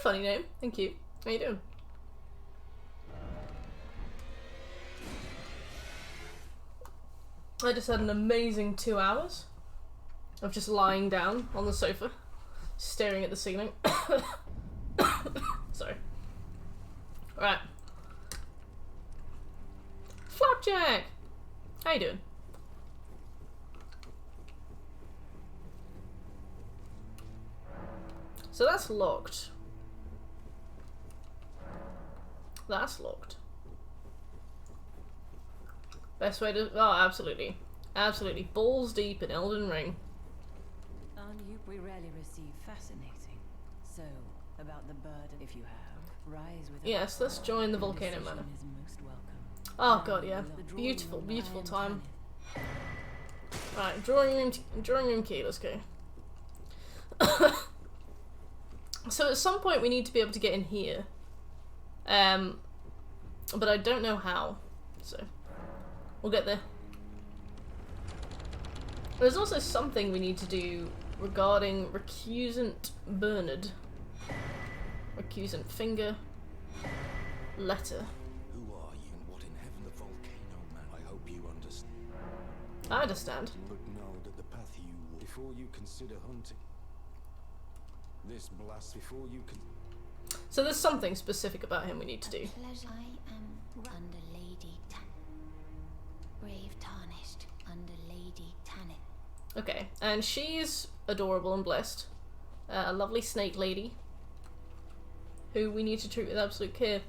funny name. Thank you. How you doing? I just had an amazing 2 hours of just lying down on the sofa, staring at the ceiling. Sorry. Right. Flapjack! How you doing? So that's locked. That's locked. Best way to... Oh, absolutely. Absolutely. Balls deep in Elden Ring. We rarely receive fascinating. So, about the burden, if you have, rise with... Yes, let's join the Volcano Manor. Oh god, yeah. Beautiful, beautiful time. Right, drawing room key, let's go. So at some point we need to be able to get in here. But I don't know how, so we'll get there. There's also something we need to do regarding recusant Bernard. Recusant finger. Letter. Who are you and what in heaven the Volcano Man? I hope you understand. I understand. But know that the path you walk, before you consider hunting. This blast before you can... So there's something specific about him we need to do. I am under Lady Brave tarnished under Lady Tannet. Okay, and she's adorable and blessed. A lovely snake lady who we need to treat with absolute care.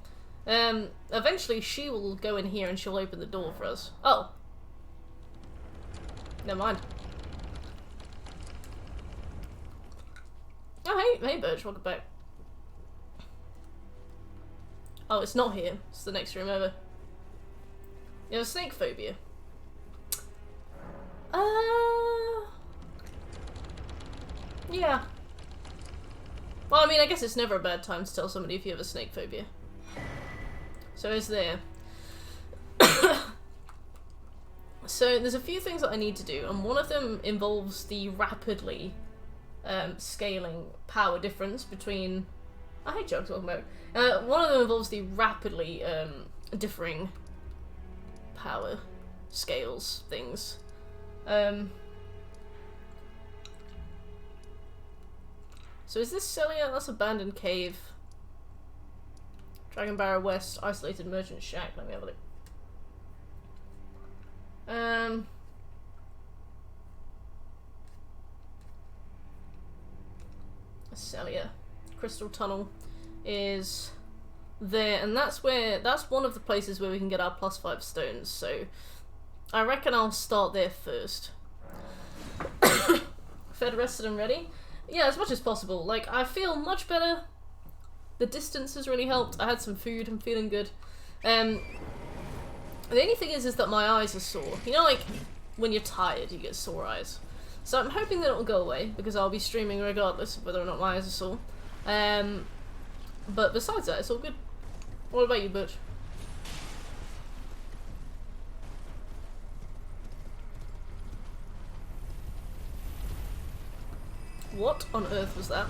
Eventually she will go in here and she'll open the door for us. Oh. Never mind. Oh, hey Birch, welcome back. Oh, it's not here. It's the next room over. You have a snake phobia. Yeah. Well, I mean, I guess it's never a bad time to tell somebody if you have a snake phobia. So it's there. So there's a few things that I need to do, and one of them involves the rapidly scaling power difference between... I hate jokes, welcome back. One of them involves the rapidly differing power scales things. So is this Celia? That's Abandoned Cave. Dragon Barrow West, Isolated Merchant Shack. Let me have a look. Celia. Crystal Tunnel is there, and that's one of the places where we can get our +5 stones, so I reckon I'll start there first. Fed, rested and ready? Yeah, as much as possible. Like, I feel much better. The distance has really helped. I had some food, I'm feeling good. The only thing is that my eyes are sore. You know, like, when you're tired, you get sore eyes. So I'm hoping that it'll go away, because I'll be streaming regardless of whether or not my eyes are sore. But besides that, it's all good. What about you, Butch? What on earth was that?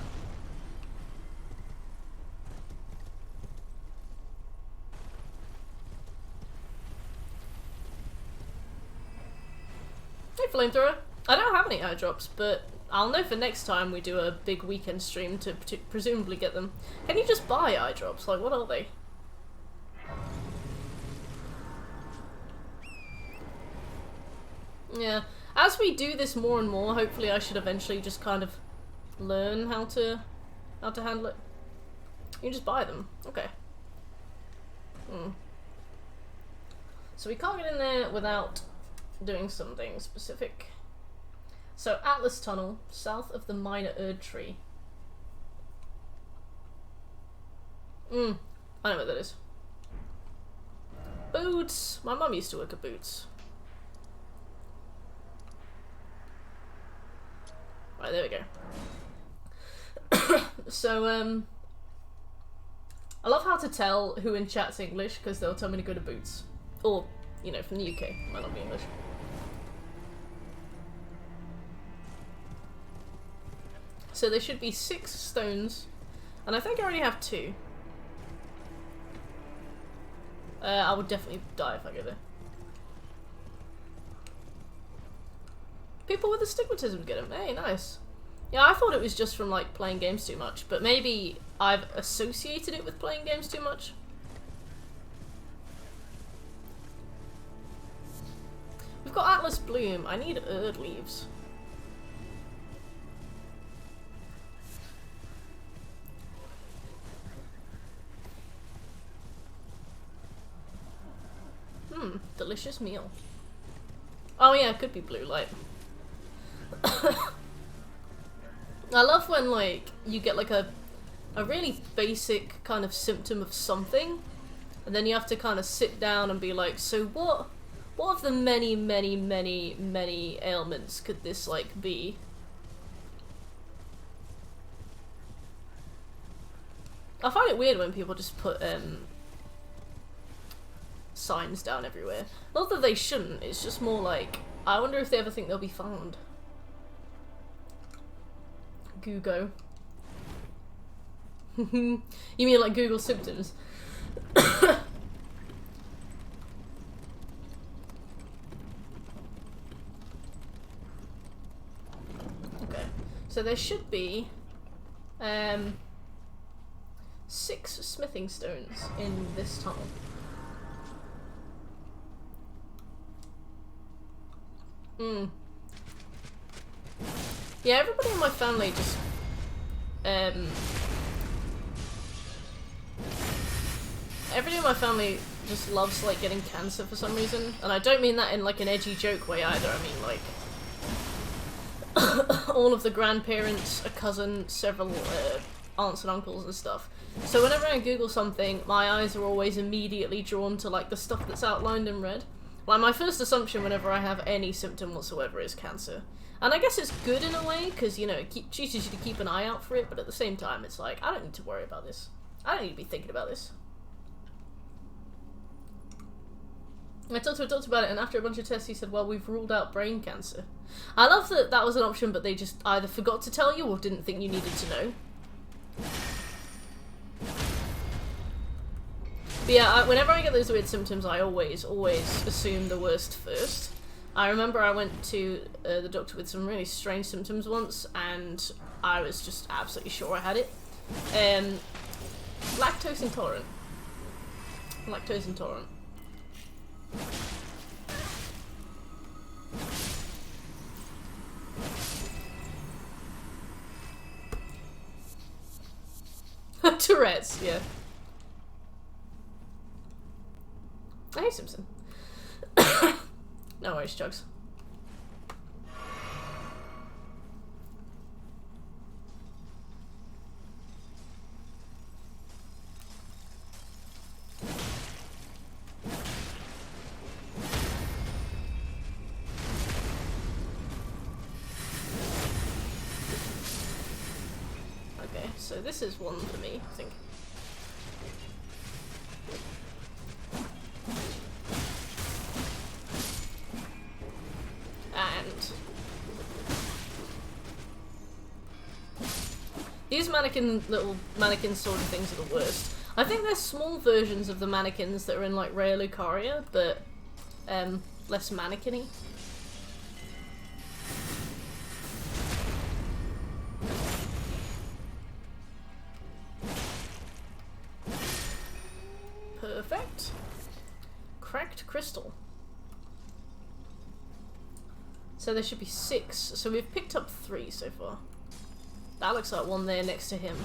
Hey, Flamethrower. I don't have any eye drops, but I'll know for next time we do a big weekend stream to presumably get them. Can you just buy eye drops? Like, what are they? Yeah. As we do this more and more, hopefully I should eventually just kind of learn how to handle it. You just buy them. Okay. So we can't get in there without doing something specific. So, Atlas Tunnel, south of the Minor Erd Tree. I know where that is. Boots! My mum used to work at Boots. Right, there we go. So, I love how to tell who in chat's English, because they'll tell me to go to Boots. Or, you know, from the UK. Might not be English. So there should be 6 stones And I think I already have 2. I would definitely die if I go there. People with astigmatism get them. Hey, nice. Yeah, I thought it was just from like playing games too much, but maybe I've associated it with playing games too much. We've got Atlas Bloom. I need Erd leaves. Delicious meal. Oh yeah, it could be blue light. I love when like you get like a really basic kind of symptom of something, and then you have to kind of sit down and be like, so what of the many ailments could this like be? I find it weird when people just put signs down everywhere. Not that they shouldn't, it's just more like, I wonder if they ever think they'll be found. Google. You mean like Google symptoms? Okay, so there should be 6 smithing stones in this tunnel. Yeah, everybody in my family just everybody in my family just loves like getting cancer for some reason, and I don't mean that in like an edgy joke way either. I mean like all of the grandparents, a cousin, several aunts and uncles and stuff. So whenever I Google something, my eyes are always immediately drawn to like the stuff that's outlined in red. Like my first assumption whenever I have any symptom whatsoever is cancer. And I guess it's good in a way, because, you know, it teaches you to keep an eye out for it, but at the same time, it's like, I don't need to worry about this. I don't need to be thinking about this. I talked to a doctor about it, and after a bunch of tests, he said, well, we've ruled out brain cancer. I love that that was an option, but they just either forgot to tell you or didn't think you needed to know. But yeah, whenever I get those weird symptoms, I always assume the worst first. I remember I went to the doctor with some really strange symptoms once, and I was just absolutely sure I had it. Lactose intolerant. Lactose intolerant. Tourette's, yeah. Hey, Simpson. No worries, Chugs. Okay, so this is one for me, I think. And these little mannequin sort of things are the worst. I think they're small versions of the mannequins that are in like Raya Lucaria, but less mannequin-y. Perfect. Cracked crystal. So there should be 6. So we've picked up 3 so far. That looks like one there next to him.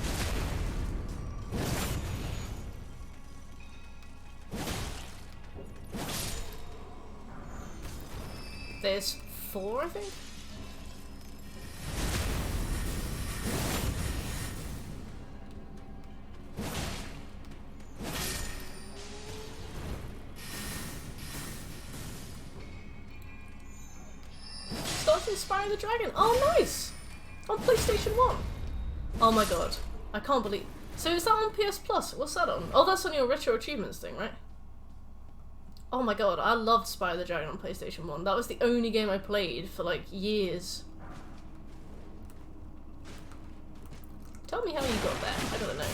There's 4, I think? Inspire the Dragon. Oh, nice! On PlayStation 1. Oh my god. I can't believe... So is that on PS Plus? What's that on? Oh, that's on your Retro Achievements thing, right? Oh my god, I loved Spyro the Dragon on PlayStation 1. That was the only game I played for, like, years. Tell me how you got there. I gotta know.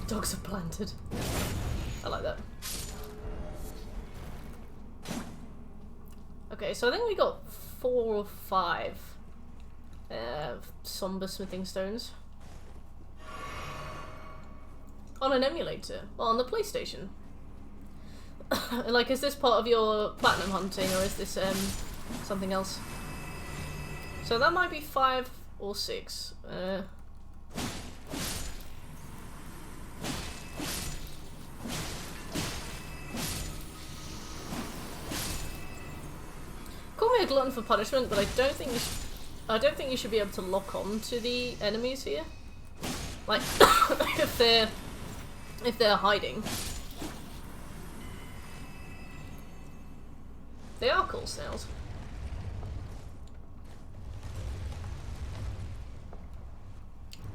Dogs are planted. I like that. Okay, so I think we got 4 or 5 somber smithing stones. On an emulator? Well, on the PlayStation. Like, is this part of your platinum hunting, or is this something else? So that might be 5 or 6. Call me a glutton for punishment, but I don't think you should be able to lock on to the enemies here. Like, if they're hiding. They are cool snails.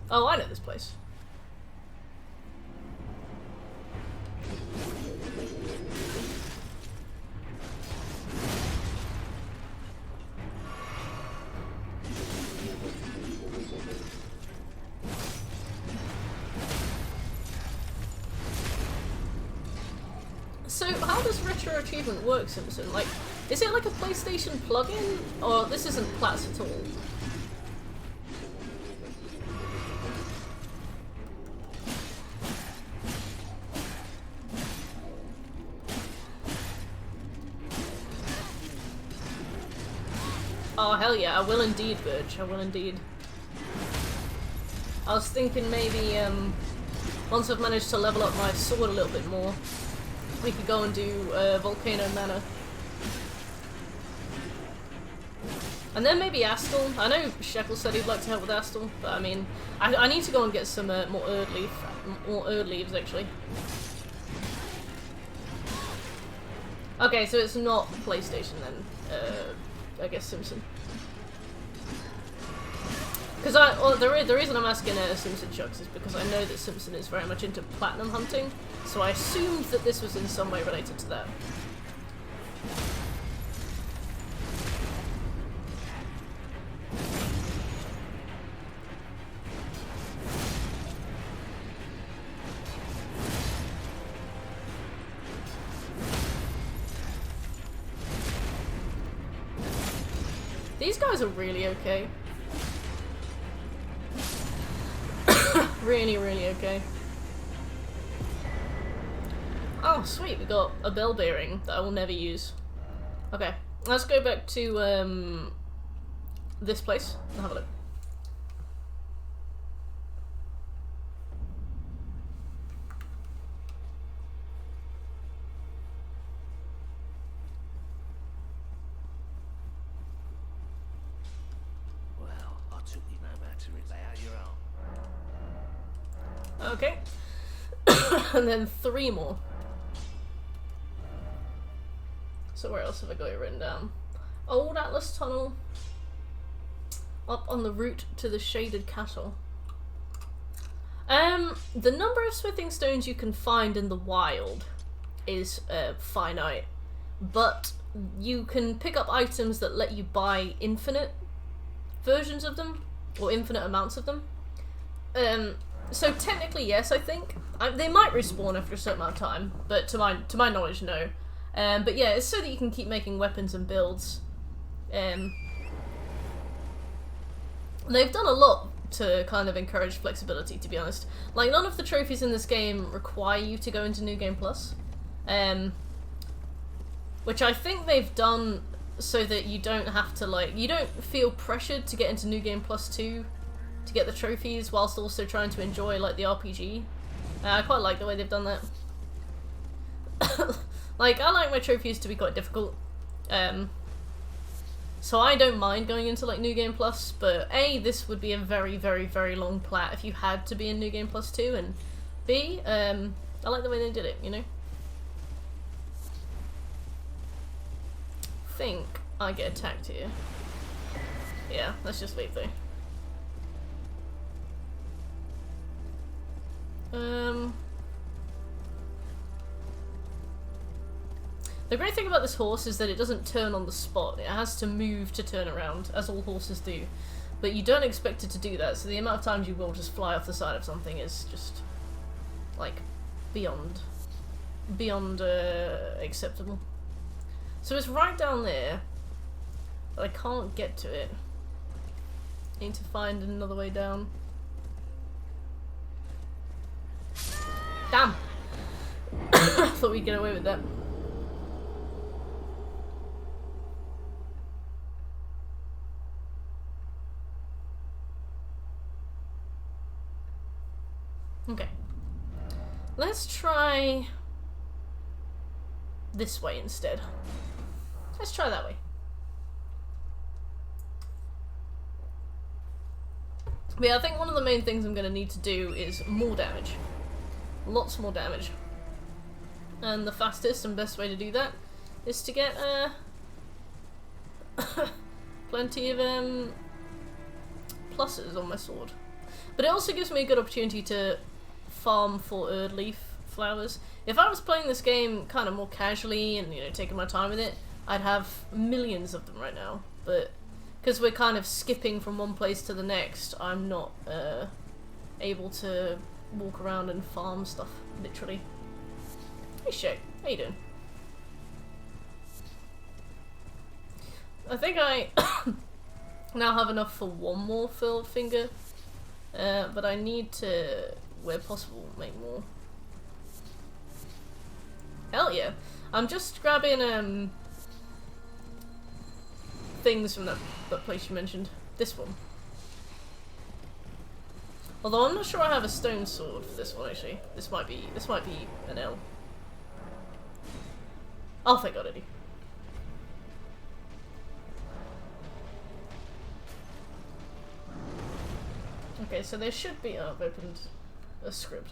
Oh, I know this place. So, how does retro achievement work, Simpson? Like, is it like a PlayStation plugin, or this isn't Platts at all? Oh hell yeah, I will indeed, Birch. I will indeed. I was thinking maybe once I've managed to level up my sword a little bit more, we could go and do Volcano Manor. And then maybe Astle. I know Shekel said he'd like to help with Astle, but I mean, I need to go and get some more Erd leaves actually. Okay, so it's not PlayStation then. I guess Simpson. Because the reason I'm asking Simpson Chucks is because I know that Simpson is very much into platinum hunting, so I assumed that this was in some way related to that. These guys are really okay. Really, really okay. Oh, sweet, we got a bell bearing that I will never use. Okay, let's go back to this place and have a look. Well, I took you no matter it. Lay out your arm. Okay. And then 3 more. So where else have I got it written down? Old Atlas Tunnel. Up on the route to the Shaded Castle. The number of smithing stones you can find in the wild is finite, but you can pick up items that let you buy infinite versions of them, or infinite amounts of them. So technically, yes, I think they might respawn after a certain amount of time, but to my knowledge, no. But yeah, it's so that you can keep making weapons and builds. They've done a lot to kind of encourage flexibility, to be honest. Like, none of the trophies in this game require you to go into New Game Plus, which I think they've done so that you don't have to, like, you don't feel pressured to get into New Game Plus 2 to get the trophies whilst also trying to enjoy, like, the RPG. I quite like the way they've done that. Like, I like my trophies to be quite difficult, so I don't mind going into, like, New Game Plus, but A, this would be a very, very, very long plat if you had to be in New Game Plus 2, and B, I like the way they did it, you know? Think I get attacked here. Yeah, let's just leave though. The great thing about this horse is that it doesn't turn on the spot. It has to move to turn around, as all horses do. But you don't expect it to do that, so the amount of times you will just fly off the side of something is just, like, beyond acceptable. So it's right down there, but I can't get to it. I need to find another way down. Damn! Thought we'd get away with that. Okay. Let's try this way instead. Let's try that way. But yeah, I think one of the main things I'm going to need to do is more damage. Lots more damage. And the fastest and best way to do that is to get plenty of pluses on my sword. But it also gives me a good opportunity to farm for Erd Leaf flowers. If I was playing this game kind of more casually and, you know, taking my time with it, I'd have millions of them right now. But because we're kind of skipping from one place to the next, I'm not able to walk around and farm stuff, literally. Hey Shay, how you doing? I think I now have enough for one more filled finger, but I need to, where possible, make more. Hell yeah. I'm just grabbing things from that place you mentioned. This one. Although I'm not sure I have a stone sword for this one actually. This might be an L. Oh thank god I do. Okay, so there should be, oh, I've opened a script.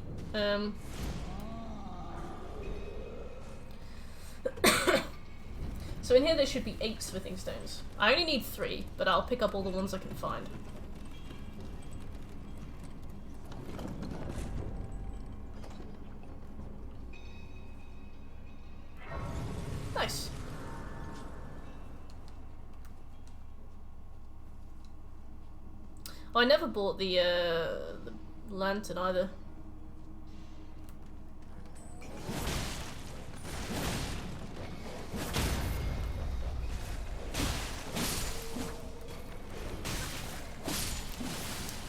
So in here there should be 8 smithing stones. I only need 3, but I'll pick up all the ones I can find. Nice. Oh, I never bought the lantern either.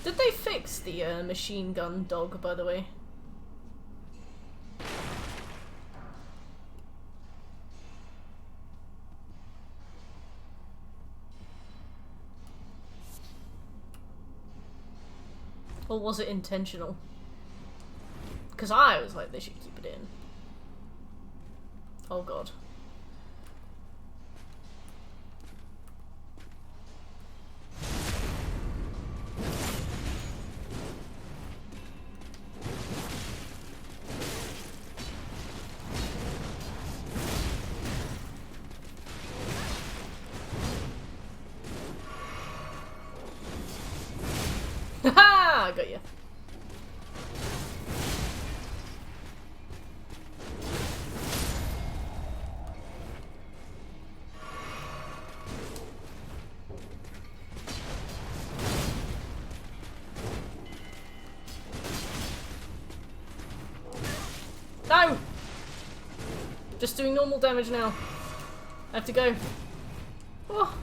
Did they fix the machine gun dog, by the way? Or was it intentional? Because I was like, they should keep it in. Oh god. Haha! I got you. No! Just doing normal damage now. I have to go. Oh.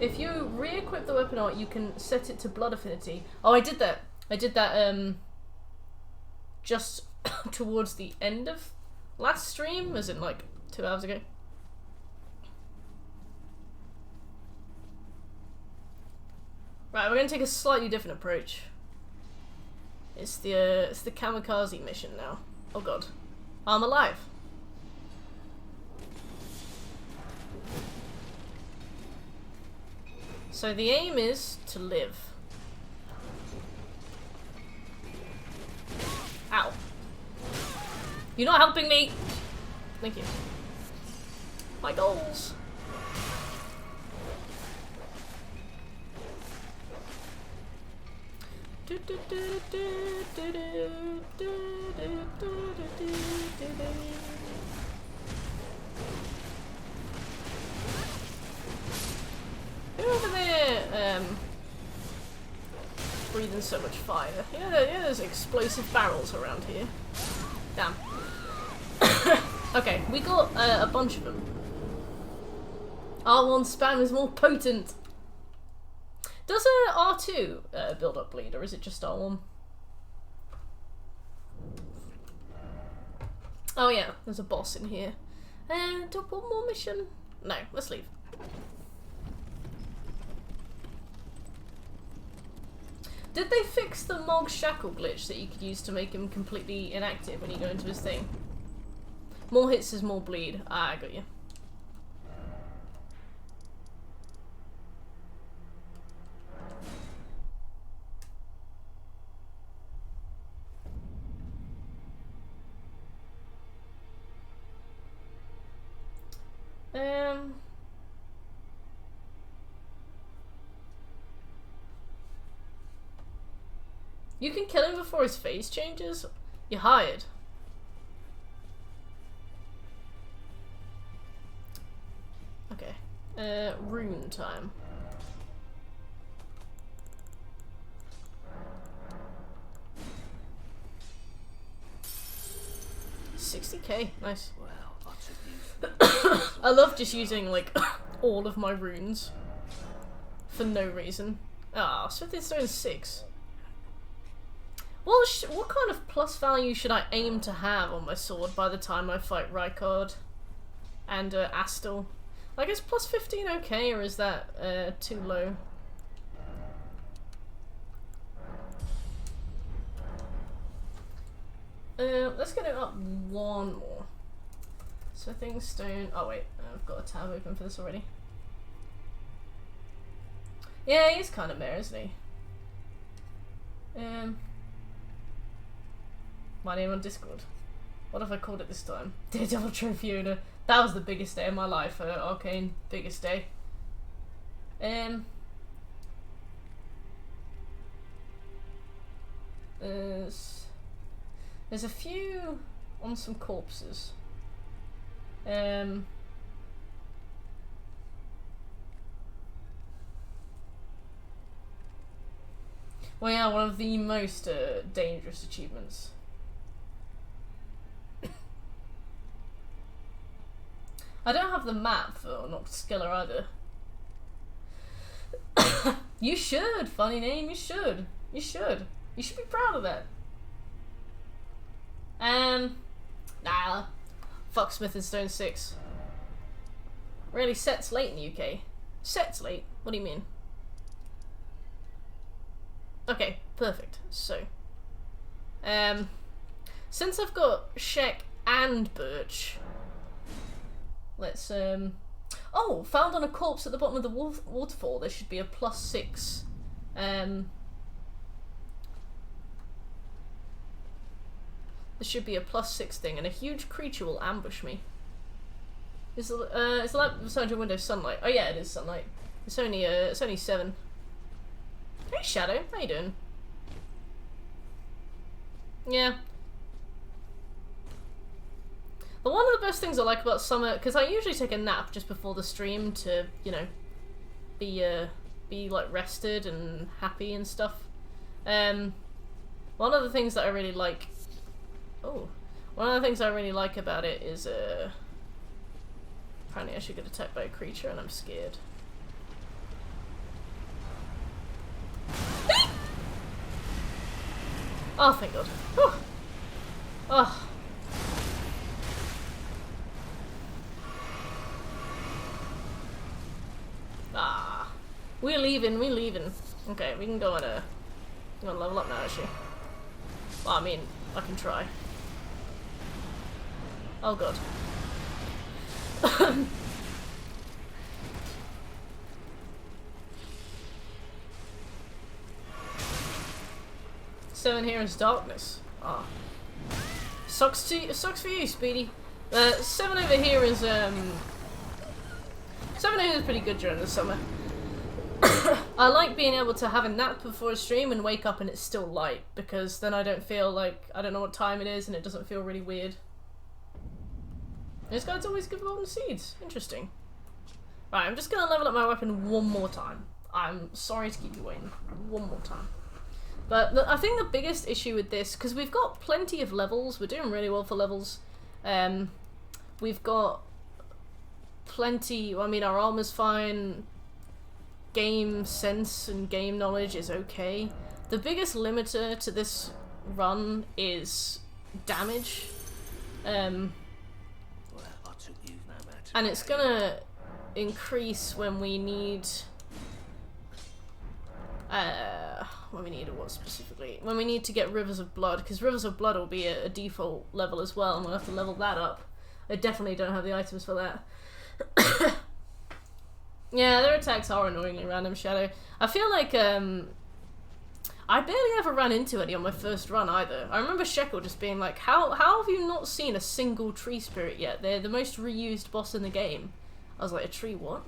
If you re-equip the weapon art, you can set it to blood affinity. Oh, I did that. I did that just towards the end of last stream, as in like 2 hours ago. Right, we're gonna take a slightly different approach. It's the kamikaze mission now. Oh god, I'm alive. So the aim is to live. Ow. You're not helping me! Thank you. My goals. Over there, breathing so much fire. Yeah, there's explosive barrels around here. Damn. Okay, we got a bunch of them. R1 spam is more potent. Does R2 build up bleed, or is it just R1? Oh yeah, there's a boss in here. Do one more mission? No, let's leave. Did they fix the Mog Shackle glitch that you could use to make him completely inactive when you go into his thing? More hits is more bleed. Ah, I got you. You can kill him before his face changes? You're hired. Okay. Rune time. $60k, nice. Well, I took you. I love just using like all of my runes for no reason. Ah, Smithing Stone 6. Well, what kind of plus value should I aim to have on my sword by the time I fight Rykard and Astel? Like, is plus 15 okay, or is that too low? Let's get it up one more. Smithing Stone. Oh wait, I've got a tab open for this already. Yeah, he's kind of meh, isn't he? My name on Discord. What have I called it this time? Daredevil Trophy Owner. That was the biggest day of my life. Arcane, biggest day. There's a few on some corpses. Well, yeah, one of the most dangerous achievements. I don't have the map for Noxkiller either. You should, funny name, you should. You should. You should be proud of that. Nah. Fuck Smithing Stone 6. Really, set's late in the UK. Set's late? What do you mean? Okay, perfect. So, since I've got Shek and Birch, let's, oh, found on a corpse at the bottom of the waterfall, there should be a +6, there should be a +6 thing, and a huge creature will ambush me. Is the light beside your window sunlight? Oh yeah, it is sunlight. It's only 7. Hey Shadow, how you doing? Yeah. But one of the best things I like about summer, because I usually take a nap just before the stream to, you know, be like rested and happy and stuff. One of the things that I really like, one of the things I really like about it is, apparently I should get attacked by a creature and I'm scared. Oh, thank God. Whew. Oh. Ah. We're leaving. Okay, we can go on level up now, actually. Well, I mean, I can try. Oh, God. 7 here is darkness. Ah. Sucks for you, Speedy. 7 over here is 7 over here is pretty good during the summer. I like being able to have a nap before a stream and wake up and it's still light, because then I don't feel like I don't know what time it is and it doesn't feel really weird. This guy's always give golden seeds. Interesting. Right, I'm just gonna level up my weapon one more time. I'm sorry to keep you waiting. One more time. But I think the biggest issue with this, because we've got plenty of levels, we're doing really well for levels. We've got plenty, I mean our armor's fine, game sense and game knowledge is okay. The biggest limiter to this run is damage. Well, I took you no matter. And it's gonna increase when we need what specifically? When we need to get Rivers of Blood, because Rivers of Blood will be a default level as well, and we'll have to level that up. I definitely don't have the items for that. Yeah, their attacks are annoyingly random, Shadow. I feel like, I barely ever ran into any on my first run either. I remember Shekel just being like, how have you not seen a single tree spirit yet? They're the most reused boss in the game. I was like, a tree what?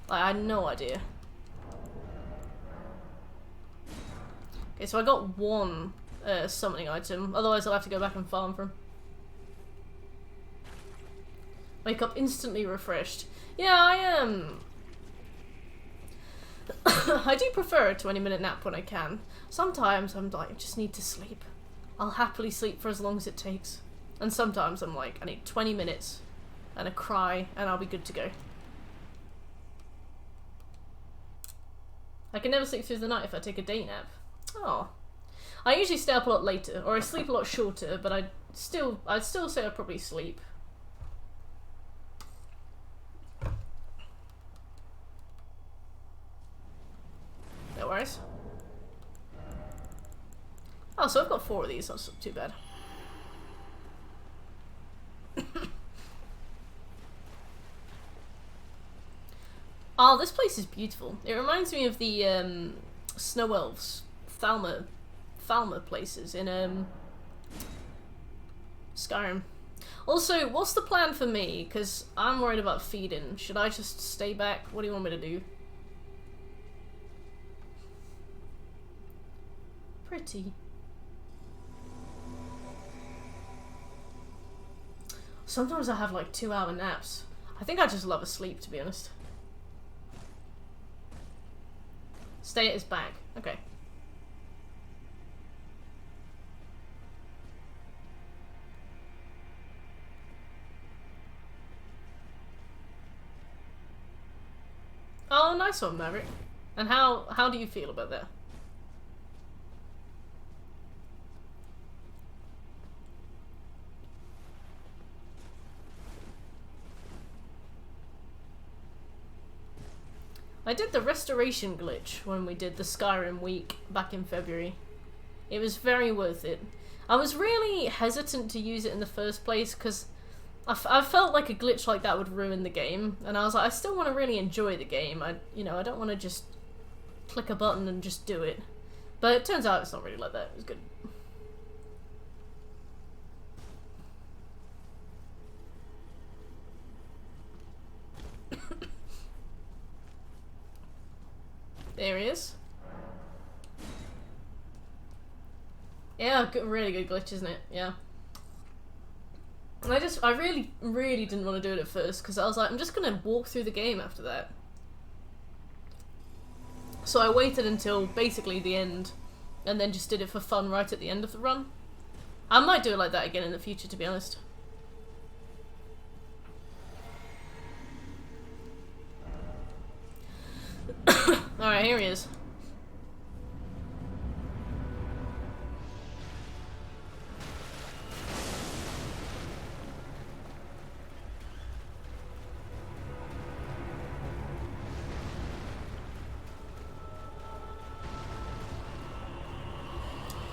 Like, I had no idea. Okay, so I got one summoning item, otherwise I'll have to go back and farm for him. Wake up instantly refreshed. Yeah, I am. I do prefer a 20-minute nap when I can. Sometimes I'm like, I just need to sleep. I'll happily sleep for as long as it takes. And sometimes I'm like, I need 20 minutes and a cry and I'll be good to go. I can never sleep through the night if I take a day nap. Oh. I usually stay up a lot later, or I sleep a lot shorter, but I'd still say I'd probably sleep. No worries. Oh, so I've got 4 of these, that's not too bad. Oh, this place is beautiful. It reminds me of the Snow Elves, Thalma places in Skyrim. Also, what's the plan for me? Because I'm worried about feeding. Should I just stay back? What do you want me to do? Pretty. Sometimes I have like 2-hour naps. I think I just love a sleep, to be honest. Stay at his back. Okay. Oh, nice one, Maverick. And how do you feel about that? I did the restoration glitch when we did the Skyrim week back in February. It was very worth it. I was really hesitant to use it in the first place because I felt like a glitch like that would ruin the game, and I was like, I still want to really enjoy the game. I don't want to just click a button and just do it. But it turns out it's not really like that. It was good. There he is. Yeah, good, really good glitch, isn't it? Yeah. I really didn't want to do it at first, because I was like, I'm just going to walk through the game after that. So I waited until basically the end, and then just did it for fun right at the end of the run. I might do it like that again in the future, to be honest. Alright, here he is.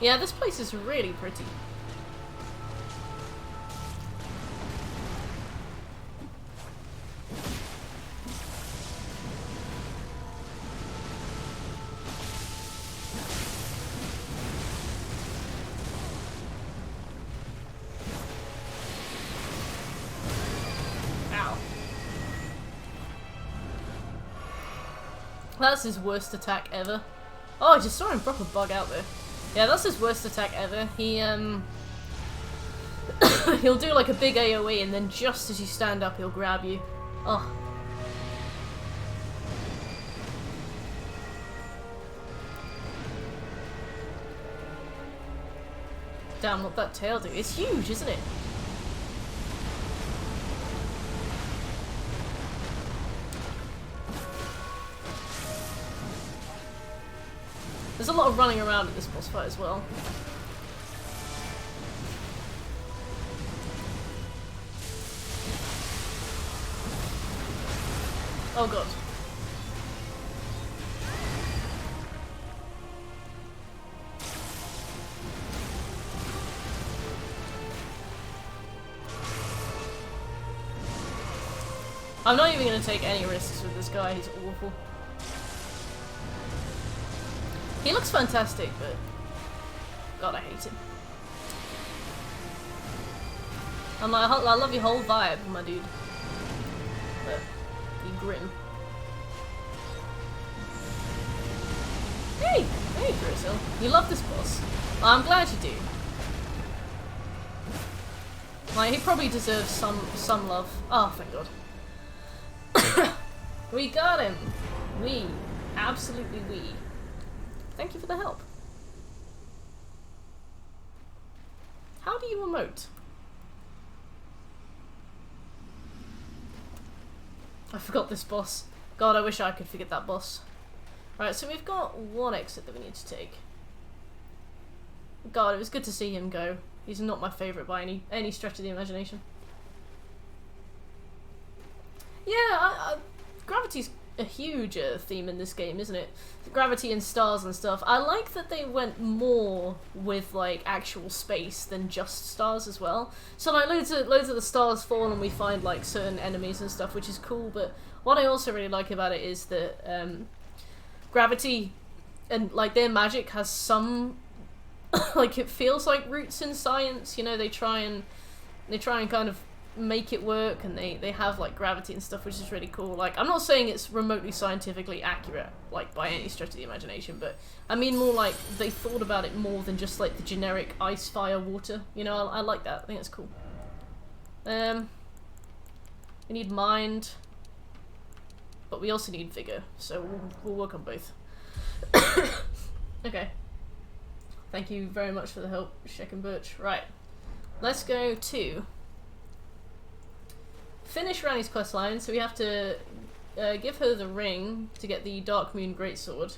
Yeah, this place is really pretty. That's his worst attack ever. Oh, I just saw him drop a bug out there. Yeah, that's his worst attack ever. He, he'll do like a big AoE and then just as you stand up, he'll grab you. Oh. Damn, what that tail do. It's huge, isn't it? There's a lot of running around in this boss fight as well. Oh god. I'm not even going to take any risks with this guy, he's awful. He looks fantastic, but god, I hate him. I'm like, I love your whole vibe, my dude. But you grim. Hey! Hey, Drizzle. You love this boss. Well, I'm glad you do. Like, he probably deserves some love. Oh, thank god. We got him! We. Absolutely we. Thank you for the help. How do you emote? I forgot this boss. God, I wish I could forget that boss. Right, so we've got one exit that we need to take. God, it was good to see him go. He's not my favourite by any stretch of the imagination. Yeah, gravity's a huge theme in this game, isn't it? Gravity and stars and stuff. I like that they went more with like actual space than just stars as well. So like loads of the stars fall and we find like certain enemies and stuff, which is cool. But what I also really like about it is that gravity and like their magic has some like it feels like roots in science. You know, they try and kind of make it work, and they have like gravity and stuff, which is really cool. Like, I'm not saying it's remotely scientifically accurate, like by any stretch of the imagination, but I mean more like they thought about it more than just like the generic ice, fire, water. You know, I like that. I think that's cool. We need mind, but we also need vigor, so we'll work on both. Okay. Thank you very much for the help, Sheck and Birch. Right, let's go to finish Ranni's questline. So we have to give her the ring to get the Dark Moon Greatsword.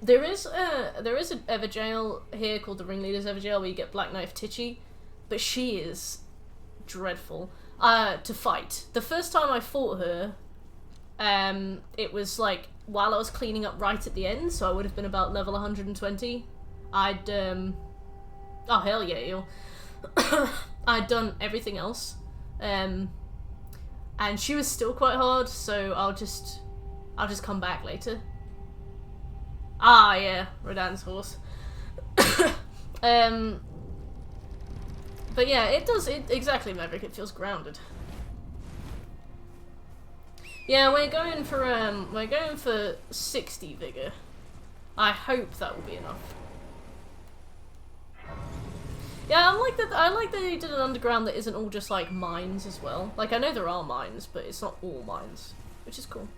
There is an Everjail here called the Ringleader's Everjail where you get Black Knife Titchy, but she is dreadful to fight. The first time I fought her, it was like while I was cleaning up right at the end, so I would have been about level 120. Oh hell yeah, yo. I'd done everything else. And she was still quite hard, so I'll just come back later. Ah yeah, Rodan's horse. But yeah, it exactly, Maverick, it feels grounded. Yeah, we're going for 60 vigor. I hope that will be enough. Yeah, I like that they did an underground that isn't all just like mines as well. Like, I know there are mines, but it's not all mines, which is cool.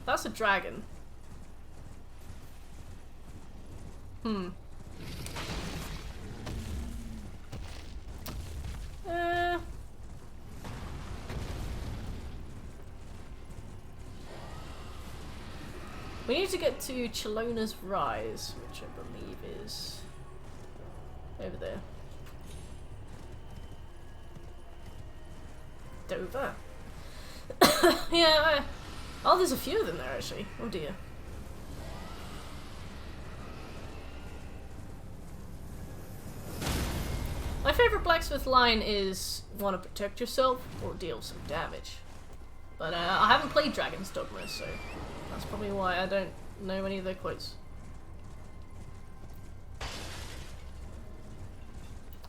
That's a dragon. We need to get to Chilona's Rise, which I believe is over there. Dover. Yeah. Oh, there's a few of them there actually. Oh dear. My favourite blacksmith line is "Want to protect yourself or deal some damage." But I haven't played Dragon's Dogma, so that's probably why I don't know any of their quotes.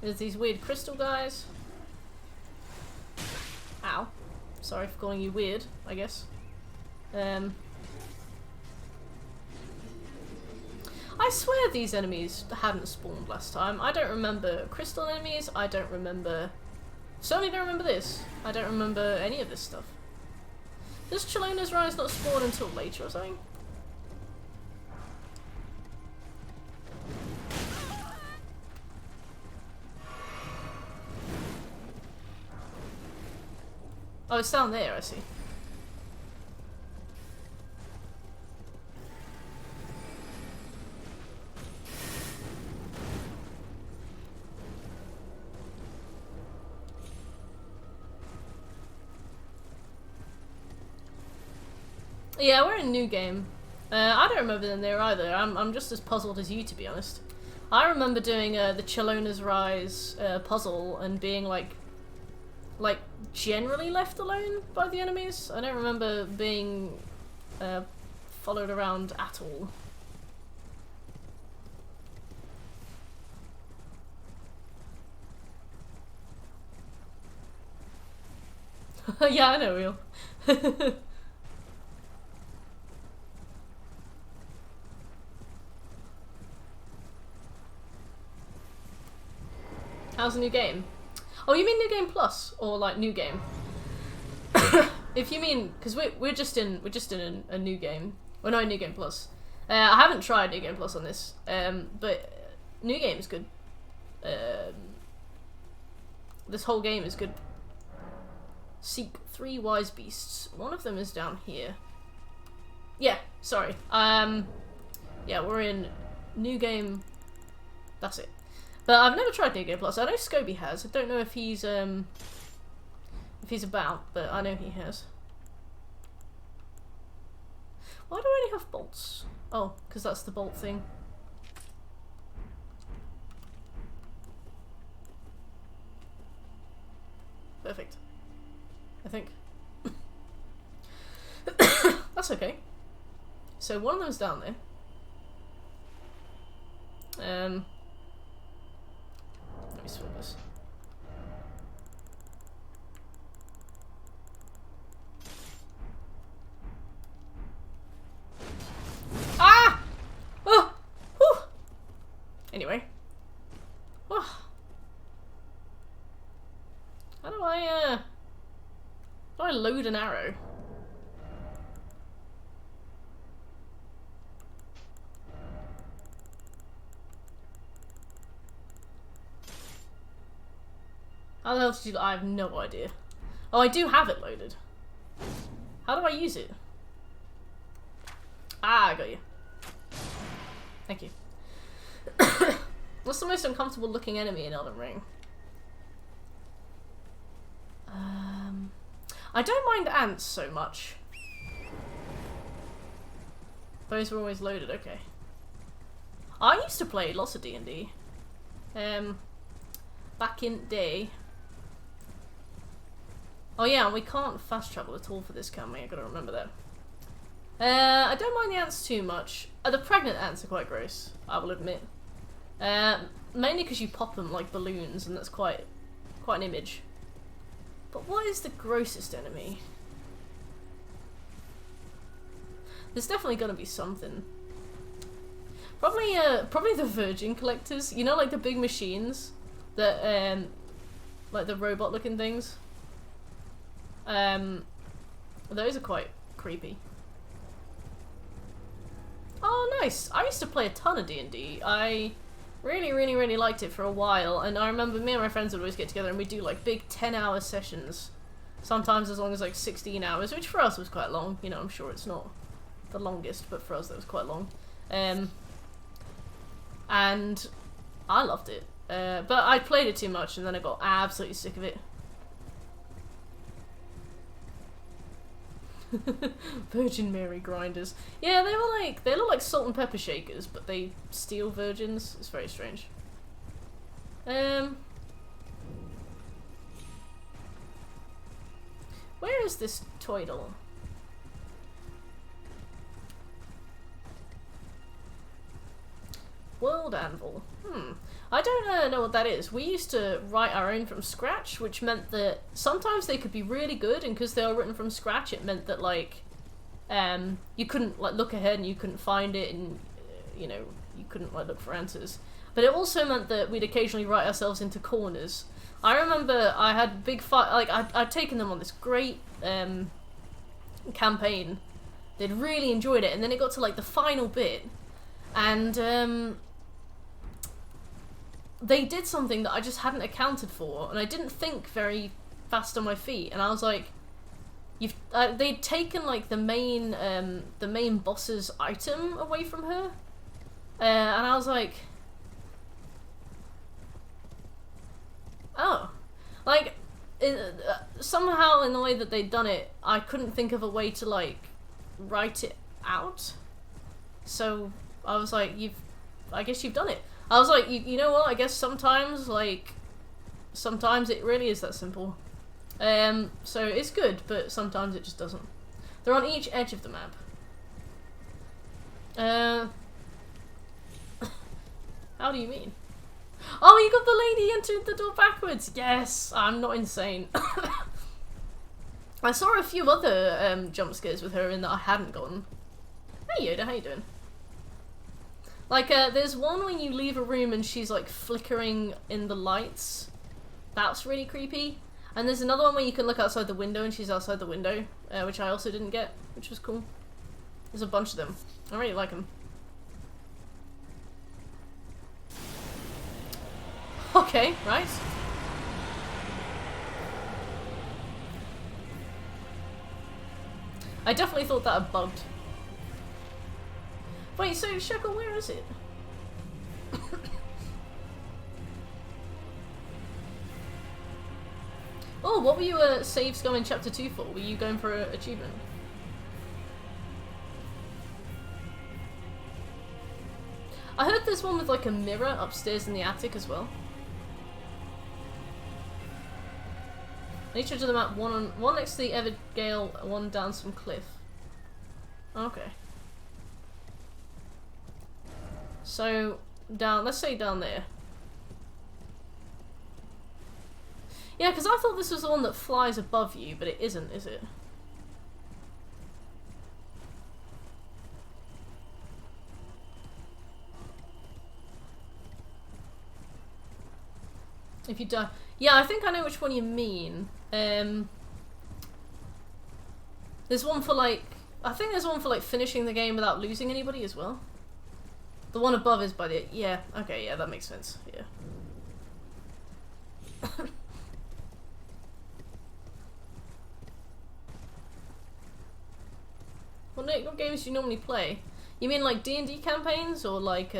There's these weird crystal guys. Sorry for calling you weird, I guess. I swear these enemies hadn't spawned last time. I don't remember crystal enemies, I don't remember... Certainly don't remember this. I don't remember any of this stuff. Does Chilona's Rise not spawn until later or something? Oh, it's down there, I see. Yeah, we're in a new game. I don't remember them there either. I'm just as puzzled as you, to be honest. I remember doing the Chilona's Rise puzzle and being like generally left alone by the enemies. I don't remember being followed around at all. Yeah, I know, real. How's the new game? Oh, you mean New Game Plus or like New Game? If you mean, because we're just in a new game. Well, no, New Game Plus. I haven't tried New Game Plus on this, but New Game is good. This whole game is good. Seek 3 wise beasts. One of them is down here. Yeah, sorry. Yeah, we're in New Game. That's it. But I've never tried New Game Plus. I know Scobie has. I don't know if he's about, but I know he has. Why do I only have bolts? Oh, because that's the bolt thing. Perfect. I think. That's okay. So one of them's down there. Let me swim this. Ah! Oh! Whew! Anyway. Oh. How do I load an arrow? How the hell did you... I have no idea. Oh, I do have it loaded. How do I use it? Ah, I got you. Thank you. What's the most uncomfortable looking enemy in Elden Ring? I don't mind ants so much. Those were always loaded, okay. I used to play lots of D&D. Back in the day. Oh yeah, and we can't fast travel at all for this, can we? I gotta remember that. I don't mind the ants too much. The pregnant ants are quite gross, I will admit. Mainly because you pop them like balloons, and that's quite an image. But what is the grossest enemy? There's definitely gonna be something. Probably the virgin collectors. You know, like the big machines that like the robot-looking things. Those are quite creepy. Oh, nice! I used to play a ton of D&D. I really liked it for a while, and I remember me and my friends would always get together and we'd do like big 10-hour sessions. Sometimes as long as like 16 hours, which for us was quite long. You know, I'm sure it's not the longest, but for us that was quite long. And I loved it. But I played it too much and then I got absolutely sick of it. Virgin Mary grinders. Yeah, they look like salt and pepper shakers, but they steal virgins. It's very strange. Where is this Toidle? World Anvil. I don't know what that is. We used to write our own from scratch, which meant that sometimes they could be really good, and because they were written from scratch, it meant that like you couldn't like look ahead and you couldn't find it, and you know, you couldn't like look for answers. But it also meant that we'd occasionally write ourselves into corners. I remember I had big fight, like I'd taken them on this great campaign. They'd really enjoyed it, and then it got to like the final bit, and they did something that I just hadn't accounted for, and I didn't think very fast on my feet, and I was like, they'd taken like the main boss's item away from her, and I was like, oh, like somehow in the way that they'd done it, I couldn't think of a way to like write it out, so I was like, I guess you've done it. I was like, you know what, I guess sometimes it really is that simple. So it's good, but sometimes it just doesn't. They're on each edge of the map. How do you mean? Oh, you got the lady into the door backwards! Yes! I'm not insane. I saw a few other jump scares with her in that I hadn't gotten. Hey Yoda, how you doing? Like, there's one when you leave a room and she's like flickering in the lights. That's really creepy. And there's another one where you can look outside the window and she's outside the window, which I also didn't get, which was cool. There's a bunch of them. I really like them. Okay, right. I definitely thought that had bugged. Wait, so Shekel, where is it? Oh, what were you save scum in chapter 2 for? Were you going for an achievement? I heard there's one with like a mirror upstairs in the attic as well. On each edge of the map, one next to the Evergale, one down some cliff. Okay. So, let's say down there. Yeah, because I thought this was the one that flies above you, but it isn't, is it? If you die... Yeah, I think I know which one you mean. There's one for like... I think there's one for like finishing the game without losing anybody as well. The one above is by the... Yeah, okay, yeah, that makes sense. Yeah. What games do you normally play? You mean like D&D campaigns or like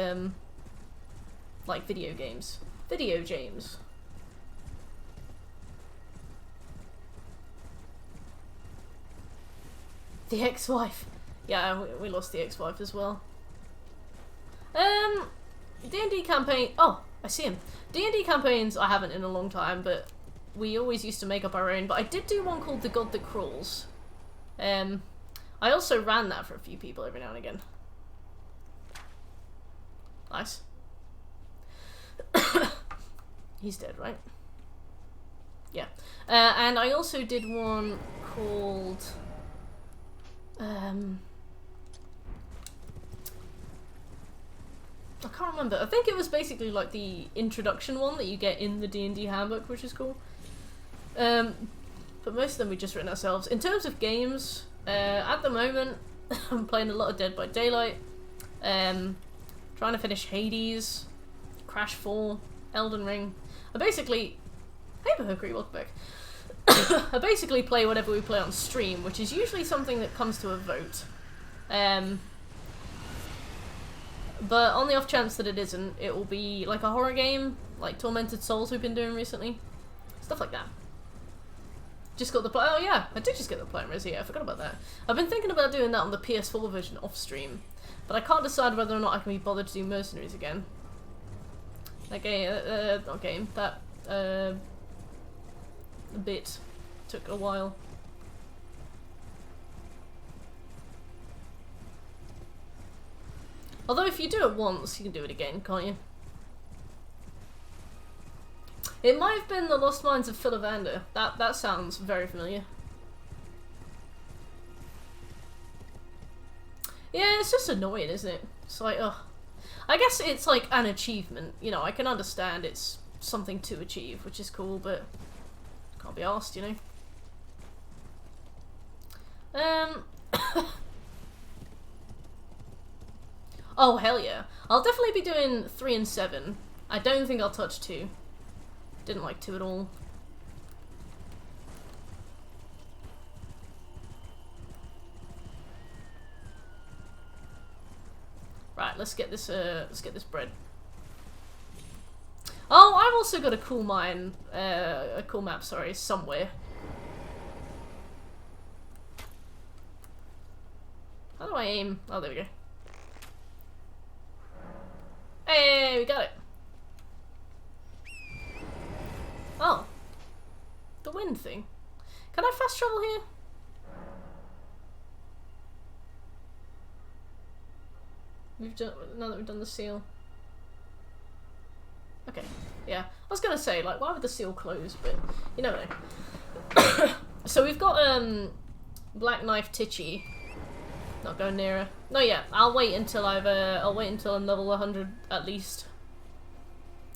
video games? Video games. The ex-wife. Yeah, we lost the ex-wife as well. D&D campaign... Oh, I see him. D&D campaigns I haven't in a long time, but we always used to make up our own. But I did do one called The God That Crawls. I also ran that for a few people every now and again. Nice. He's dead, right? Yeah. And I also did one called... I can't remember. I think it was basically like the introduction one that you get in the D&D handbook, which is cool. But most of them we just written ourselves. In terms of games, at the moment, I'm playing a lot of Dead by Daylight. Trying to finish Hades, Crash 4, Elden Ring. I basically... Hey Bahukri, welcome back. I basically play whatever we play on stream, which is usually something that comes to a vote. But on the off chance that it isn't, it will be like a horror game, like Tormented Souls we've been doing recently. Stuff like that. Just got the oh yeah, I did just get the Platinum Resi, yeah, I forgot about that. I've been thinking about doing that on the PS4 version off stream, but I can't decide whether or not I can be bothered to do Mercenaries again. That game, not game, that bit took a while. Although if you do it once, you can do it again, can't you? It might have been the Lost Mines of Philavander. That sounds very familiar. Yeah, it's just annoying, isn't it? It's like, ugh. I guess it's like an achievement. You know, I can understand it's something to achieve, which is cool, but can't be asked, you know? Oh, hell yeah. I'll definitely be doing 3 and 7. I don't think I'll touch 2. Didn't like 2 at all. Right, let's get this bread. Oh, I've also got a cool mine, a cool map, sorry, somewhere. How do I aim? Oh, there we go. Hey, we got it. Oh. The wind thing. Can I fast travel here? We've done, now that we've done the seal. Okay, yeah. I was gonna say, like, why would the seal close? But you never know. So we've got Black Knife Titchy. Not going near her. No, yeah. I'll wait until I'm level 100 at least.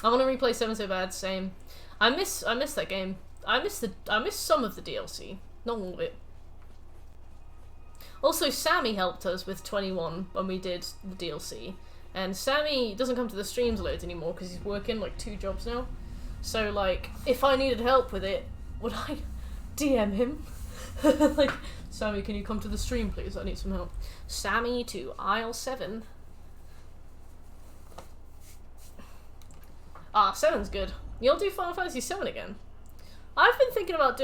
I want to replay 7 so bad. Same. I miss that game. I miss some of the DLC, not all of it. Also, Sammy helped us with 21 when we did the DLC. And Sammy doesn't come to the streams loads anymore because he's working like 2 jobs now. So like, if I needed help with it, would I DM him? Like, Sammy, can you come to the stream please? I need some help. Sammy to aisle 7. Ah, 7's good. You'll do Final Fantasy 7 again. I've been thinking about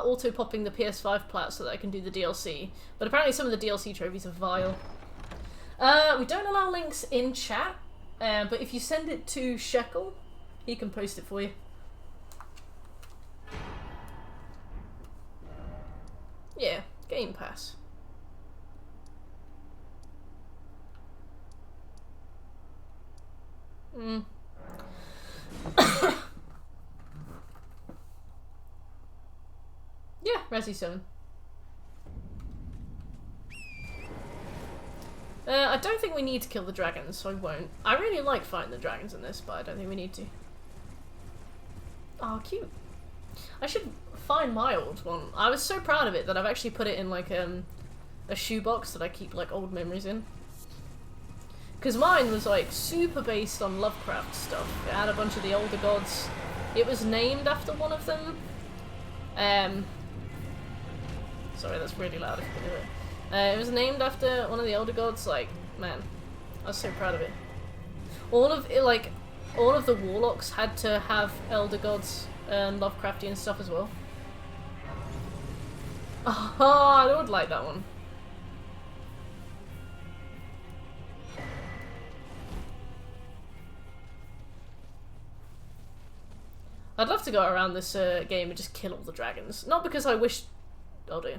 auto popping the PS5 plat so that I can do the DLC, but apparently some of the DLC trophies are vile. We don't allow links in chat, but if you send it to Shekel, he can post it for you. Yeah, Game Pass. Yeah, Resi 7. I don't think we need to kill the dragons, so I won't. I really like fighting the dragons in this, but I don't think we need to. Oh, cute. I should find my old one. I was so proud of it that I've actually put it in like a shoebox that I keep like old memories in. Because mine was like super based on Lovecraft stuff. It had a bunch of the older gods. It was named after one of them. Sorry, that's really loud if you can hear it. It was named after one of the older gods. Like, man, I was so proud of it. All of the warlocks had to have elder gods and Lovecraftian stuff as well. Oh, I would like that one. I'd love to go around this game and just kill all the dragons. Not because I wish... Oh dear.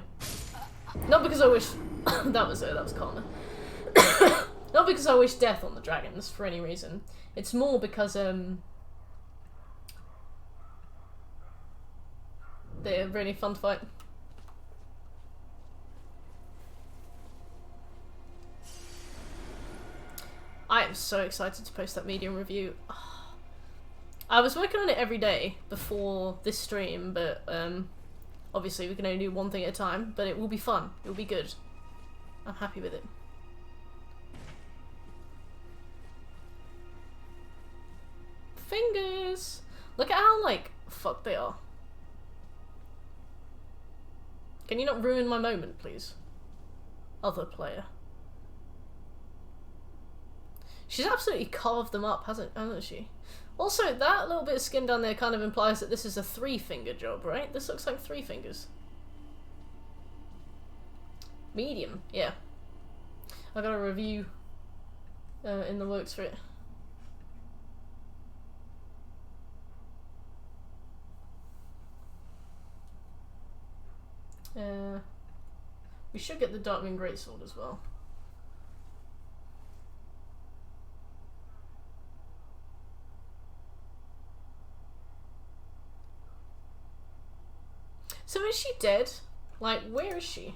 Not because I wish... that was Connor. Not because I wish death on the dragons, for any reason. It's more because, they're really fun to fight. I am so excited to post that Medium review. I was working on it every day before this stream, but obviously we can only do one thing at a time, but it will be fun. It will be good. I'm happy with it. Fingers! Look at how, like, fucked they are. Can you not ruin my moment, please? Other player. She's absolutely carved them up, hasn't she? Also, that little bit of skin down there kind of implies that this is a 3-finger job, right? This looks like 3 fingers. Medium, yeah. I got a review in the works for it. We should get the Darkmoon Greatsword as well. she dead? Like, where is she?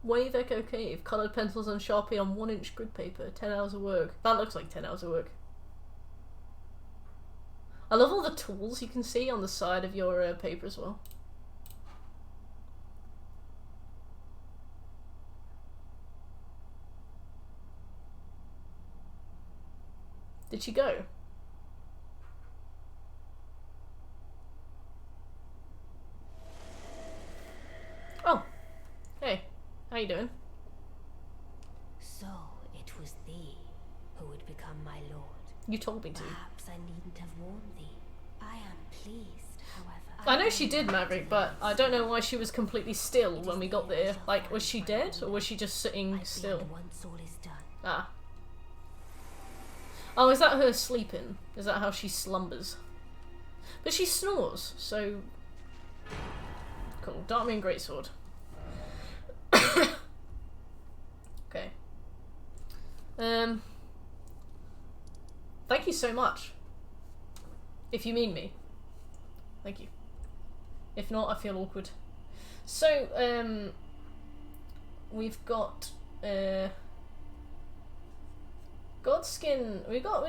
Wave Echo Cave. Coloured pencils and Sharpie on 1-inch grid paper. 10 hours of work. That looks like 10 hours of work. I love all the tools you can see on the side of your paper as well. Did she go? Oh. Hey. How you doing? So it was thee who would become my lord. You told me to. Perhaps I needn't have warned thee. I am pleased, however. I know she did, Maverick, but I don't know why she was completely still when we got there. Like, was she dead, or was she just sitting still? Once all is done. Ah. Oh, is that her sleeping? Is that how she slumbers? But she snores, so... Cool. Darkmoon Greatsword. Okay. Thank you so much. If you mean me. Thank you. If not, I feel awkward. So, we've got, Godskin. We got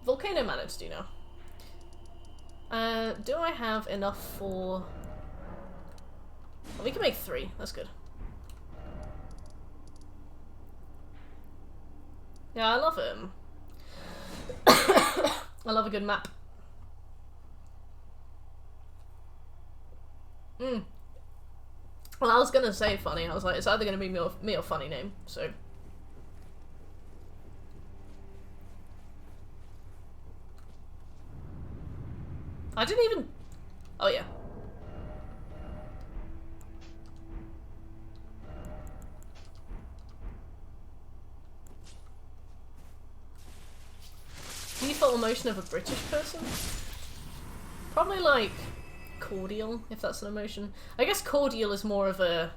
Volcano Mana to do now. Do I have enough for... Well, we can make 3. That's good. Yeah, I love him. I love a good map. Well, I was gonna say funny. I was like, it's either gonna be me or funny name. So. I didn't even... Oh, yeah. Default emotion of a British person? Probably, like, cordial, if that's an emotion. I guess cordial is more of a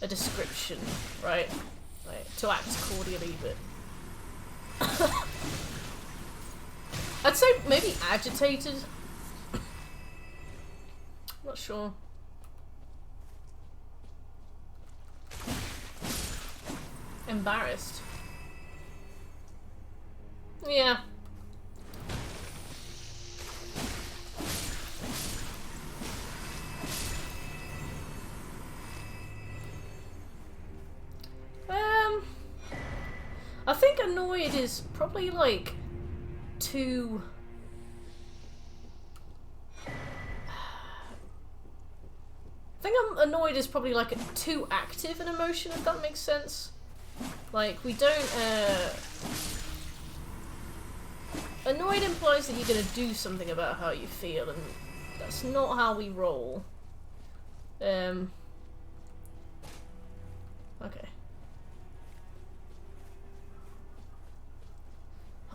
description, right? Like, to act cordially, but... I'd say maybe agitated. Not sure. Embarrassed. Yeah. I think annoyed is probably like too... I think I'm annoyed is probably like too active an emotion, if that makes sense. Like, we don't, annoyed implies that you're gonna do something about how you feel, and that's not how we roll. Okay.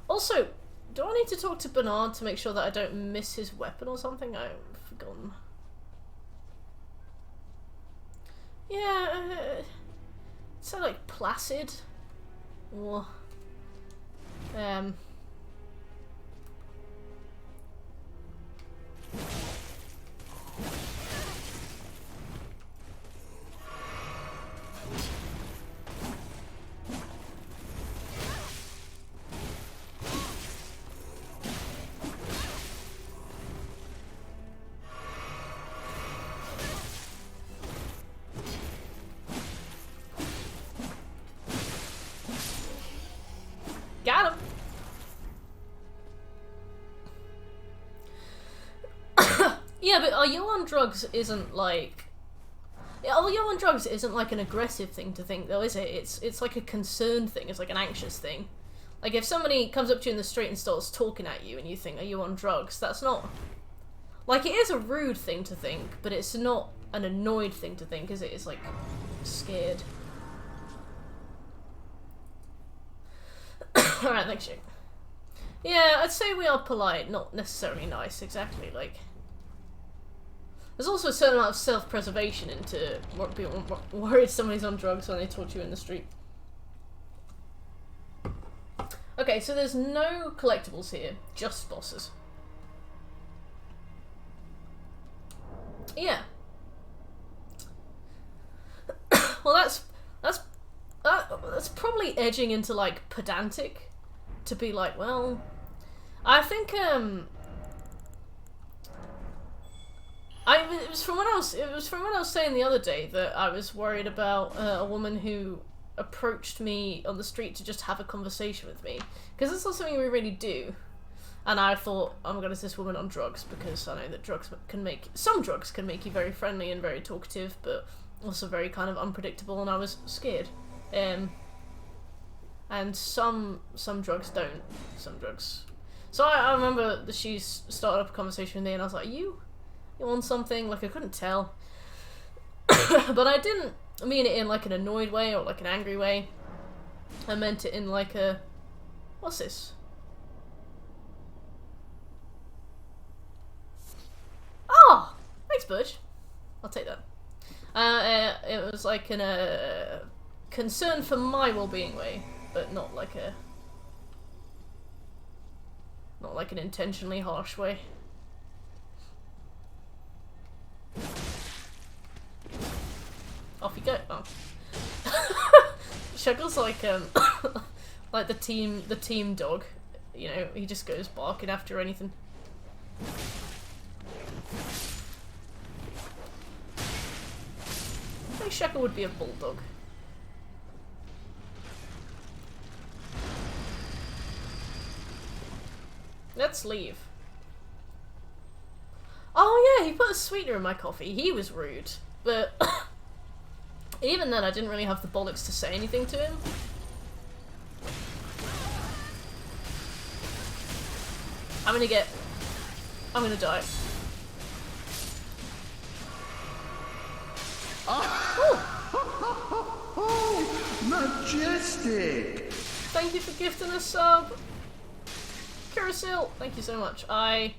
Also, do I need to talk to Bernard to make sure that I don't miss his weapon or something? I've forgotten. Yeah, so like placid, or got him. Yeah, but Are You on Drugs isn't like... Are You on Drugs isn't like an aggressive thing to think, though, is it? It's like a concerned thing. It's like an anxious thing. Like, if somebody comes up to you in the street and starts talking at you and you think, are you on drugs? That's not... Like, it is a rude thing to think, but it's not an annoyed thing to think, is it? It's like, scared. Alright, thanks, Jake. Yeah, I'd say we are polite, not necessarily nice, exactly, like... There's also a certain amount of self-preservation into being worried somebody's on drugs when they talk to you in the street. Okay, so there's no collectibles here, just bosses. Yeah. Well, that's probably edging into like pedantic, to be like, well, I think it was from when I was saying the other day that I was worried about a woman who approached me on the street to just have a conversation with me, because that's not something we really do. And I thought, oh my god, is this woman on drugs? Because I know that some drugs can make you very friendly and very talkative, but also very kind of unpredictable, and I was scared. And some drugs don't. Some drugs. So I remember that she started up a conversation with me, and I was like, you want something? Like, I couldn't tell. But I didn't mean it in like an annoyed way or like an angry way. I meant it in like a... What's this? Oh! Thanks, Butch. I'll take that. It was like in a concern for my well-being way, but not like an intentionally harsh way. Off you go. Oh. Shuggle's like like the team dog. You know, he just goes barking after anything. I think Shekel would be a bulldog. Let's leave. Oh yeah, he put a sweetener in my coffee. He was rude. But even then I didn't really have the bollocks to say anything to him. I'm gonna die. Oh, majestic! Thank you for gifting a sub. Carousel, thank you so much. I'm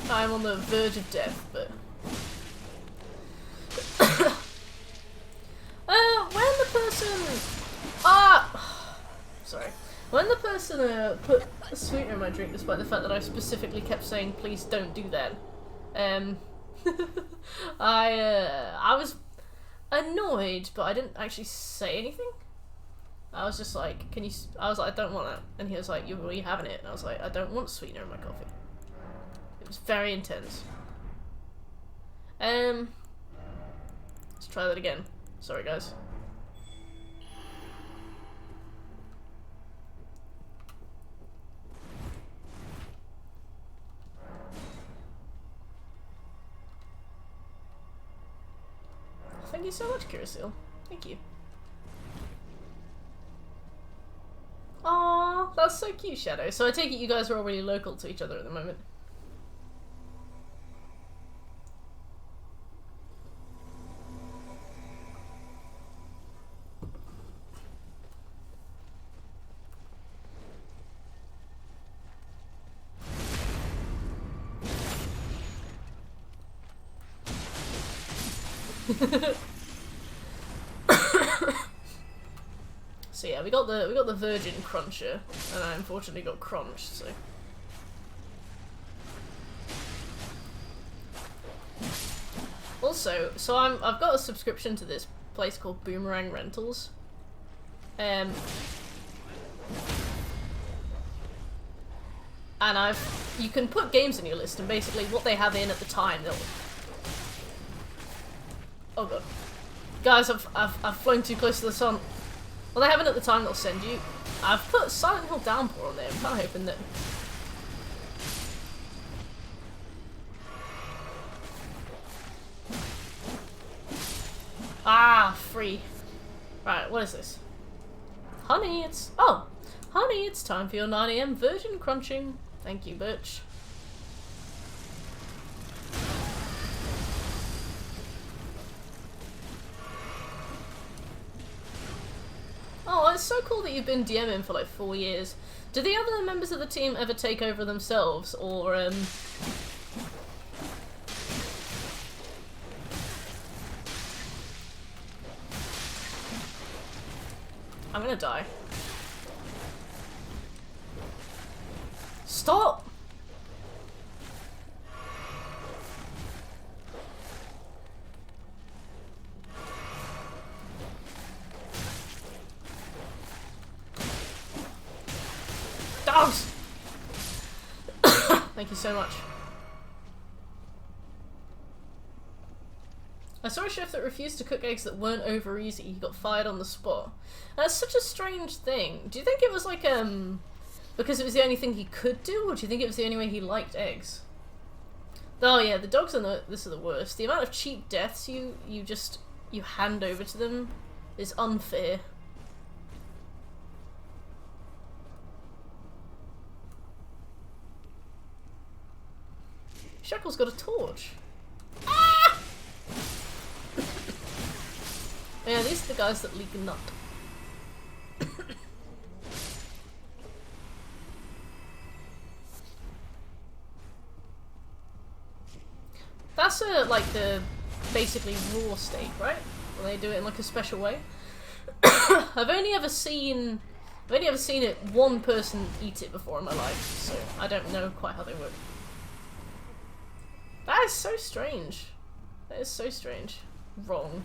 on the verge of death, but when the person sorry. When the person put a sweetener in my drink, despite the fact that I specifically kept saying please don't do that, I was annoyed, but I didn't actually say anything. I was just like, I was like, I don't want that. And he was like, are you having it? And I was like, I don't want sweetener in my coffee. It was very intense. Let's try that again. Sorry, guys. Thank you so much, Carousel. Thank you. Aww, that's so cute, Shadow. So I take it you guys are all really local to each other at the moment. So yeah, we got the Virgin Cruncher, and I unfortunately got crunched. So also, I've got a subscription to this place called Boomerang Rentals, and you can put games in your list, and basically what they have in at the time, they'll... Oh god. Guys, I've flown too close to the sun. Well, they haven't at the time they'll send you. I've put Silent Hill Downpour on there. I'm kind of hoping that... Ah, free. Right, what is this? Honey, it's... Oh! Honey, it's time for your 9 AM Virgin Crunching. Thank you, bitch. Oh, it's so cool that you've been DMing for like 4 years. Do the other members of the team ever take over themselves, or I'm gonna die. Stop! Dogs! Thank you so much. I saw a chef that refused to cook eggs that weren't over easy. He got fired on the spot. That's such a strange thing. Do you think it was like, because it was the only thing he could do, or do you think it was the only way he liked eggs? Oh yeah, the dogs are this are the worst. The amount of cheap deaths you hand over to them is unfair. Shackle's got a torch. Ah! Yeah, these are the guys that leak nut. That's like the basically raw steak, right? Well, they do it in like a special way. I've only ever seen it one person eat it before in my life, so I don't know quite how they work. That is so strange. That is so strange. Wrong.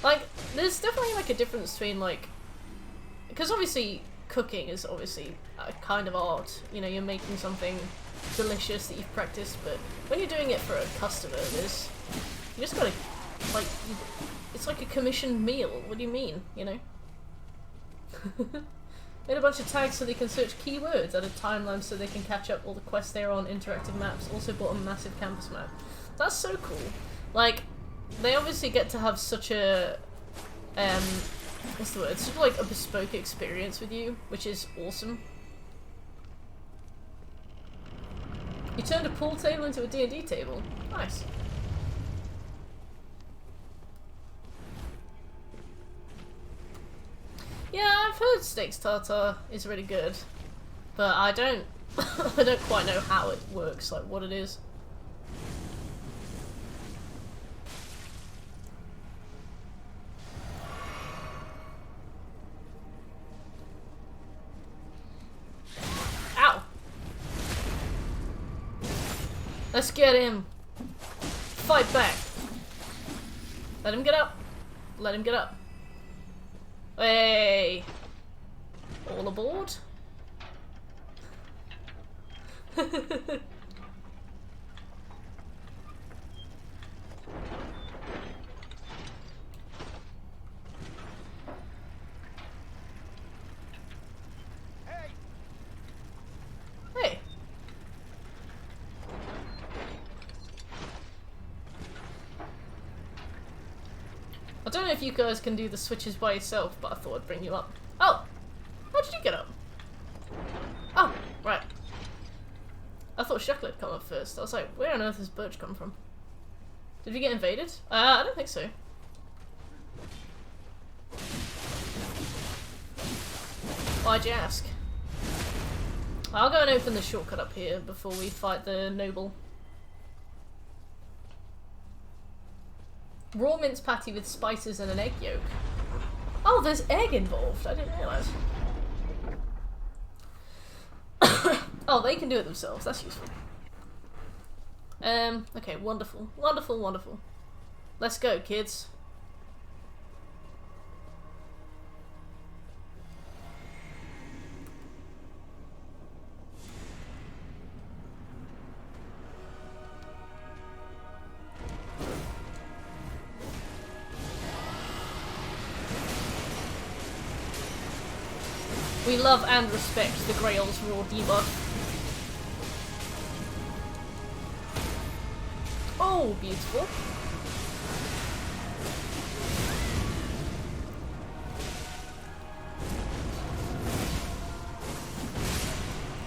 Like, there's definitely like a difference between like, because obviously cooking is obviously a kind of art. You know, you're making something delicious that you've practiced, but when you're doing it for a customer, you just gotta, like, it's like a commissioned meal. What do you mean, you know? Made a bunch of tags so they can search keywords, added timelines so they can catch up all the quests they're on, interactive maps, also bought a massive campus map. That's so cool. Like, they obviously get to have such a, what's the word? Sort of like a bespoke experience with you, which is awesome. You turned a pool table into a D&D table. Nice. Yeah, I've heard steaks tartare is really good, but I don't I don't quite know how it works, like what it is. Ow! Let's get him. Fight back. Let him get up. Let him get up. Hey! All aboard? Hey! I don't know if you guys can do the switches by yourself, but I thought I'd bring you up. Oh! How did you get up? Oh, right. I thought Shackle had come up first. I was like, where on earth has Birch come from? Did we get invaded? I don't think so. Why'd you ask? I'll go and open the shortcut up here before we fight the noble. Raw mince patty with spices and an egg yolk. Oh, there's egg involved. I didn't realise. Oh, they can do it themselves. That's useful. Okay, wonderful. Wonderful, wonderful. Let's go, kids. We love and respect the Grail's raw debuff. Oh, beautiful.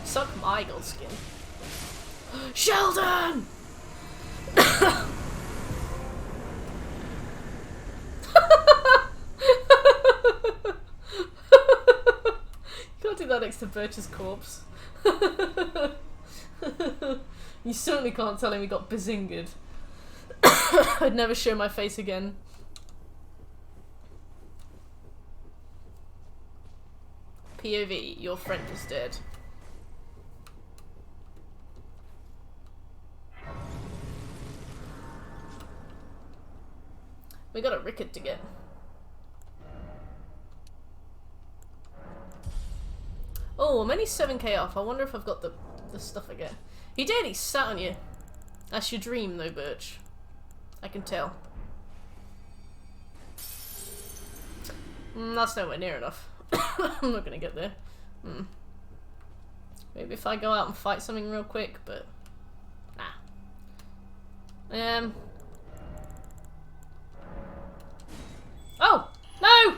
Suck my gold skin. Sheldon! Can't do that next to Birch's corpse. You certainly can't tell him he got bazingered. I'd never show my face again. POV, your friend is dead. We got a Rickard to get. Oh, I'm only 7k off. I wonder if I've got the stuff I get. He did, he sat on you. That's your dream though, Birch. I can tell. That's nowhere near enough. I'm not gonna get there. Maybe if I go out and fight something real quick, but nah. Oh! No!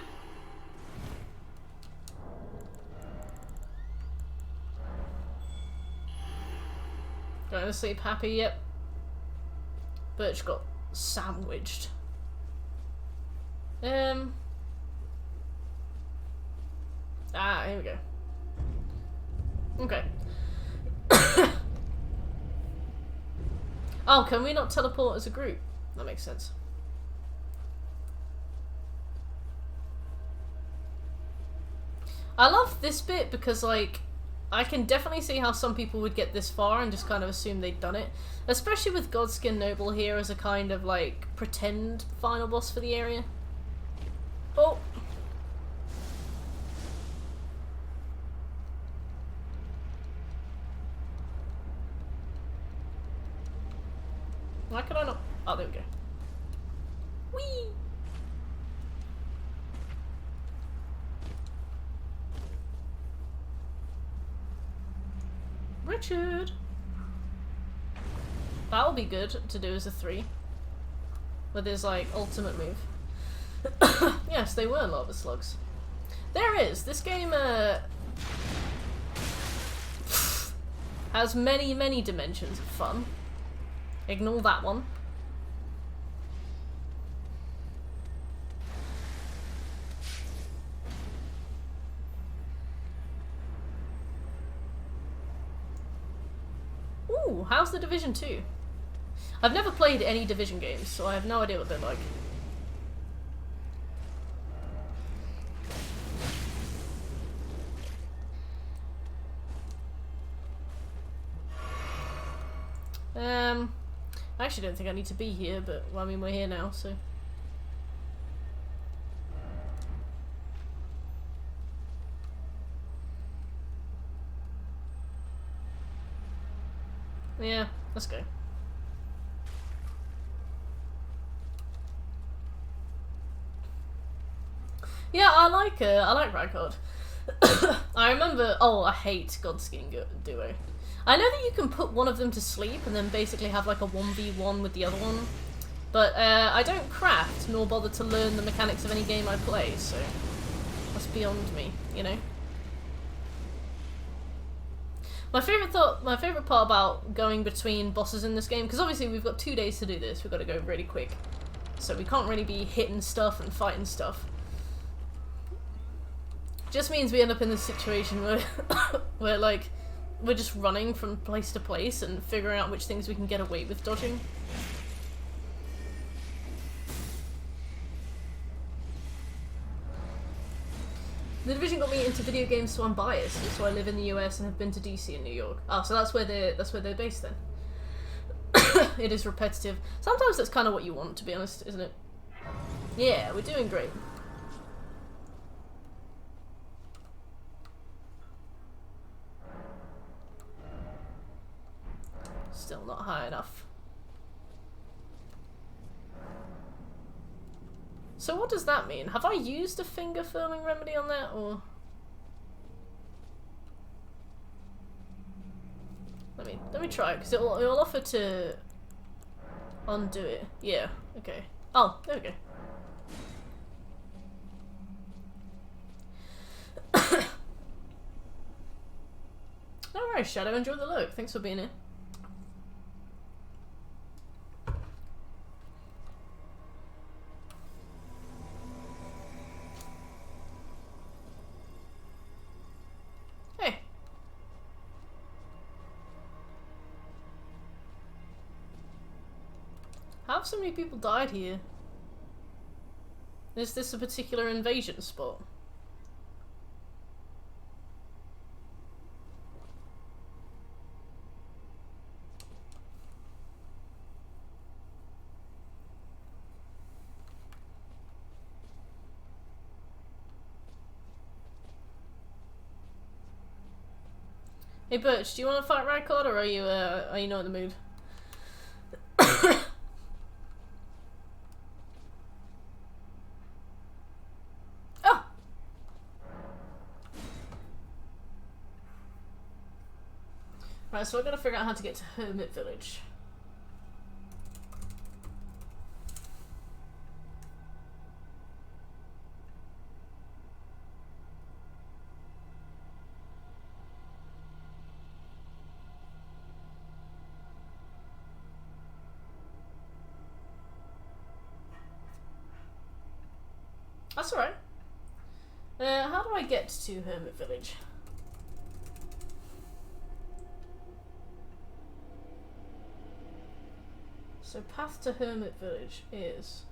Going to sleep happy, yep. Birch got sandwiched. Here we go. Okay. Oh, can we not teleport as a group? That makes sense. I love this bit because, like, I can definitely see how some people would get this far and just kind of assume they'd done it. Especially with Godskin Noble here as a kind of, like, pretend final boss for the area. Oh! Why could I not? Oh, there we go. Whee! Richard! That'll be good to do as a 3. With his, like, ultimate move. Yes, they were lava slugs. There is! This game, has many, many dimensions of fun. Ignore that one. Ooh, how's the Division 2? I've never played any Division games, so I have no idea what they're like. I actually don't think I need to be here, but well, I mean, we're here now, so. Yeah, let's go. Yeah, I like Ragod. I remember. Oh, I hate Godskin Duo. I know that you can put one of them to sleep and then basically have like a 1v1 with the other one, but I don't craft nor bother to learn the mechanics of any game I play, so that's beyond me, you know. My favorite part about going between bosses in this game, because obviously we've got 2 days to do this, we've got to go really quick, so we can't really be hitting stuff and fighting stuff. Just means we end up in this situation where, where like, we're just running from place to place and figuring out which things we can get away with dodging. The Division got me into video games, so I'm biased. So I live in the US and have been to DC and New York. Oh, so that's where they're based then. It is repetitive. Sometimes that's kind of what you want, to be honest, isn't it? Yeah, we're doing great. Still not high enough. So what does that mean? Have I used a finger firming remedy on that, or? Let me try it, because it'll offer to undo it. Yeah, okay. Oh, there we go. Alright, Shadow, enjoy the look. Thanks for being here. How have so many people died here? Is this a particular invasion spot? Hey Birch, do you want to fight Ragcod, or are you not in the mood? Oh! Right, so I've got to figure out how to get to Hermit Village. That's alright. How do I get to Hermit Village? So path to Hermit Village is...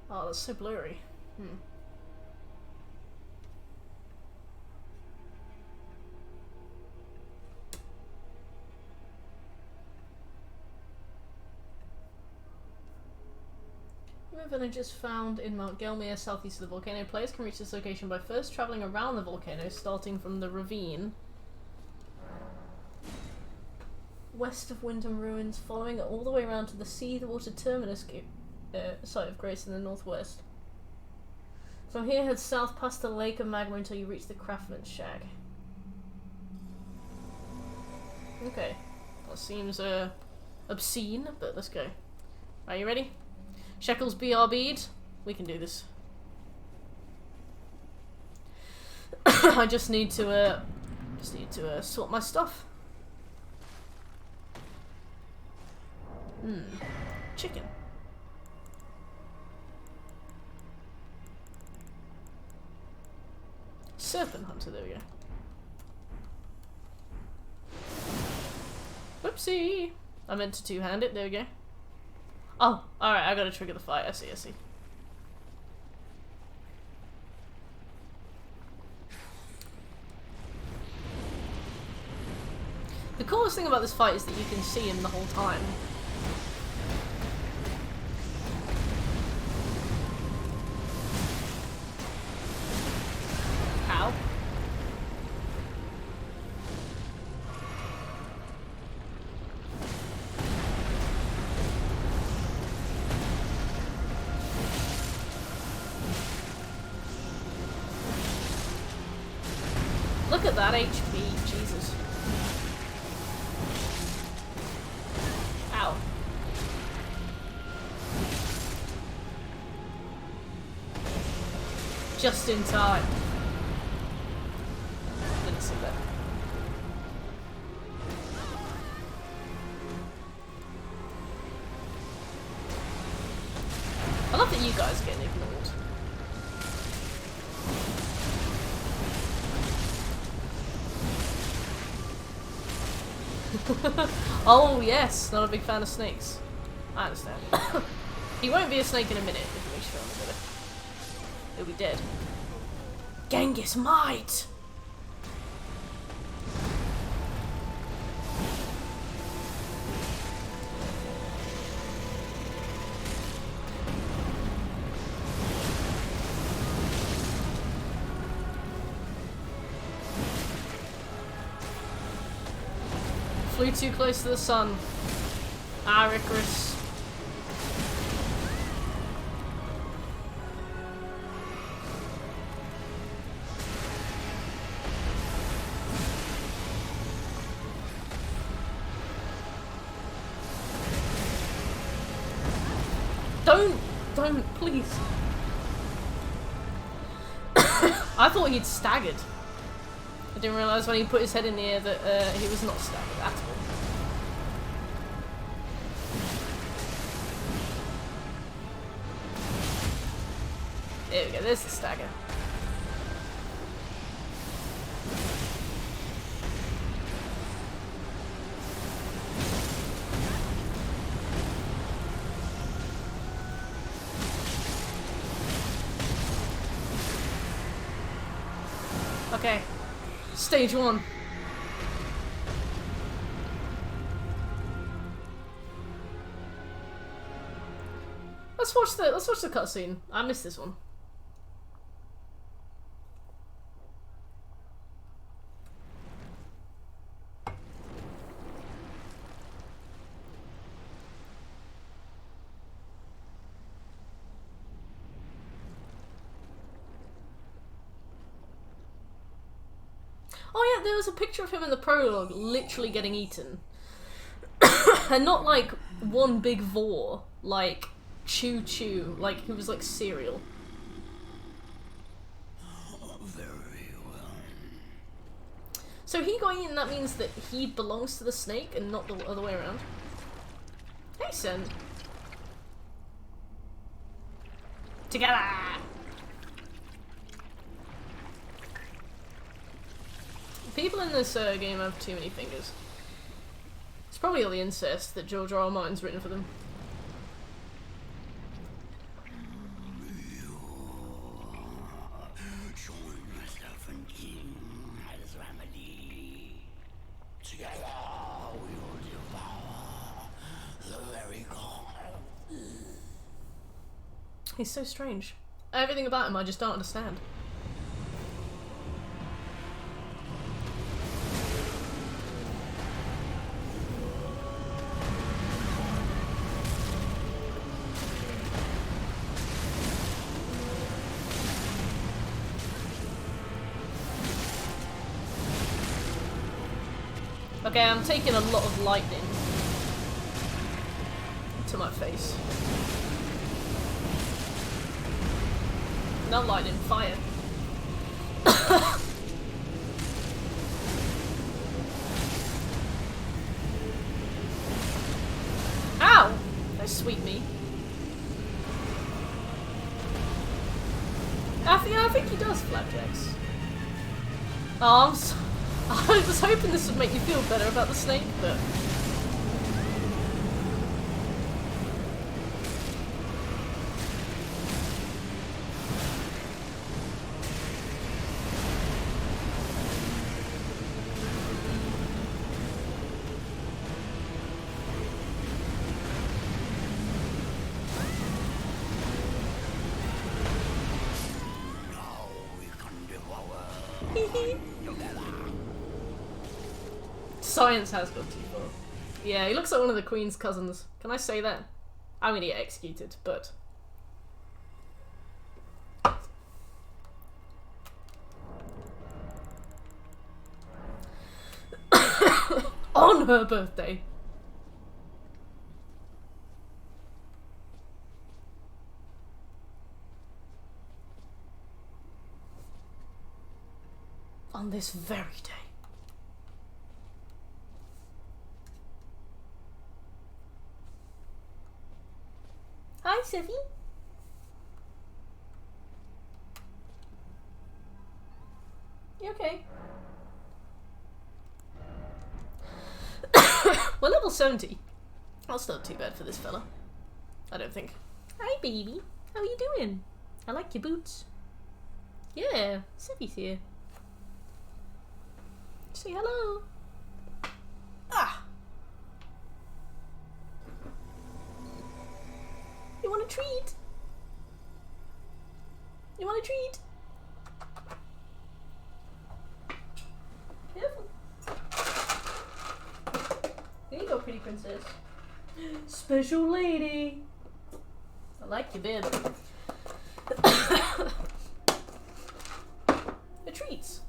Oh, that's so blurry. Hermit Village is found in Mount Gelmir, southeast of the volcano. Players can reach this location by first travelling around the volcano, starting from the ravine west of Wyndham Ruins, following it all the way around to the Sea the Water Terminus site of Grace in the northwest. From here, head south past the Lake of Magma until you reach the Craftsman's Shack. Okay, that seems obscene, but let's go. Are you ready? Shekels BR bead. We can do this. I just need to sort my stuff. Chicken. Serpent hunter, there we go. Whoopsie! I meant to two-hand it, there we go. Oh, alright, I gotta trigger the fight, I see. The coolest thing about this fight is that you can see him the whole time. Ow. Look at that HP, Jesus. Ow. Just in time. Didn't see that. I love that you guys are getting ignored. Oh yes, not a big fan of snakes. I understand. He won't be a snake in a minute if it makes you feel any better. He'll be dead. Genghis might! Flew too close to the sun. Ah, Icarus. Don't, please. I thought he'd staggered. I didn't realise when he put his head in the air that he was not staggered at all. There we go, there's the stagger. Okay, stage 1. Let's watch the cutscene. I missed this one. Oh yeah, there was a picture of him in the prologue literally getting eaten. And not like one big vor, like chew chew, like he was like cereal. Very well. So he got eaten, that means that he belongs to the snake and not the other way around. Hey, Sen. Together! People in this game have too many fingers. It's probably all the incest that George R. R. Martin's written for them. Join myself and King as remedy. Together we will devour the very god. He's so strange. Everything about him I just don't understand. Okay, I'm taking a lot of lightning to my face. Not lightning, fire. Ow! Don't sweep me. I think he does, Flapjacks. Oh, I was hoping this would make you feel better about the snake, but... Now we can devour together. Science has gone too far. Yeah, he looks like one of the Queen's cousins. Can I say that? I'm gonna get executed, but... On her birthday! On this very day. Hi, Seffi. You okay? We're level 70. That's not too bad for this fella. I don't think. Hi, baby. How are you doing? I like your boots. Yeah, Seffi's here. Say hello. Ah! You want a treat? You want a treat? Careful. There you go, pretty princess. Special lady. I like your bib. The treats.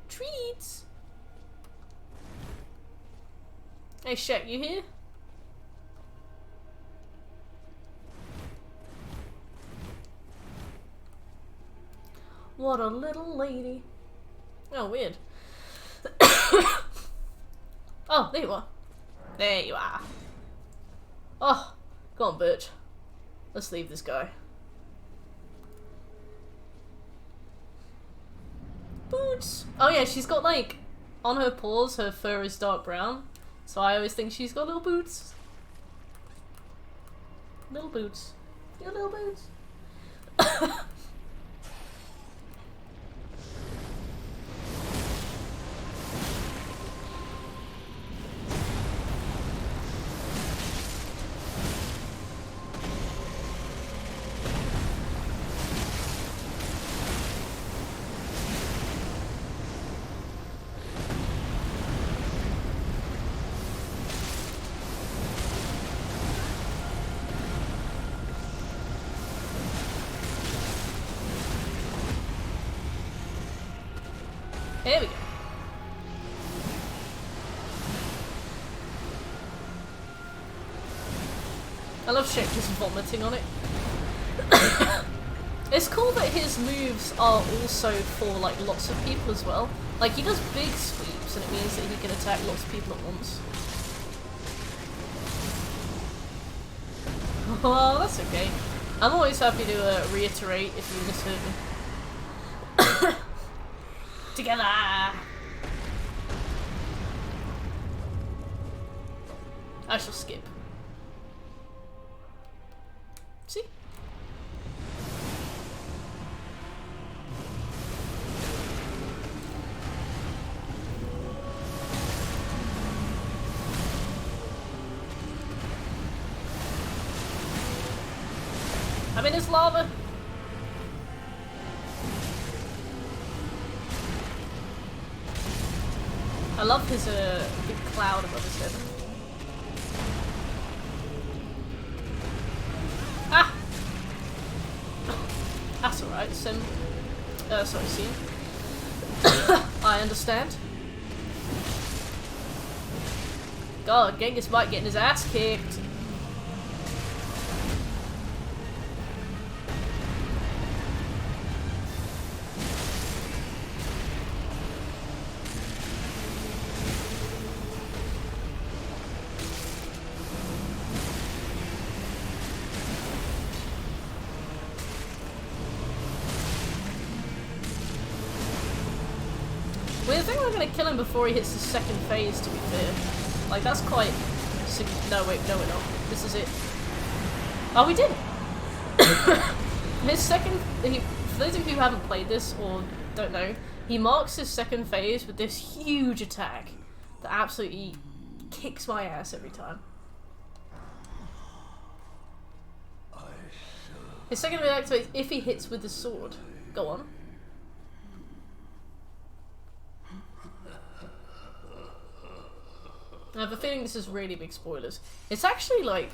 Treats. Hey, Shep, you here? What a little lady. Oh, weird. Oh, there you are. There you are. Oh, go on, Birch. Let's leave this guy. Boots! Oh yeah, she's got like, on her paws, her fur is dark brown. So I always think she's got little boots. Little boots. Your little boots. Here we go. I love Shek just vomiting on it. It's cool that his moves are also for like lots of people as well. Like he does big sweeps and it means that he can attack lots of people at once. Oh, that's okay. I'm always happy to reiterate if you misheard me. Together! I shall skip. See? I mean, it's lava. I love his big cloud above his head. Ah! That's alright, Sim. Sorry, Sim. I understand. God, Genghis might getting his ass kicked. I think we're gonna kill him before he hits the second phase, to be fair. Like, that's quite... No, wait, no we're not. This is it. Oh, we did! His second... for those of you who haven't played this, or don't know, he marks his second phase with this huge attack that absolutely kicks my ass every time. His second move activates if he hits with the sword. Go on. I have a feeling this is really big spoilers. It's actually like...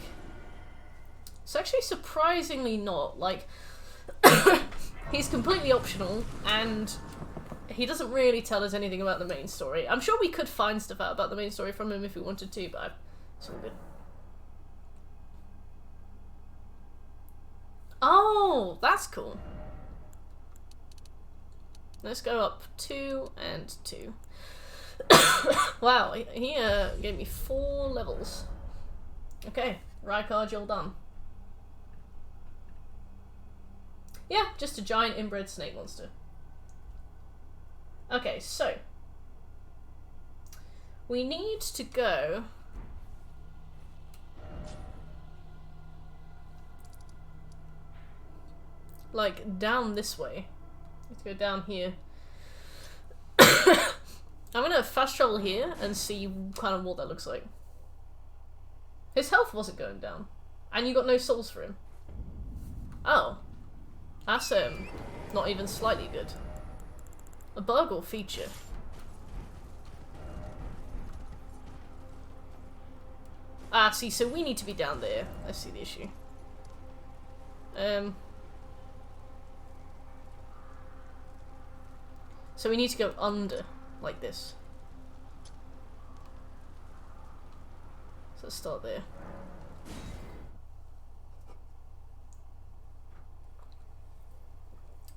It's actually surprisingly not. Like, he's completely optional, and he doesn't really tell us anything about the main story. I'm sure we could find stuff out about the main story from him if we wanted to, but it's all good. Oh, that's cool. Let's go up 2 and 2. Wow, he gave me 4 levels. Okay, Rykard, you're done. Yeah, just a giant inbred snake monster. Okay, so we need to go like down this way. Let's go down here. I'm gonna fast travel here and see kind of what that looks like. His health wasn't going down. And you got no souls for him. Oh. That's not even slightly good. A bug or feature? Ah, see, so we need to be down there. I see the issue. So we need to go under. Like this. So let's start there.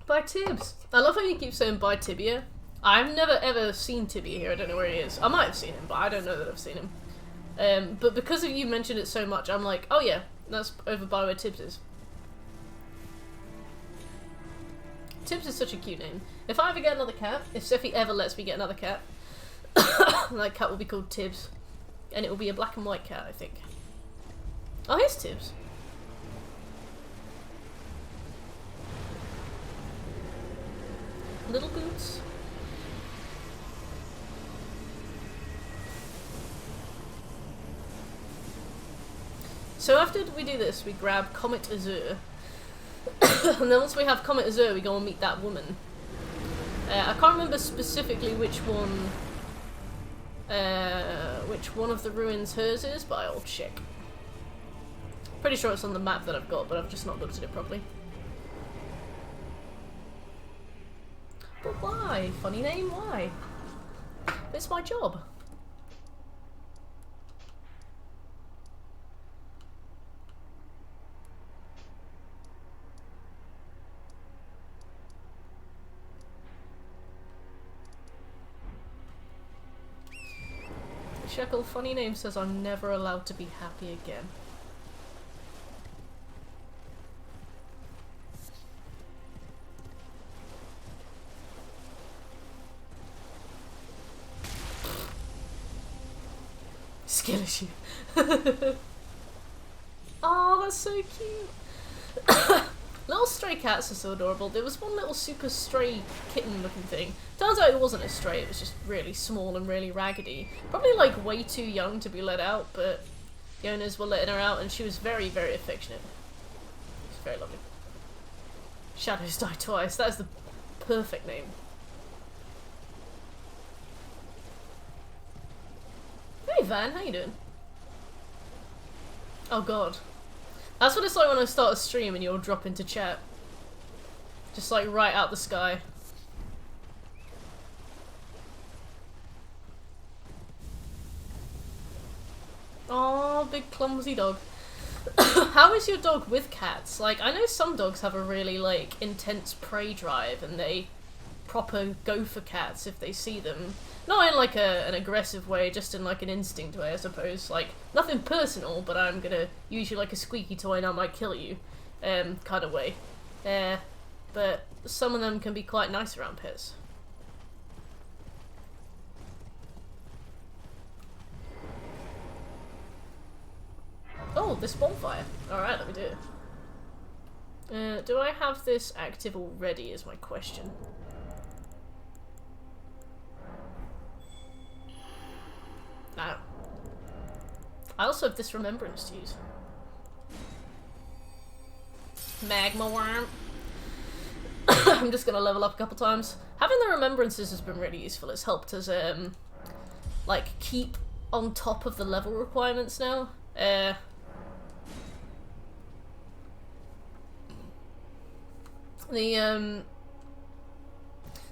By Tibbs. I love how you keep saying by Tibia. I've never ever seen Tibia here. I don't know where he is. I might have seen him, but I don't know that I've seen him. But because of you mentioned it so much, I'm like, oh yeah, that's over by where Tibbs is. Tibbs is such a cute name. If I ever get another cat, if Sephi ever lets me get another cat, that cat will be called Tibbs. And it will be a black and white cat, I think. Oh, here's Tibbs. Little boots. So after we do this, we grab Comet Azure. And then once we have Comet Azure, we go and meet that woman. I can't remember specifically which one of the ruins hers is, but I'll check. Pretty sure it's on the map that I've got, but I've just not looked at it properly. But why? Funny name, why? It's my job. Shekel, funny name says I'm never allowed to be happy again. Skill issue. Oh, that's so cute. Little stray cats are so adorable. There was one little super stray kitten looking thing. Turns out it wasn't a stray, it was just really small and really raggedy. Probably like way too young to be let out, but the owners were letting her out and she was very, very affectionate. She's very lovely. Shadows Die Twice, that is the perfect name. Hey Van, how you doing? Oh god. That's what it's like when I start a stream and you'll drop into chat. Just like right out the sky. Oh, big clumsy dog. How is your dog with cats? Like, I know some dogs have a really like intense prey drive and they proper go for cats if they see them. Not in like an aggressive way, just in like an instinct way, I suppose. Like, nothing personal, but I'm gonna use you like a squeaky toy and I might kill you, kind of way. But some of them can be quite nice around pets. Oh, this bonfire. Alright, let me do it. Do I have this active already is my question. No. I also have this remembrance to use. Magma worm. I'm just gonna level up a couple times. Having the remembrances has been really useful. It's helped us like keep on top of the level requirements now.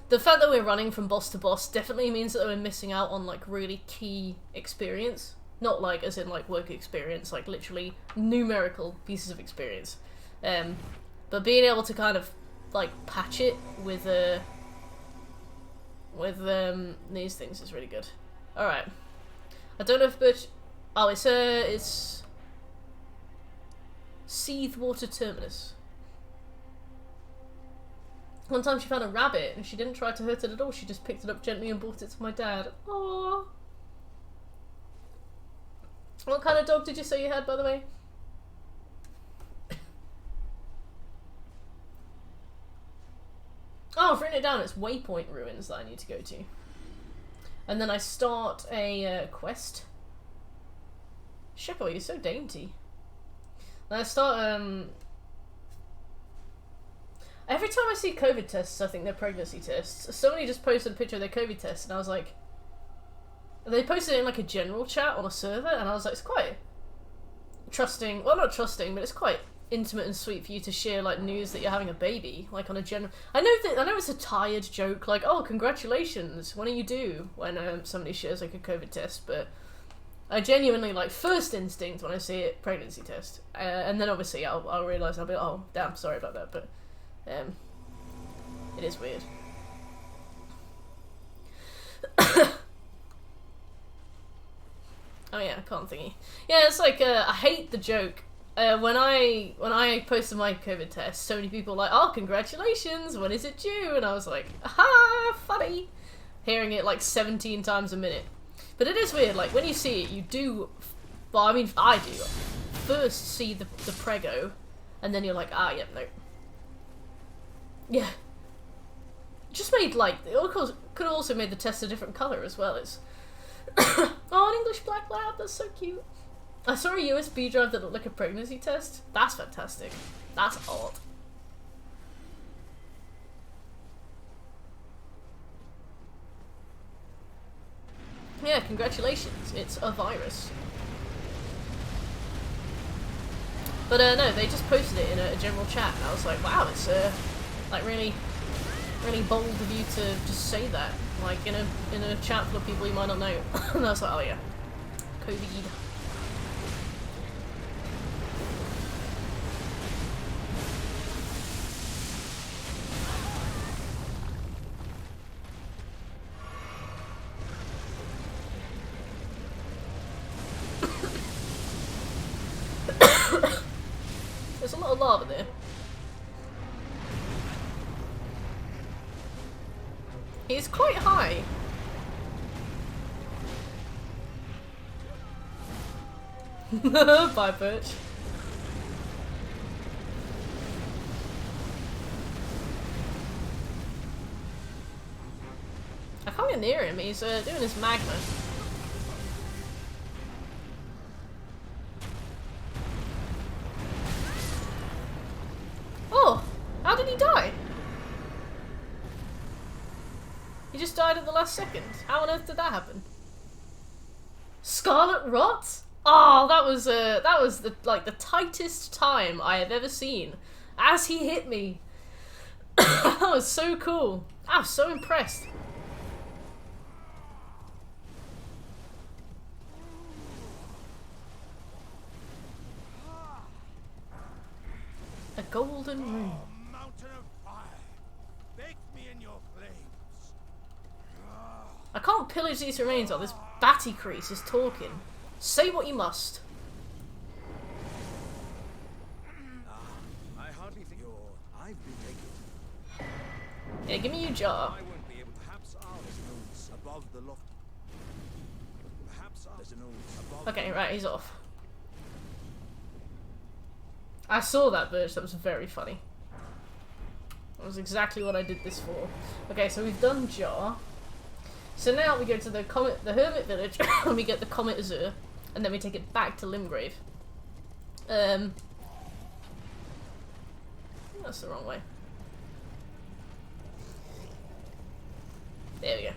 The fact that we're running from boss to boss definitely means that we're missing out on like really key experience. Not like as in like work experience, like literally numerical pieces of experience. But being able to kind of like patch it with these things is really good. Alright. I don't know if Birch... Oh, it's Seethe Water Terminus. One time she found a rabbit and she didn't try to hurt it at all, she just picked it up gently and brought it to my dad. Aww. What kind of dog did you say you had, by the way? Oh, I've written it down, it's Waypoint Ruins that I need to go to. And then I start a quest. Shekel, you're so dainty. Then I start, every time I see COVID tests, I think they're pregnancy tests. Somebody just posted a picture of their COVID test, and I was like... They posted it in like a general chat on a server, and I was like, it's quite trusting... Well, not trusting, but it's quite intimate and sweet for you to share like news that you're having a baby, like on a general... I know it's a tired joke, like, oh, congratulations, when are you due? When somebody shares like a COVID test, but... I genuinely, like, first instinct when I see it, pregnancy test. And then obviously I'll realise, I'll be like, oh, damn, sorry about that, but... it is weird. Oh yeah, I can't thingy. Yeah, it's like, I hate the joke. When I posted my COVID test, so many people were like, oh, congratulations, when is it due? And I was like, aha, funny. Hearing it like 17 times a minute. But it is weird, like, when you see it, you do, well, I mean, I do, first see the prego, and then you're like, ah, yep, no. Yeah. Just made, like, it could have also made the test a different colour as well. It's oh, an English black lab, that's so cute. I saw a USB drive that looked like a pregnancy test. That's fantastic. That's odd. Yeah, congratulations. It's a virus. But no, they just posted it in a general chat, and I was like, wow, it's like really really bold of you to just say that, like in a chat full of people you might not know. And I was like, oh yeah, COVID. There's a lot of lava there. He's quite high. Bye, Birch. I can't get near him. He's doing his magma. Oh, how did he die? He just died at the last second. How on earth did that happen? Scarlet Rot? Oh, that was the the tightest time I have ever seen. As he hit me, that was so cool. I was so impressed. A golden rune. Mountain of fire, bake me in your flames. I can't pillage these remains while this batty crease is talking. Say what you must. I hardly think I've been taken. Yeah, give me your jar. I won't be able. Perhaps there's notes above the loft. Perhaps there's a note above. Okay, right, he's off. I saw that, Birch. That was very funny. That was exactly what I did this for. Okay, so we've done jar. So now we go to the Hermit Village, and we get the Comet Azure, and then we take it back to Limgrave. That's the wrong way. There we go.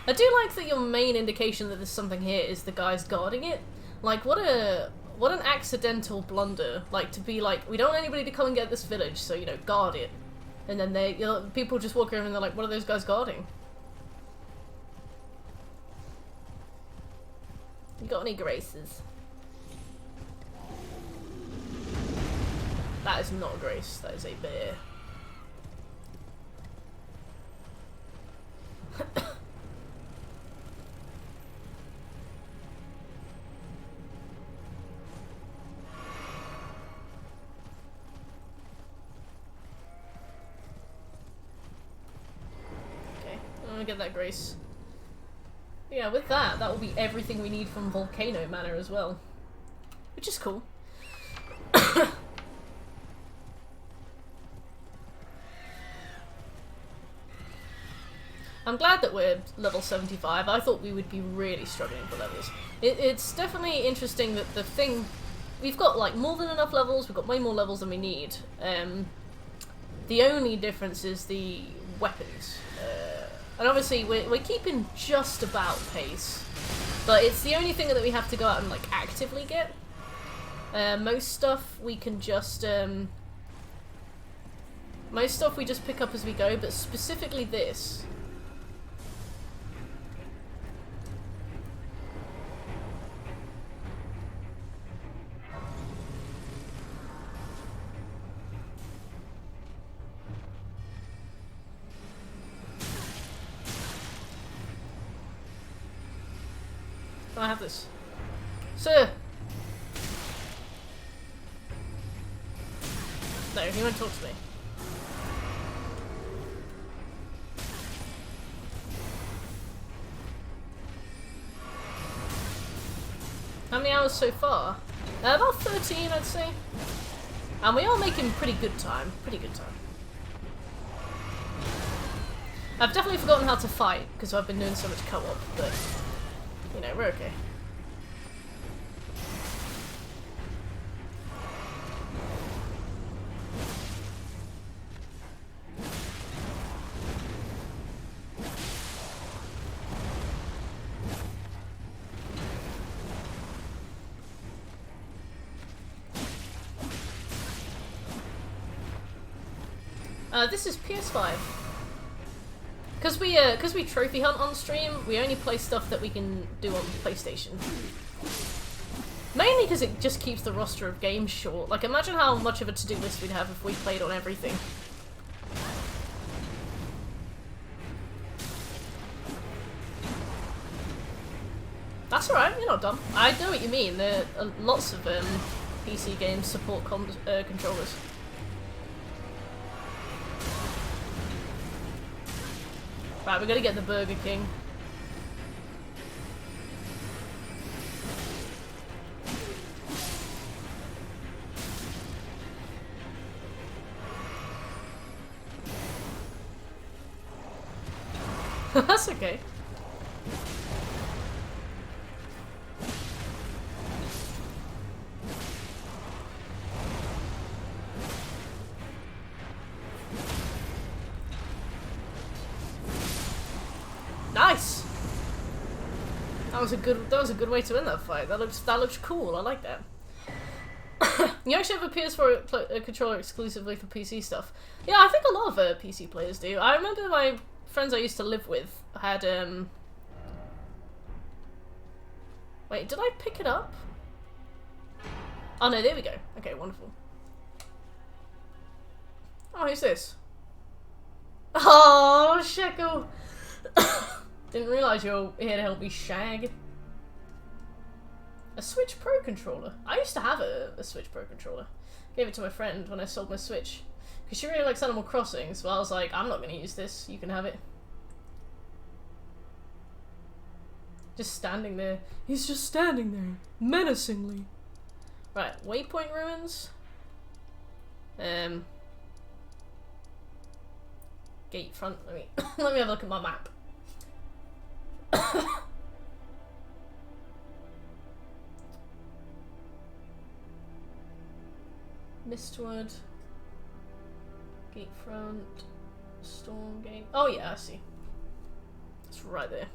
I do like that your main indication that there's something here is the guys guarding it. Like, what an accidental blunder. Like, to be like, we don't want anybody to come and get this village, so, you know, guard it. And then people just walk around and they're like, what are those guys guarding? You got any graces? That is not a grace, that is a bear. Get that grace. Yeah, with that will be everything we need from Volcano Manor as well, which is cool. I'm glad that we're level 75. I thought we would be really struggling for levels. It's definitely interesting that the thing, we've got like more than enough levels, we've got way more levels than we need. The only difference is the weapons. And obviously we're keeping just about pace, but it's the only thing that we have to go out and like actively get. Most stuff we can just most stuff we just pick up as we go, but specifically this. I have this. Sir! No, he won't talk to me. How many hours so far? About 13, I'd say. And we are making pretty good time. Pretty good time. I've definitely forgotten how to fight, because I've been doing so much co-op, but... you know, we're okay. This is PS5. Because we trophy hunt on stream, we only play stuff that we can do on PlayStation. Mainly because it just keeps the roster of games short. Like, imagine how much of a to-do list we'd have if we played on everything. That's alright, you're not dumb. I know what you mean. There are lots of PC games support controllers. Right, we're gonna get the Burger King. That's okay. Nice. That was a good way to end that fight. That looks cool. I like that. You actually have a PS4 controller exclusively for PC stuff. Yeah, I think a lot of PC players do. I remember my friends I used to live with had Wait, did I pick it up? Oh no, there we go. Okay, wonderful. Oh, who's this? Oh, Shekel! Didn't realise you were here to help me shag. A Switch Pro controller. I used to have a Switch Pro controller. Gave it to my friend when I sold my Switch. Because she really likes Animal Crossing, so I was like, I'm not going to use this, you can have it. Just standing there. He's just standing there, menacingly. Right, Waypoint Ruins. Gate front, let me have a look at my map. Mistwood, Gate front, Stormgate. Oh yeah, I see. It's right there.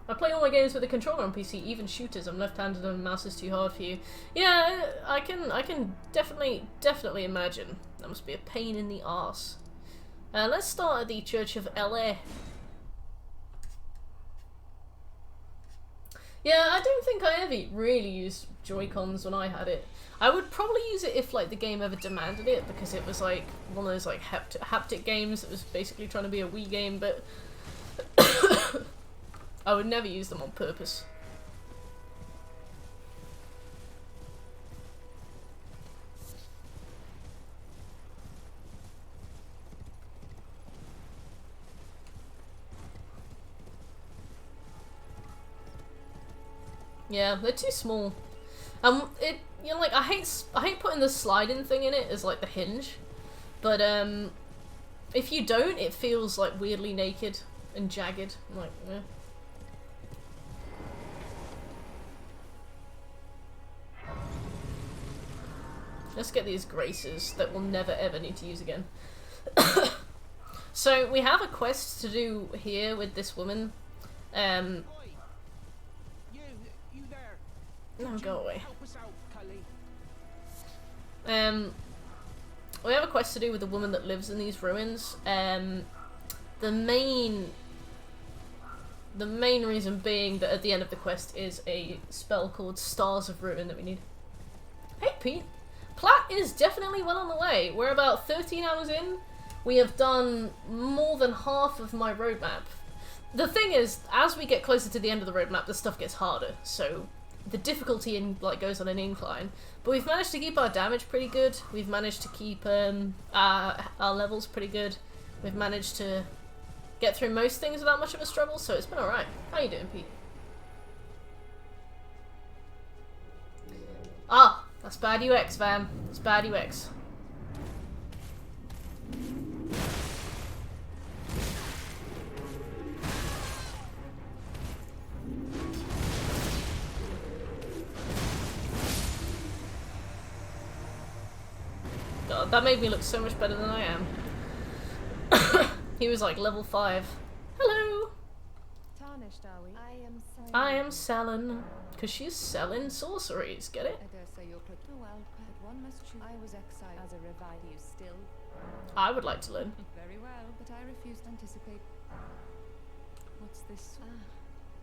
I play all my games with a controller on PC, even shooters. I'm left-handed and the mouse is too hard for you. Yeah, I can definitely imagine. That must be a pain in the arse. Let's start at the Church of LA. Yeah, I don't think I ever really used Joy-Cons when I had it. I would probably use it if like the game ever demanded it, because it was like one of those like haptic games that was basically trying to be a Wii game, but I would never use them on purpose. Yeah, they're too small. You know, like I hate putting the sliding thing in it as like the hinge, but if you don't, it feels like weirdly naked and jagged. I'm like, eh. Let's get these graces that we'll never ever need to use again. So we have a quest to do here with this woman. No, go away. We have a quest to do with the woman that lives in these ruins. The main reason being that at the end of the quest is a spell called Stars of Ruin that we need. Hey Pete! Plat is definitely well on the way. We're about 13 hours in. We have done more than half of my roadmap. The thing is, as we get closer to the end of the roadmap, the stuff gets harder, so the difficulty goes on an incline. But we've managed to keep our damage pretty good. We've managed to keep our levels pretty good. We've managed to get through most things without much of a struggle, so it's been alright. How you doing, Pete? Ah, that's bad UX, fam. It's bad UX. God, that made me look so much better than I am. He was like level 5. Hello! Tarnished, are we? I am selling. Because she's selling sorceries, get it? I dare say you're well, but one must choose. I was exiled as a revive. You still I would like to learn. Very well, but I refuse to anticipate. What's this?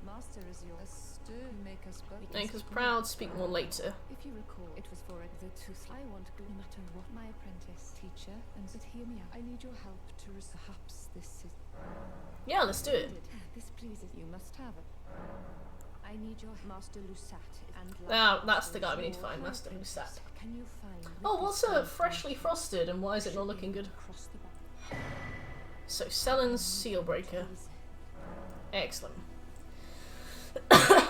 Master is your stern maker's boat. Make us proud, speak more later. If you recall, it was for the tooth. I want to, no matter what, my apprentice, teacher, and but hear me out. I need your help to perhaps this is. Yeah, let's do it. This pleases you. Must have it. I need your Master Lusat and. That's the guy we need to find, Master Lusat. Can you find? Oh, what's freshly frosted, and why is it not looking good? So, Selen's Seal Breaker. Excellent.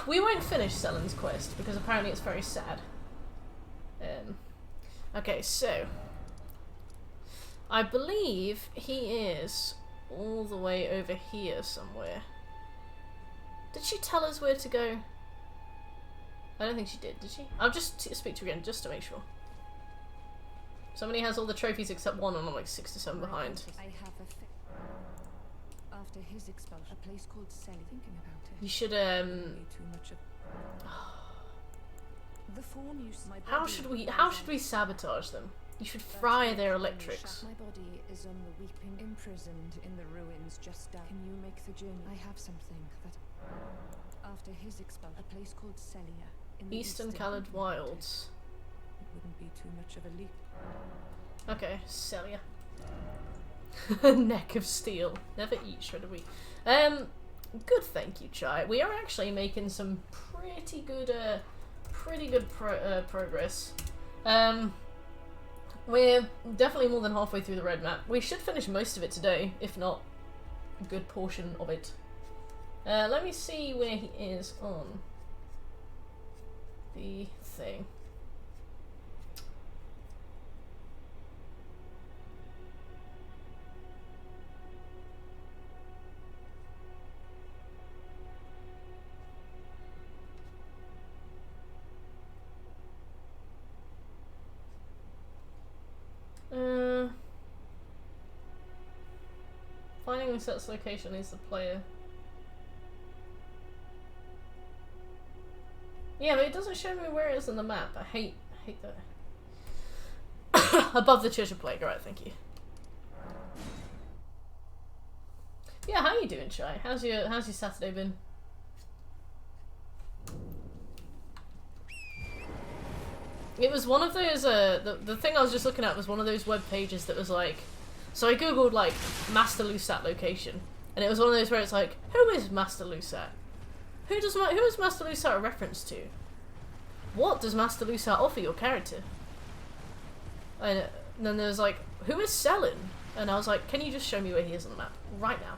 We won't finish Selen's quest because apparently it's very sad. Okay, so I believe he is all the way over here somewhere. Did she tell us where to go? I don't think she did she? I'll just speak to her again just to make sure. Somebody has all the trophies except one and I'm like 6 to 7 behind. I have after his expulsion, a place called Selly. Thinking about it. You should Too much of the form use my How should we sabotage them? You should fry their electrics. My body is on the weeping, imprisoned in the ruins just down. Can you make the journey? I have something that after his expulsion, a place called Celia in the Eastern Called Wilds. It wouldn't be too much of a leap. Okay, Celia. Neck of steel. Never eat shredded wheat. Good, thank you, Chai. We are actually making some pretty good progress. We're definitely more than halfway through the roadmap. We should finish most of it today, if not a good portion of it. Let me see where he is on the thing. Finding the set's location is the player. Yeah, but it doesn't show me where it is on the map. I hate that. Above the Church of Plague, alright, thank you. Yeah, how you doing, Chai? How's your Saturday been? It was one of those, the thing I was just looking at was one of those web pages that was like, so I googled like Master Lusat location, and it was one of those where it's like, who is Master Lusat? Who is Master Lusat a reference to? What does Master Lusat offer your character? And then there was like, who is Selen? And I was like, can you just show me where he is on the map right now?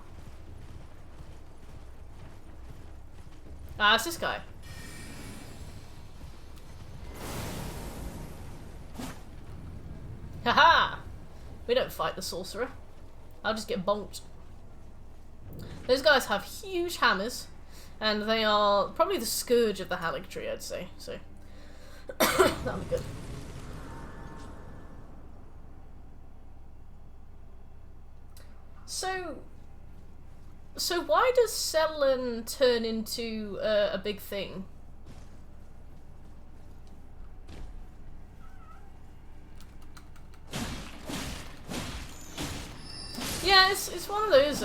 Ah, it's this guy. Haha! We don't fight the sorcerer. I'll just get bonked. Those guys have huge hammers, and they are probably the scourge of the Haligtree, I'd say. So that'll be good. So why does Selen turn into a big thing? Yeah, it's one of those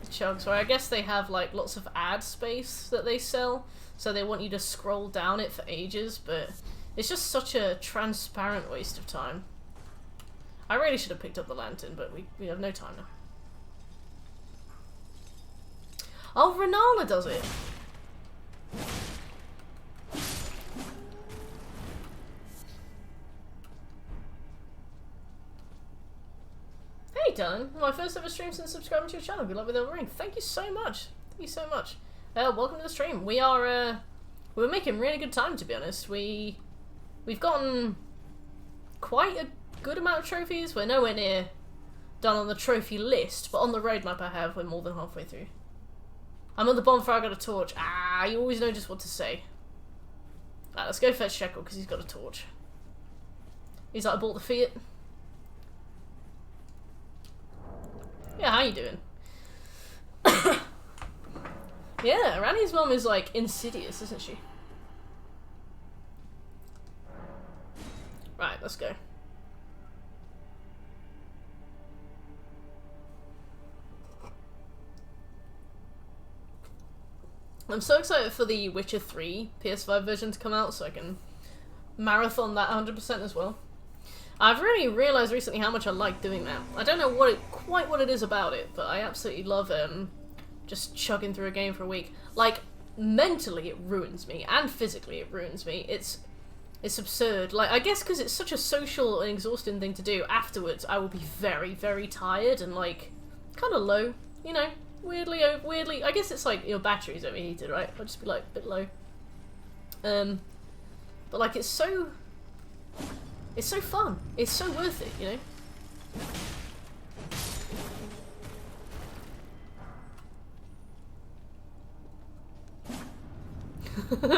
chugs where I guess they have like lots of ad space that they sell, so they want you to scroll down it for ages, but it's just such a transparent waste of time. I really should have picked up the lantern, but we have no time now. Oh, Renala does it! Hey Dylan, my first ever stream since subscribing to your channel. Good luck with Elden Ring. Thank you so much. Thank you so much. Welcome to the stream. We're making really good time, to be honest. We've gotten quite a good amount of trophies. We're nowhere near done on the trophy list, but on the roadmap we're more than halfway through. I'm on the bonfire, I got a torch. Ah, you always know just what to say. Right, let's go fetch Shekel because he's got a torch. He's like, I bought the Fiat. Yeah, how you doing? Yeah, Rani's mum is like insidious, isn't she? Right, let's go. I'm so excited for the Witcher 3 PS5 version to come out so I can marathon that 100% as well. I've really realised recently how much I like doing that. I don't know quite what it is about it, but I absolutely love just chugging through a game for a week. Like, mentally it ruins me, and physically it ruins me. It's absurd. Like, I guess because it's such a social and exhausting thing to do, afterwards I will be very, very tired and, like, kind of low, you know? Weirdly, I guess it's like your battery's overheated, right? I'll just be, like, a bit low. But, like, it's so fun. It's so worth it, you know?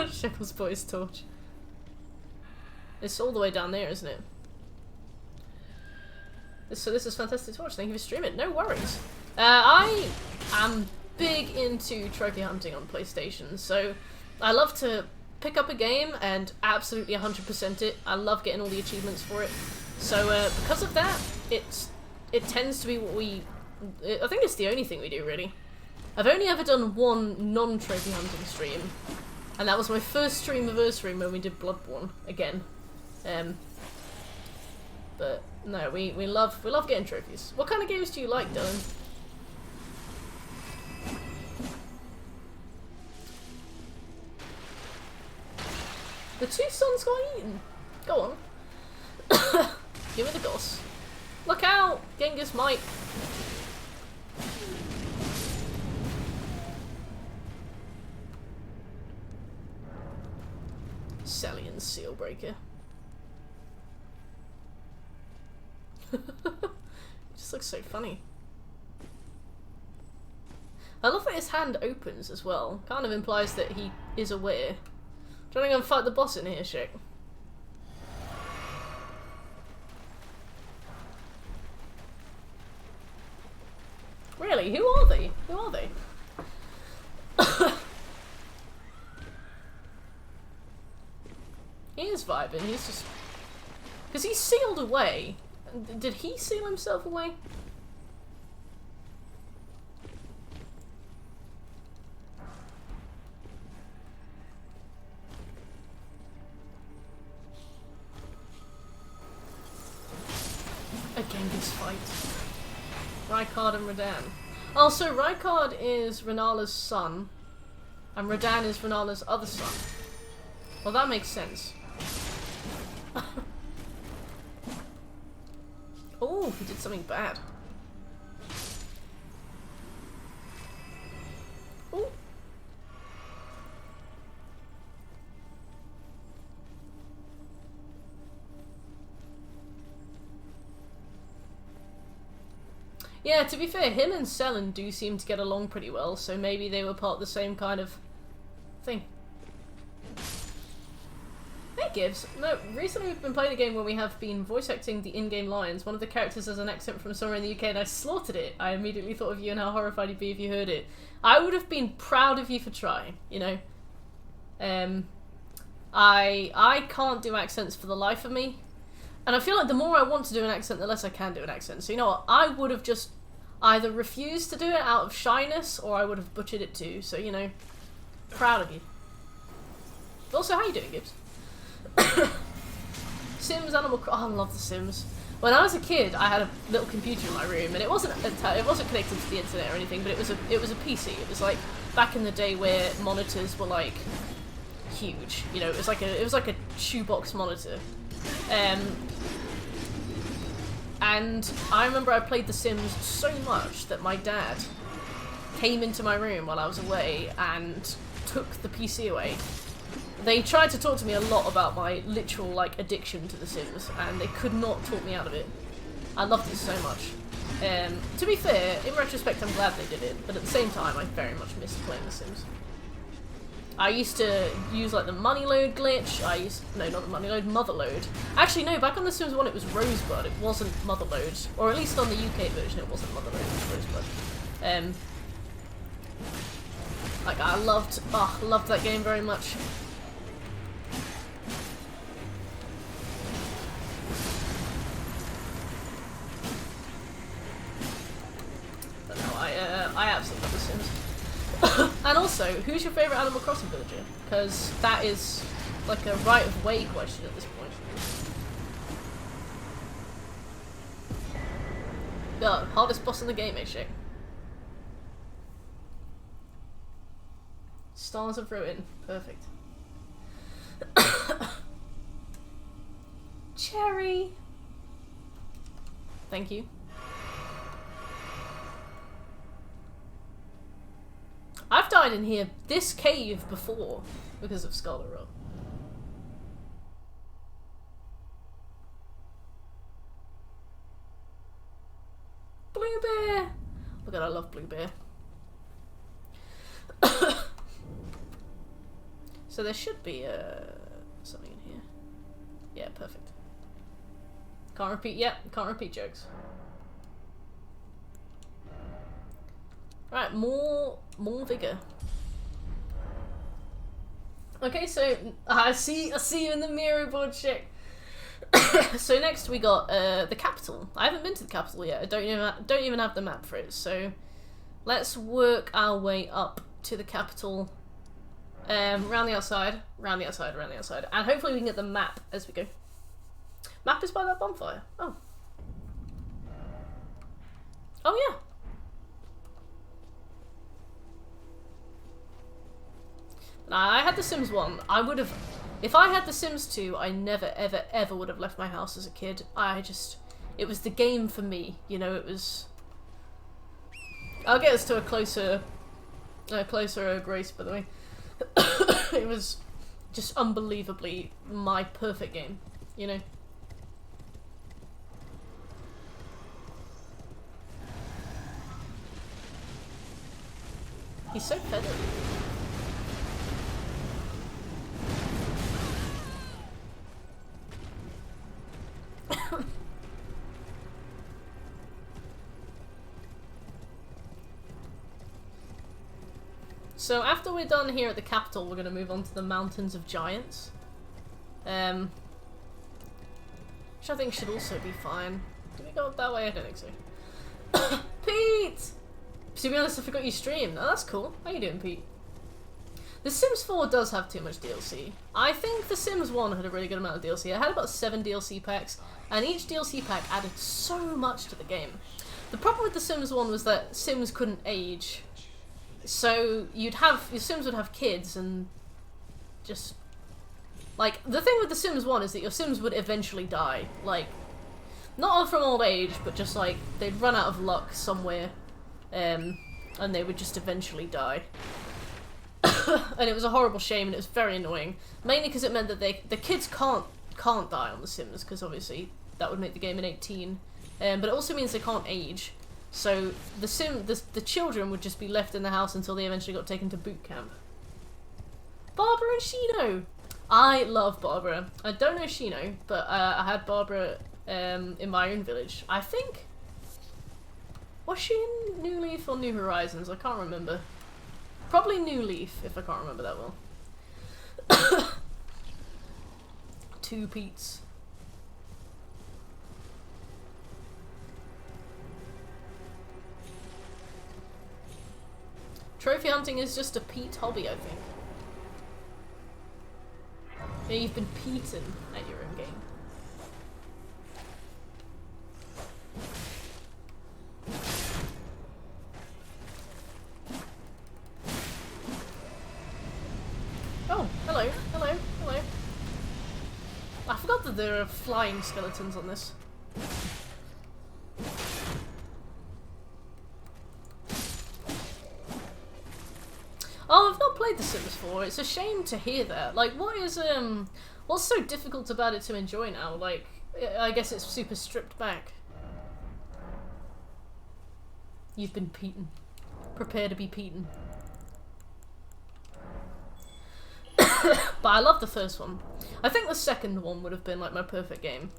Shekel's boy's torch. It's all the way down there, isn't it? So this is fantastic to watch. Thank you for streaming. No worries. I am big into trophy hunting on PlayStation, so I love to pick up a game and absolutely 100% it. I love getting all the achievements for it. So because of that, it tends to be what I think it's the only thing we do, really. I've only ever done one non-trophy hunting stream, and that was my first streamiversary when we did Bloodborne again. But no, we love getting trophies. What kind of games do you like, Dylan? The two sons got eaten. Go on. Give me the goss. Look out! Genghis might. Salian Sealbreaker. It just looks so funny. I love that his hand opens as well. Kind of implies that he is aware. Do you want to go and fight the boss in here, Shik? Really? Who are they? Who are they? He is vibing. He's just... Because he's sealed away. Did he seal himself away? A Genghis fight. Rykard and Radan. Oh, so Rykard is Renala's son, and Radan is Renala's other son. Well, that makes sense. Oh, he did something bad. Oh. Yeah, to be fair, him and Selen do seem to get along pretty well, so maybe they were part of the same kind of thing. Hey Gibbs, no, recently we've been playing a game where we have been voice acting the in-game lines. One of the characters has an accent from somewhere in the UK and I slaughtered it. I immediately thought of you and how horrified you'd be if you heard it. I would have been proud of you for trying, you know? I can't do accents for the life of me. And I feel like the more I want to do an accent, the less I can do an accent. So you know what? I would have just either refused to do it out of shyness, or I would have butchered it too. So, you know, proud of you. But also, how you doing, Gibbs? Sims, Animal Crossing. Oh, I love The Sims. When I was a kid, I had a little computer in my room, and it wasn't connected to the internet or anything, but it was a PC. It was like back in the day where monitors were like huge. You know, it was like a shoebox monitor. And I remember I played The Sims so much that my dad came into my room while I was away and took the PC away. They tried to talk to me a lot about my literal, like, addiction to The Sims, and they could not talk me out of it. I loved it so much. To be fair, in retrospect, I'm glad they did it, but at the same time, I very much missed playing The Sims. I used to use, like, the money load glitch. No, not the money load, mother load. Actually, no, back on The Sims 1 it was Rosebud, it wasn't mother load. Or at least on the UK version it wasn't mother load, it was Rosebud. Like, I loved that game very much. But no, I absolutely love The Sims. And also, who's your favourite Animal Crossing villager? Because that is like a right of way question at this point. Oh, hardest boss in the game, shit. Stars of Ruin. Perfect. Cherry! Thank you. I've died in here, this cave, before, because of Scarlet Rot. Blue Bear! Oh god, I love Blue Bear. So there should be something in here. Yeah, perfect. Can't repeat, can't repeat jokes. Right, more vigor. Okay, so I see you in the mirror, board chick. So next we got the capital. I haven't been to the capital yet. I don't even have the map for it. So let's work our way up to the capital. Round the outside, round the outside, round the outside, and hopefully we can get the map as we go. Map is by that bonfire. Oh. Oh yeah. Now, I had The Sims 1. I would have... If I had The Sims 2, I never, ever, ever would have left my house as a kid. It was the game for me. You know, it was... I'll get us to a closer grace, by the way. It was just unbelievably my perfect game, you know? He's so feathered. So after we're done here at the capital, we're going to move on to the Mountains of Giants. Which I think should also be fine. Do we go up that way? I don't think so. Pete! To be honest, I forgot you streamed. Oh, that's cool. How you doing, Pete? The Sims 4 does have too much DLC. I think The Sims 1 had a really good amount of DLC. It had about 7 DLC packs, and each DLC pack added so much to the game. The problem with The Sims 1 was that Sims couldn't age. So your Sims would have kids and just like the thing with The Sims 1 is that your Sims would eventually die, like not from old age, but just like they'd run out of luck somewhere, and they would just eventually die. And it was a horrible shame, and it was very annoying. Mainly because it meant that the kids can't die on The Sims, because obviously that would make the game an 18. But it also means they can't age. So the children would just be left in the house until they eventually got taken to boot camp. Barbara and Shino! I love Barbara. I don't know Shino, but I had Barbara in my own village. I think... Was she in New Leaf or New Horizons? I can't remember. Probably New Leaf, if I can't remember that well. 2 Pete's. Trophy hunting is just a Pete hobby, I think. Yeah, you've been Pete'n at your own game. Oh, hello, hello, hello. I forgot that there are flying skeletons on this. Oh, I've not played The Sims 4. It's a shame to hear that. Like, what's so difficult about it to enjoy now? Like, I guess it's super stripped back. You've been Pete'n. Prepare to be Pete'n. But I love the first one. I think the second one would have been like my perfect game.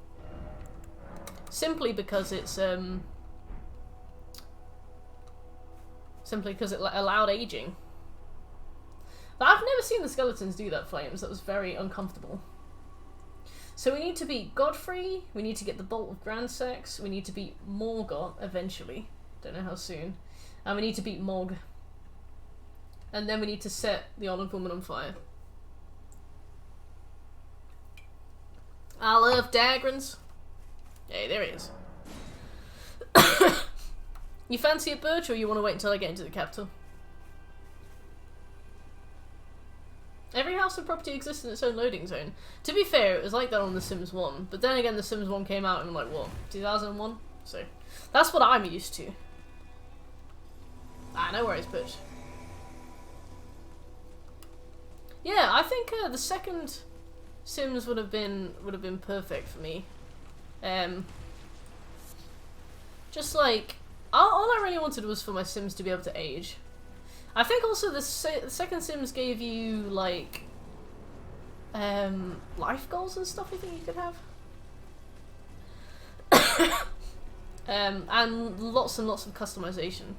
Simply because it's simply because it allowed aging. But I've never seen the skeletons do that, Flames. That was very uncomfortable. So we need to beat Godfrey, we need to get the Bolt of Grand Sex, we need to beat Morgoth eventually. Don't know how soon. And we need to beat Mog. And then we need to set the old woman on fire. I love Dagrons. Hey, there he is. You fancy a birch, or you want to wait until I get into the capital? Every house and property exists in its own loading zone. To be fair, it was like that on The Sims 1, but then again The Sims 1 came out in like, what, 2001? So, that's what I'm used to. Ah, no worries, bitch. Yeah, I think the second Sims would have been perfect for me. Just like, all I really wanted was for my Sims to be able to age. I think also the second Sims gave you like life goals and stuff. I think you could have, and lots of customization.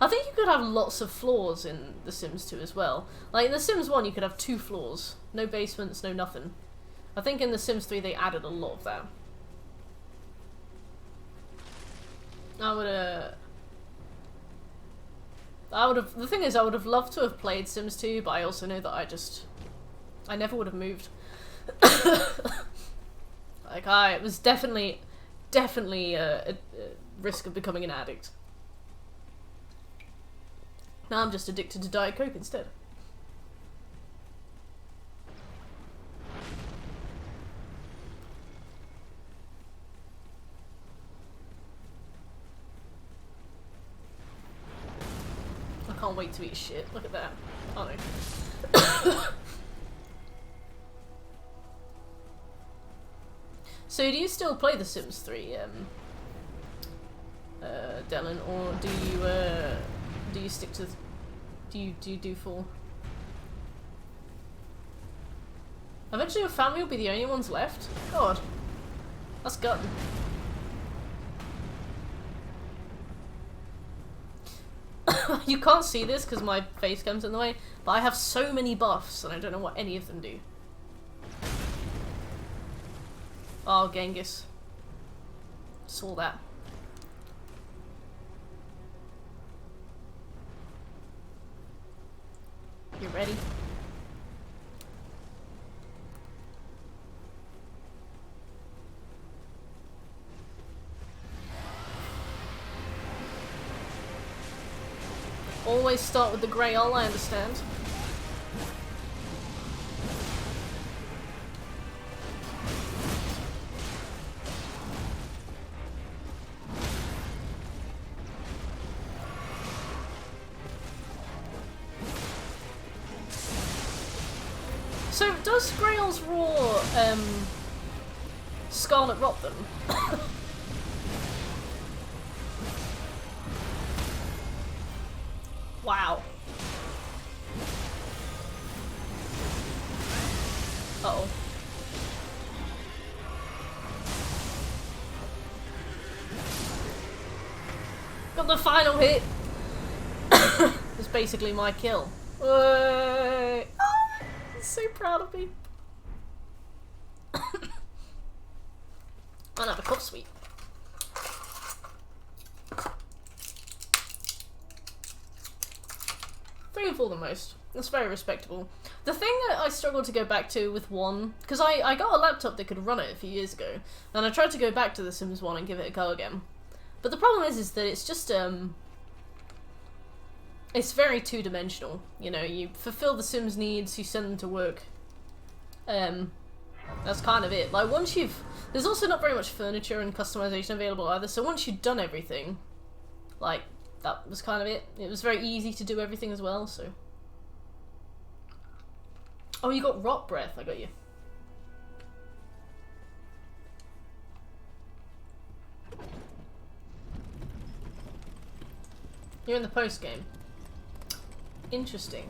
I think you could have lots of floors in The Sims 2 as well. Like in The Sims 1, you could have 2 floors, no basements, no nothing. I think in The Sims 3 they added a lot of that. I would have. The thing is, I would have loved to have played Sims 2, but I also know that I never would have moved. Like, it was definitely a risk of becoming an addict. Now I'm just addicted to Diet Coke instead. I can't wait to eat shit. Look at that. Oh no. So do you still play The Sims 3, Dylan, or do you stick to? Do you do 4? Eventually, your family will be the only ones left. God, that's gutting. You can't see this because my face cam's in the way, but I have so many buffs and I don't know what any of them do. Oh, Genghis. Saw that. You ready? Always start with the grey hull, I understand. So, does Grail's Raw, Scarlet rot them? Wow. Uh-oh. Got the final hit! It's basically my kill. I'm so proud of me. I'll have a cough sweet. Three and 4 the most. That's very respectable. The thing that I struggled to go back to with 1, because I got a laptop that could run it a few years ago, and I tried to go back to The Sims 1 and give it a go again. But the problem is that it's just, it's very two-dimensional. You know, you fulfill the Sims' needs, you send them to work. That's kind of it. Like, once you've... There's also not very much furniture and customization available either, so once you've done everything, like, that was kind of it. It was very easy to do everything as well, so... Oh, you got rot breath. I got you. You're in the post game. Interesting.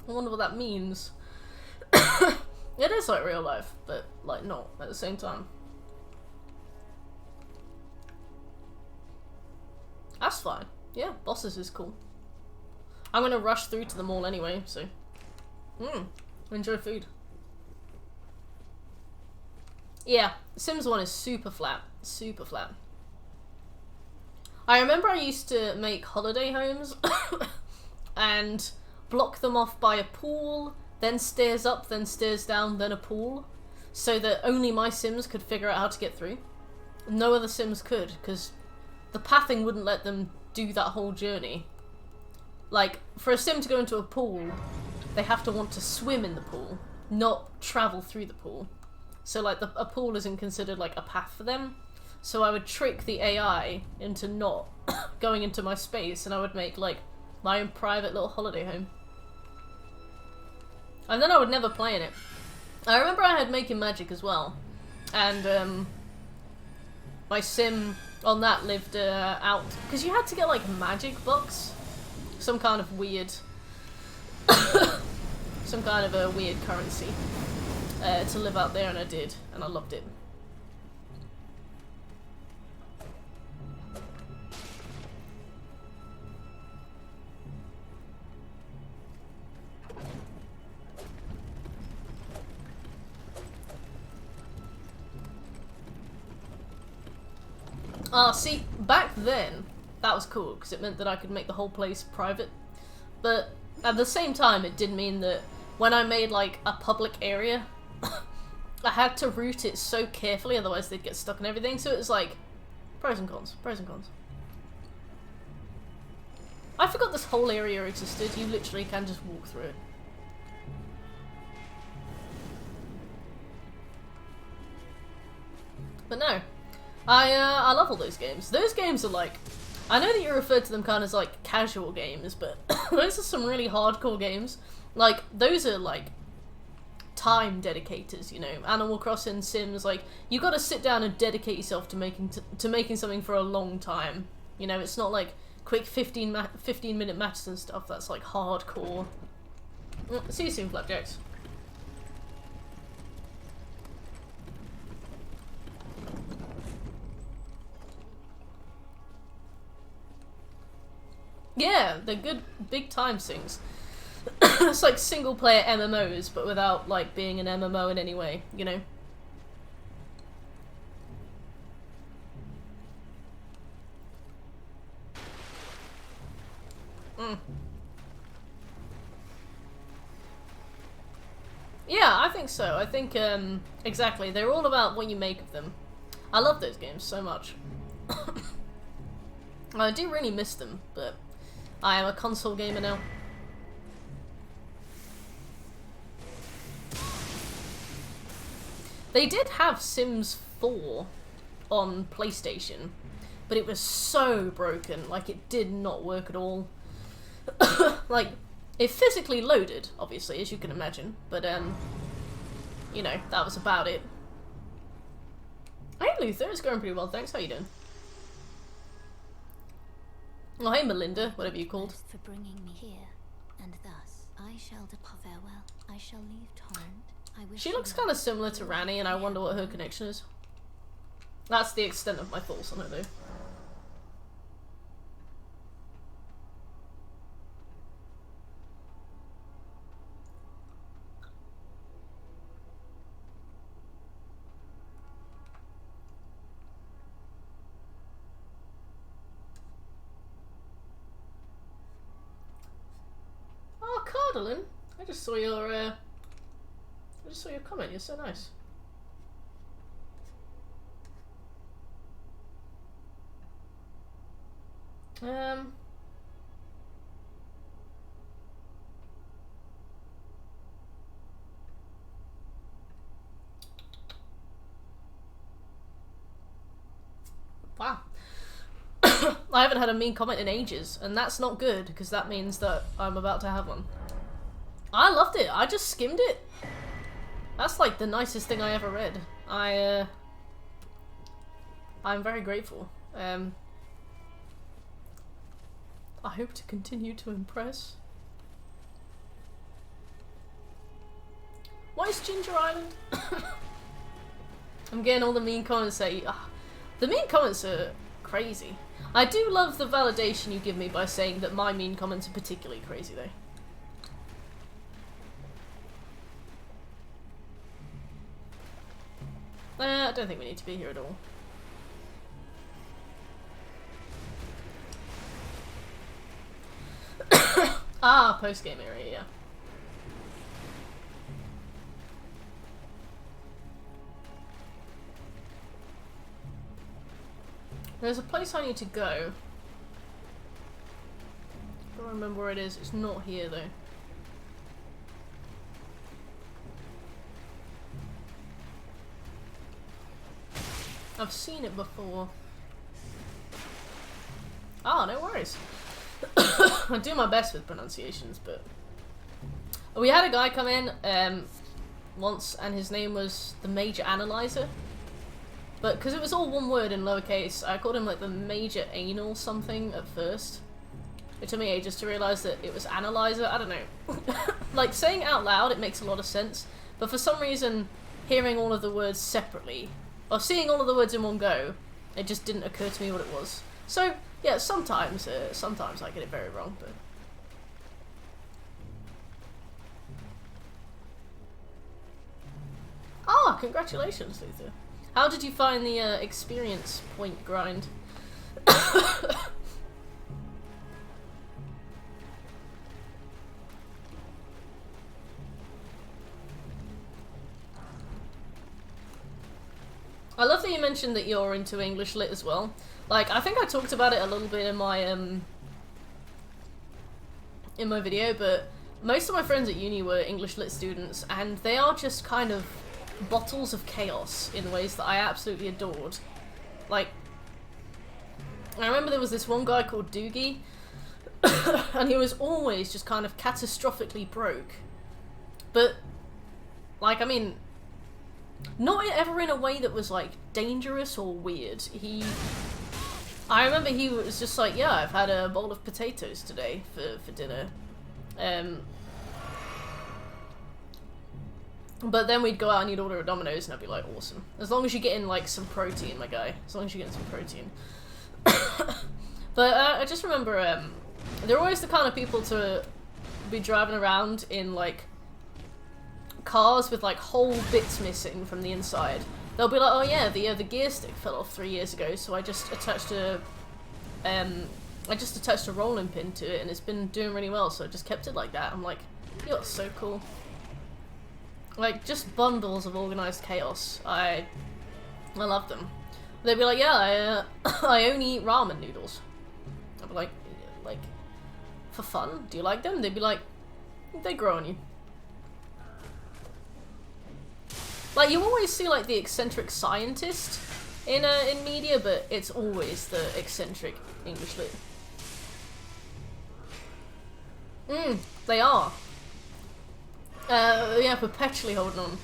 I wonder what that means. It is like real life, but like not at the same time. That's fine. Yeah, bosses is cool. I'm gonna rush through to the mall anyway, so... enjoy food. Yeah, Sims 1 is super flat. Super flat. I remember I used to make holiday homes and block them off by a pool, then stairs up, then stairs down, then a pool, so that only my Sims could figure out how to get through. No other Sims could, because the pathing wouldn't let them do that whole journey. Like, for a Sim to go into a pool, they have to want to swim in the pool, not travel through the pool. So, like, a pool isn't considered, like, a path for them. So I would trick the AI into not going into my space, and I would make, like, my own private little holiday home. And then I would never play in it. I remember I had Making Magic as well. And, my Sim on that lived out... Because you had to get, like, magic bucks. Some kind of weird... some kind of a weird currency. To live out there, and I did. And I loved it. See, back then, that was cool, because it meant that I could make the whole place private. But at the same time, it did mean that when I made, like, a public area, I had to route it so carefully, otherwise they'd get stuck and everything, so it was like, pros and cons, pros and cons. I forgot this whole area existed. You literally can just walk through it. But no. I love all those games. Those games are like, I know that you refer to them kind of as like casual games, but those are some really hardcore games. Like, those are like time dedicators, you know. Animal Crossing, Sims, like, you gotta sit down and dedicate yourself to making something for a long time. You know, it's not like quick 15-minute matches and stuff. That's like hardcore. See you soon, Flapjacks. Yeah, they're good big time things. It's like single player MMOs, but without like being an MMO in any way, you know? Yeah, I think so. I think, exactly. They're all about what you make of them. I love those games so much. I do really miss them, but I am a console gamer now. They did have Sims 4 on PlayStation, but it was so broken, like it did not work at all. Like, it physically loaded, obviously, as you can imagine, but you know, that was about it. Hey Luther, it's going pretty well, thanks, how you doing? Oh hey Melinda, whatever you called. For bringing me here, and thus I shall depart. Farewell. I shall leave Torrent. I wish She looks kind of similar to Rani, and I wonder what her connection is. That's the extent of my thoughts on her, though. Oh, Cardalin! I just saw your comment. You're so nice. Wow. I haven't had a mean comment in ages, and that's not good, because that means that I'm about to have one. I loved it. I just skimmed it. That's like the nicest thing I ever read. I'm very grateful. I hope to continue to impress. What is Ginger Island? I'm getting all the mean comments say. The mean comments are crazy. I do love the validation you give me by saying that my mean comments are particularly crazy, though. I don't think we need to be here at all. post-game area, yeah. There's a place I need to go. I don't remember where it is. It's not here, though. I've seen it before. Ah, no worries. I do my best with pronunciations, but... We had a guy come in once, and his name was the Major Analyzer. But because it was all one word in lowercase, I called him like the Major Anal something at first. It took me ages to realise that it was Analyzer. I don't know. Like, saying it out loud, it makes a lot of sense. But for some reason, hearing all of the words separately, or seeing all of the words in one go, it just didn't occur to me what it was. So, yeah, sometimes I get it very wrong, but... Ah, congratulations, Luther. How did you find the experience point grind? I love that you mentioned that you're into English lit as well. Like, I think I talked about it a little bit in my video, but most of my friends at uni were English lit students, and they are just kind of bottles of chaos in ways that I absolutely adored. Like, I remember there was this one guy called Doogie, and he was always just kind of catastrophically broke. But, like, I mean, not ever in a way that was, like, dangerous or weird. I remember he was just like, yeah, I've had a bowl of potatoes today for dinner. But then we'd go out and he'd order a Domino's and I'd be like, awesome. As long as you're getting, like, some protein, my guy. As long as you're getting some protein. But I just remember, they're always the kind of people to be driving around in, like, cars with, like, whole bits missing from the inside. They'll be like, oh yeah, the gear stick fell off 3 years ago, so I just attached a rolling pin to it and it's been doing really well, so I just kept it like that. I'm like, you're so cool. Like, just bundles of organised chaos. I love them. They'd be like, yeah, I only eat ramen noodles. I'd be like, for fun? Do you like them? They'd be like, they grow on you. Like, you always see, like, the eccentric scientist in media, but it's always the eccentric English lit. They are. Yeah, perpetually holding on.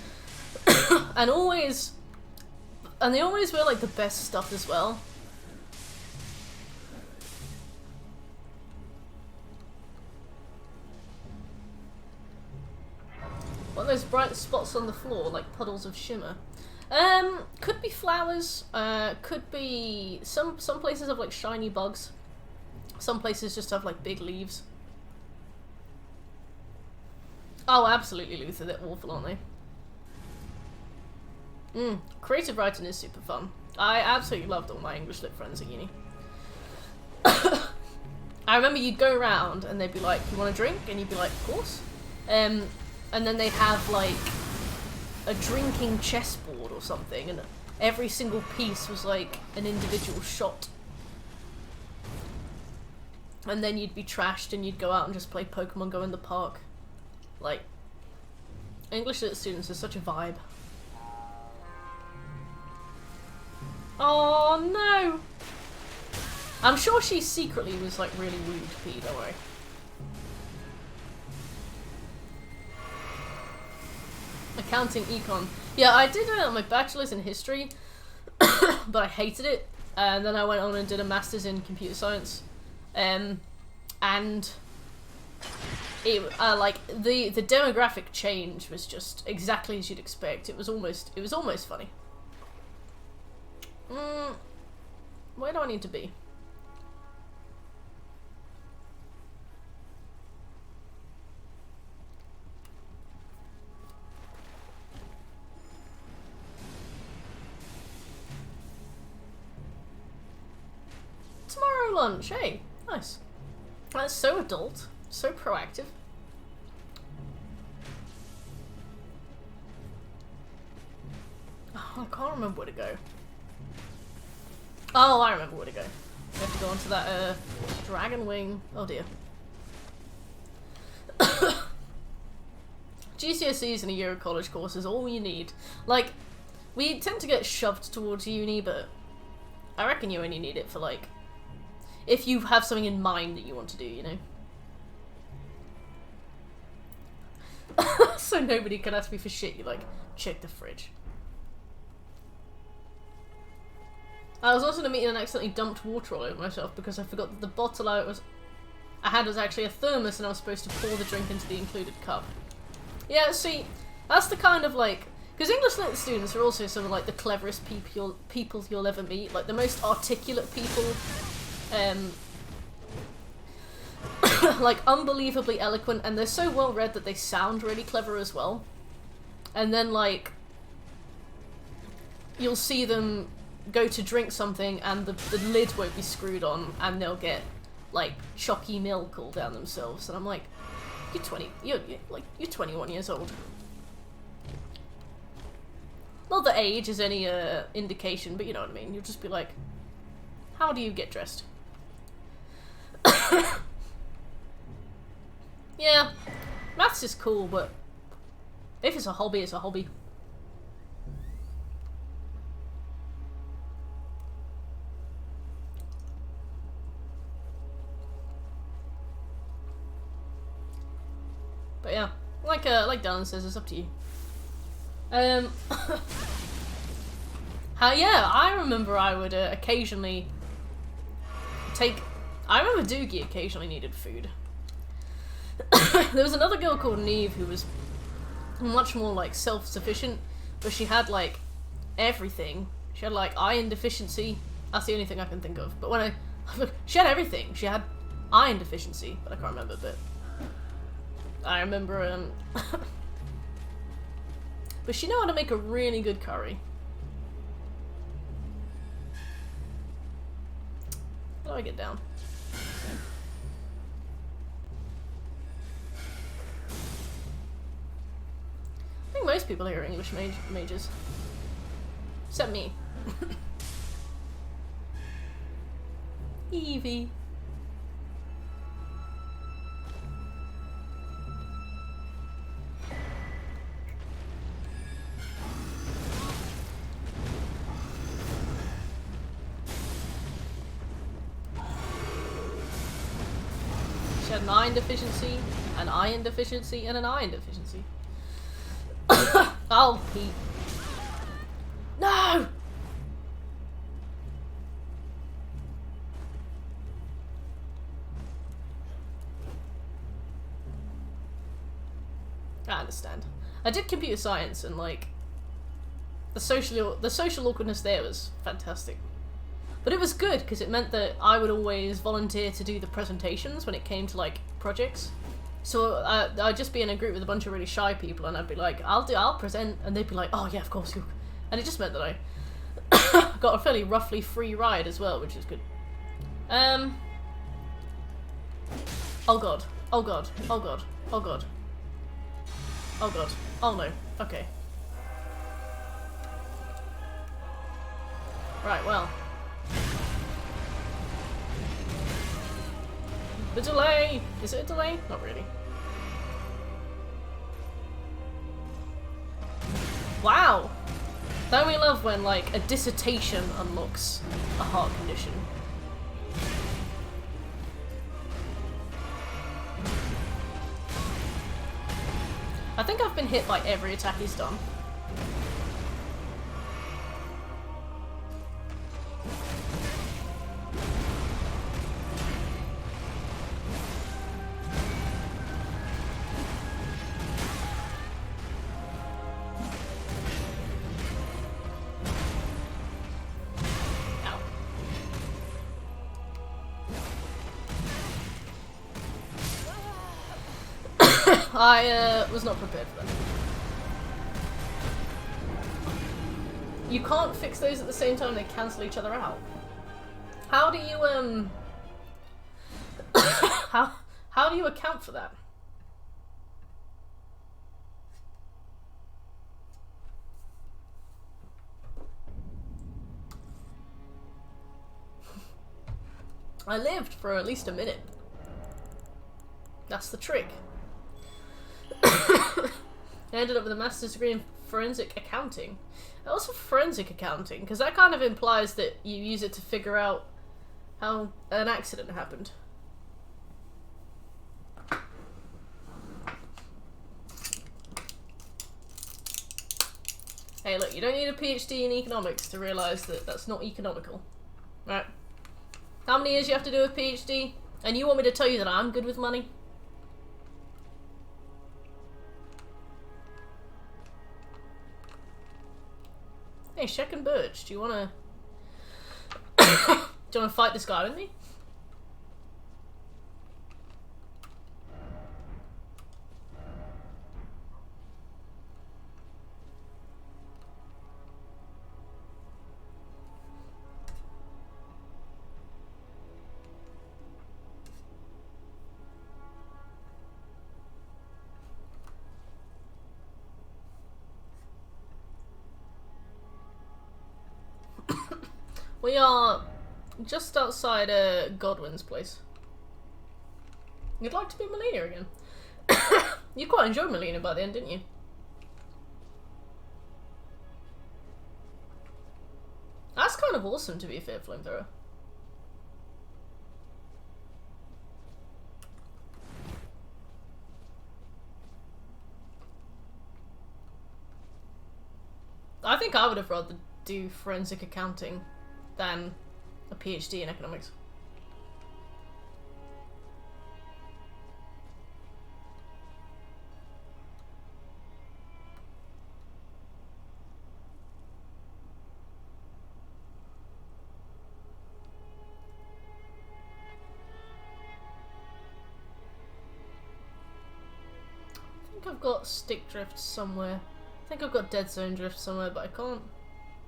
And they always wear, like, the best stuff as well. What are those bright spots on the floor, like puddles of shimmer? Could be flowers, could be... Some places have, like, shiny bugs. Some places just have, like, big leaves. Oh, absolutely, Luther, they're awful, aren't they? Creative writing is super fun. I absolutely loved all my English lit friends at uni. I remember you'd go around and they'd be like, you want a drink? And you'd be like, of course. And then they'd have, like, a drinking chessboard or something, and every single piece was, like, an individual shot. And then you'd be trashed and you'd go out and just play Pokemon Go in the park. Like, English lit students are such a vibe. Oh no! I'm sure she secretly was, like, really rude to P, don't worry. Accounting econ. Yeah, I did my bachelor's in history, but I hated it. And then I went on and did a master's in computer science. And it like the demographic change was just exactly as you'd expect. It was almost funny. Where do I need to be? Tomorrow lunch, hey, nice. That's so adult, so proactive. can't remember where to go. Oh, I remember where to go. We have to go onto that dragon wing. Oh dear. GCSEs and a year of college course is all you need. Like, we tend to get shoved towards uni, but I reckon you only need it for, like, if you have something in mind that you want to do, you know? So nobody can ask me for shit, you like, check the fridge. I was also in a meeting and accidentally dumped water all over myself because I forgot that the bottle I had was actually a thermos and I was supposed to pour the drink into the included cup. Yeah, see, that's the kind of, like, because English lit students are also some of, like, the cleverest people you'll ever meet, like, the most articulate people, like, unbelievably eloquent, and they're so well read that they sound really clever as well. And then, like, you'll see them go to drink something and the lid won't be screwed on and they'll get, like, chalky milk all down themselves, and I'm like, you're 21 years old. Not that age is any indication, but you know what I mean. You'll just be like, how do you get dressed? Yeah, maths is cool, but if it's a hobby, it's a hobby. But yeah, like Dylan says, it's up to you. Yeah, I remember I would occasionally take. I remember Doogie occasionally needed food. There was another girl called Neve who was much more, like, self-sufficient, but she had, like, everything. She had, like, iron deficiency. That's the only thing I can think of. But when she had everything. She had iron deficiency, but I can't remember. But I remember, but she knew how to make a really good curry. How do I get down? I think most people here are English majors. Except me. Evie. She had an iron deficiency, an iron deficiency, and an iron deficiency. Oh, Pete. No! I understand. I did computer science, and, like, the social awkwardness there was fantastic. But it was good, because it meant that I would always volunteer to do the presentations when it came to, like, projects. So I'd just be in a group with a bunch of really shy people, and I'd be like, I'll present, and they'd be like, oh yeah, of course you. And it just meant that I got a fairly roughly free ride as well, which is good. Oh god. Oh god. Oh god. Oh god. Oh god. Oh no. Okay. Right, well. The delay! Is it a delay? Not really. Wow! Don't we love when, like, a dissertation unlocks a heart condition? I think I've been hit by every attack he's done. I was not prepared for that. You can't fix those at the same time, they cancel each other out. How do you, how do you account for that? I lived for at least a minute. That's the trick. I ended up with a master's degree in forensic accounting. Also forensic accounting, because that kind of implies that you use it to figure out how an accident happened. Hey, look, you don't need a PhD in economics to realise that that's not economical. Right? How many years you have to do a PhD? And you want me to tell you that I'm good with money? Hey, Sheck and Birch, do you wanna... do you wanna fight this guy with me? We are just outside Godwin's place. You'd like to be Melina again? You quite enjoyed Melina by the end, didn't you? That's kind of awesome, to be fair, Flamethrower. I think I would have rather do forensic accounting than a PhD in economics. I think I've got stick drift somewhere. I think I've got dead zone drift somewhere, but I can't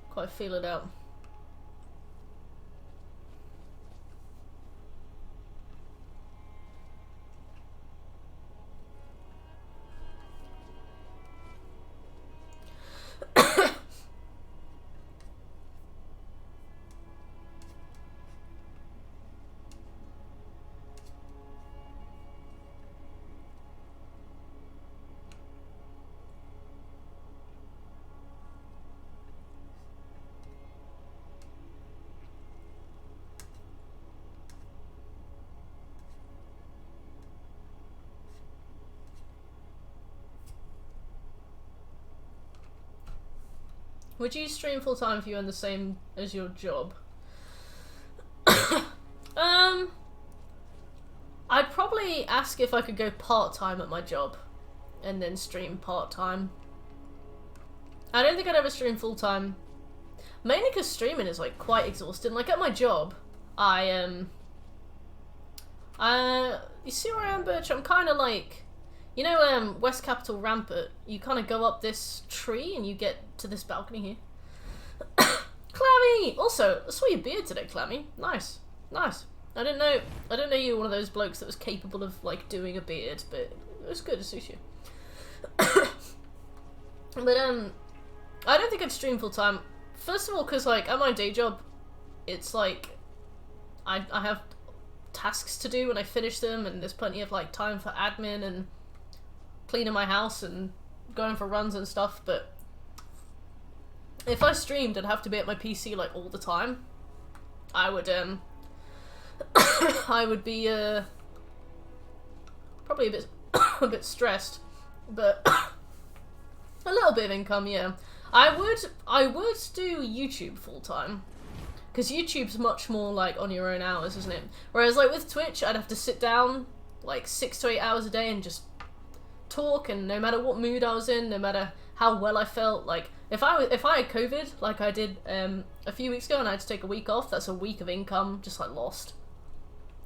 quite feel it out. Would you stream full time if you earn the same as your job? I'd probably ask if I could go part-time at my job and then stream part-time. I don't think I'd ever stream full-time. Mainly because streaming is like quite exhausting. Like at my job, you see where I am, Birch? I'm kind of like, you know, West Capitol Rampart. You kind of go up this tree and you get to this balcony here. Clammy! Also, I saw your beard today, Clammy. Nice, nice. I didn't know you were one of those blokes that was capable of like doing a beard, but it was good to suit you. But I don't think I'd stream full time. First of all, because like at my day job, it's like I have tasks to do and I finish them, and there's plenty of like time for admin and cleaning my house and going for runs and stuff. But if I streamed, I'd have to be at my PC like all the time. I would I would be probably a bit a bit stressed, but a little bit of income, yeah. I would do YouTube full time, because YouTube's much more like on your own hours, isn't it? Whereas like with Twitch, I'd have to sit down like 6 to 8 hours a day and just talk, and no matter what mood I was in, no matter how well I felt, like if I had COVID like I did a few weeks ago and I had to take a week off, that's a week of income just like lost,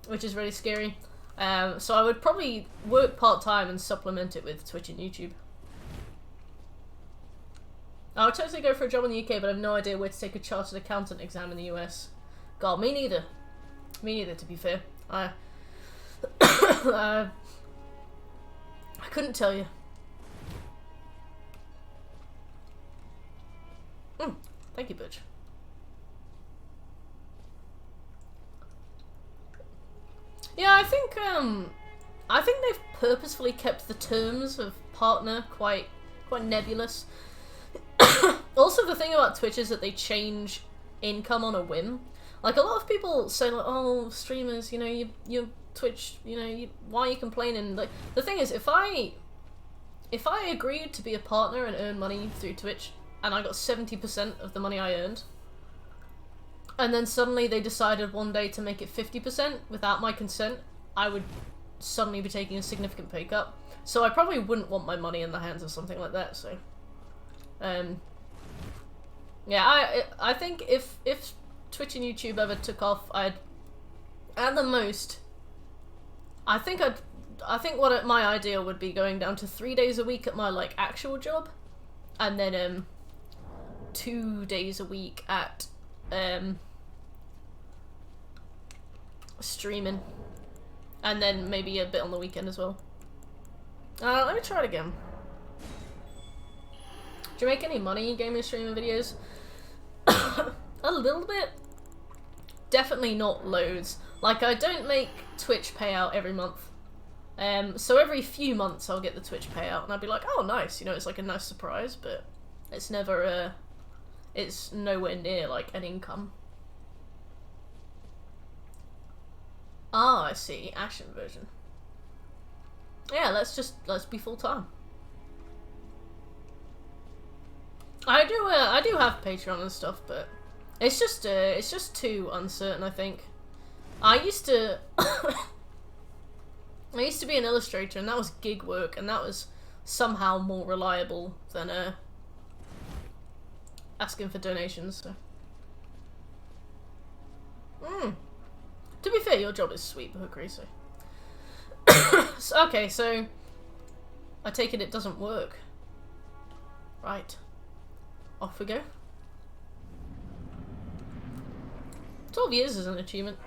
which is really scary. So I would probably work part-time and supplement it with Twitch and YouTube. I would totally go for a job in the UK, but I have no idea where to take a chartered accountant exam in the US. God, me neither. Me neither, to be fair. I couldn't tell you. Thank you, Butch. Yeah, I think they've purposefully kept the terms of partner quite nebulous. Also, the thing about Twitch is that they change income on a whim. Like, a lot of people say, like, oh, streamers, you know, you Twitch, you know, why are you complaining? Like, the thing is, if I agreed to be a partner and earn money through Twitch, and I got 70% of the money I earned, and then suddenly they decided one day to make it 50% without my consent, I would suddenly be taking a significant pay cut. So I probably wouldn't want my money in the hands of something like that, so... yeah, I think if Twitch and YouTube ever took off, I'd... At the most... I think my ideal would be going down to 3 days a week at my, like, actual job, and then, 2 days a week at, streaming. And then maybe a bit on the weekend as well. Let me try it again. Do you make any money gaming streaming videos? A little bit. Definitely not loads. Like, I don't make Twitch payout every month. So every few months I'll get the Twitch payout and I'll be like, oh nice, you know, it's like a nice surprise, but it's never, it's nowhere near like an income. Ah, I see. Ashen version. Yeah, let's be full time. I do have Patreon and stuff, but it's just too uncertain, I think. I used to be an illustrator, and that was gig work, and that was somehow more reliable than asking for donations. So. To be fair, your job is sweet, Hookery, so... Okay, so... I take it doesn't work. Right. Off we go. 12 years is an achievement.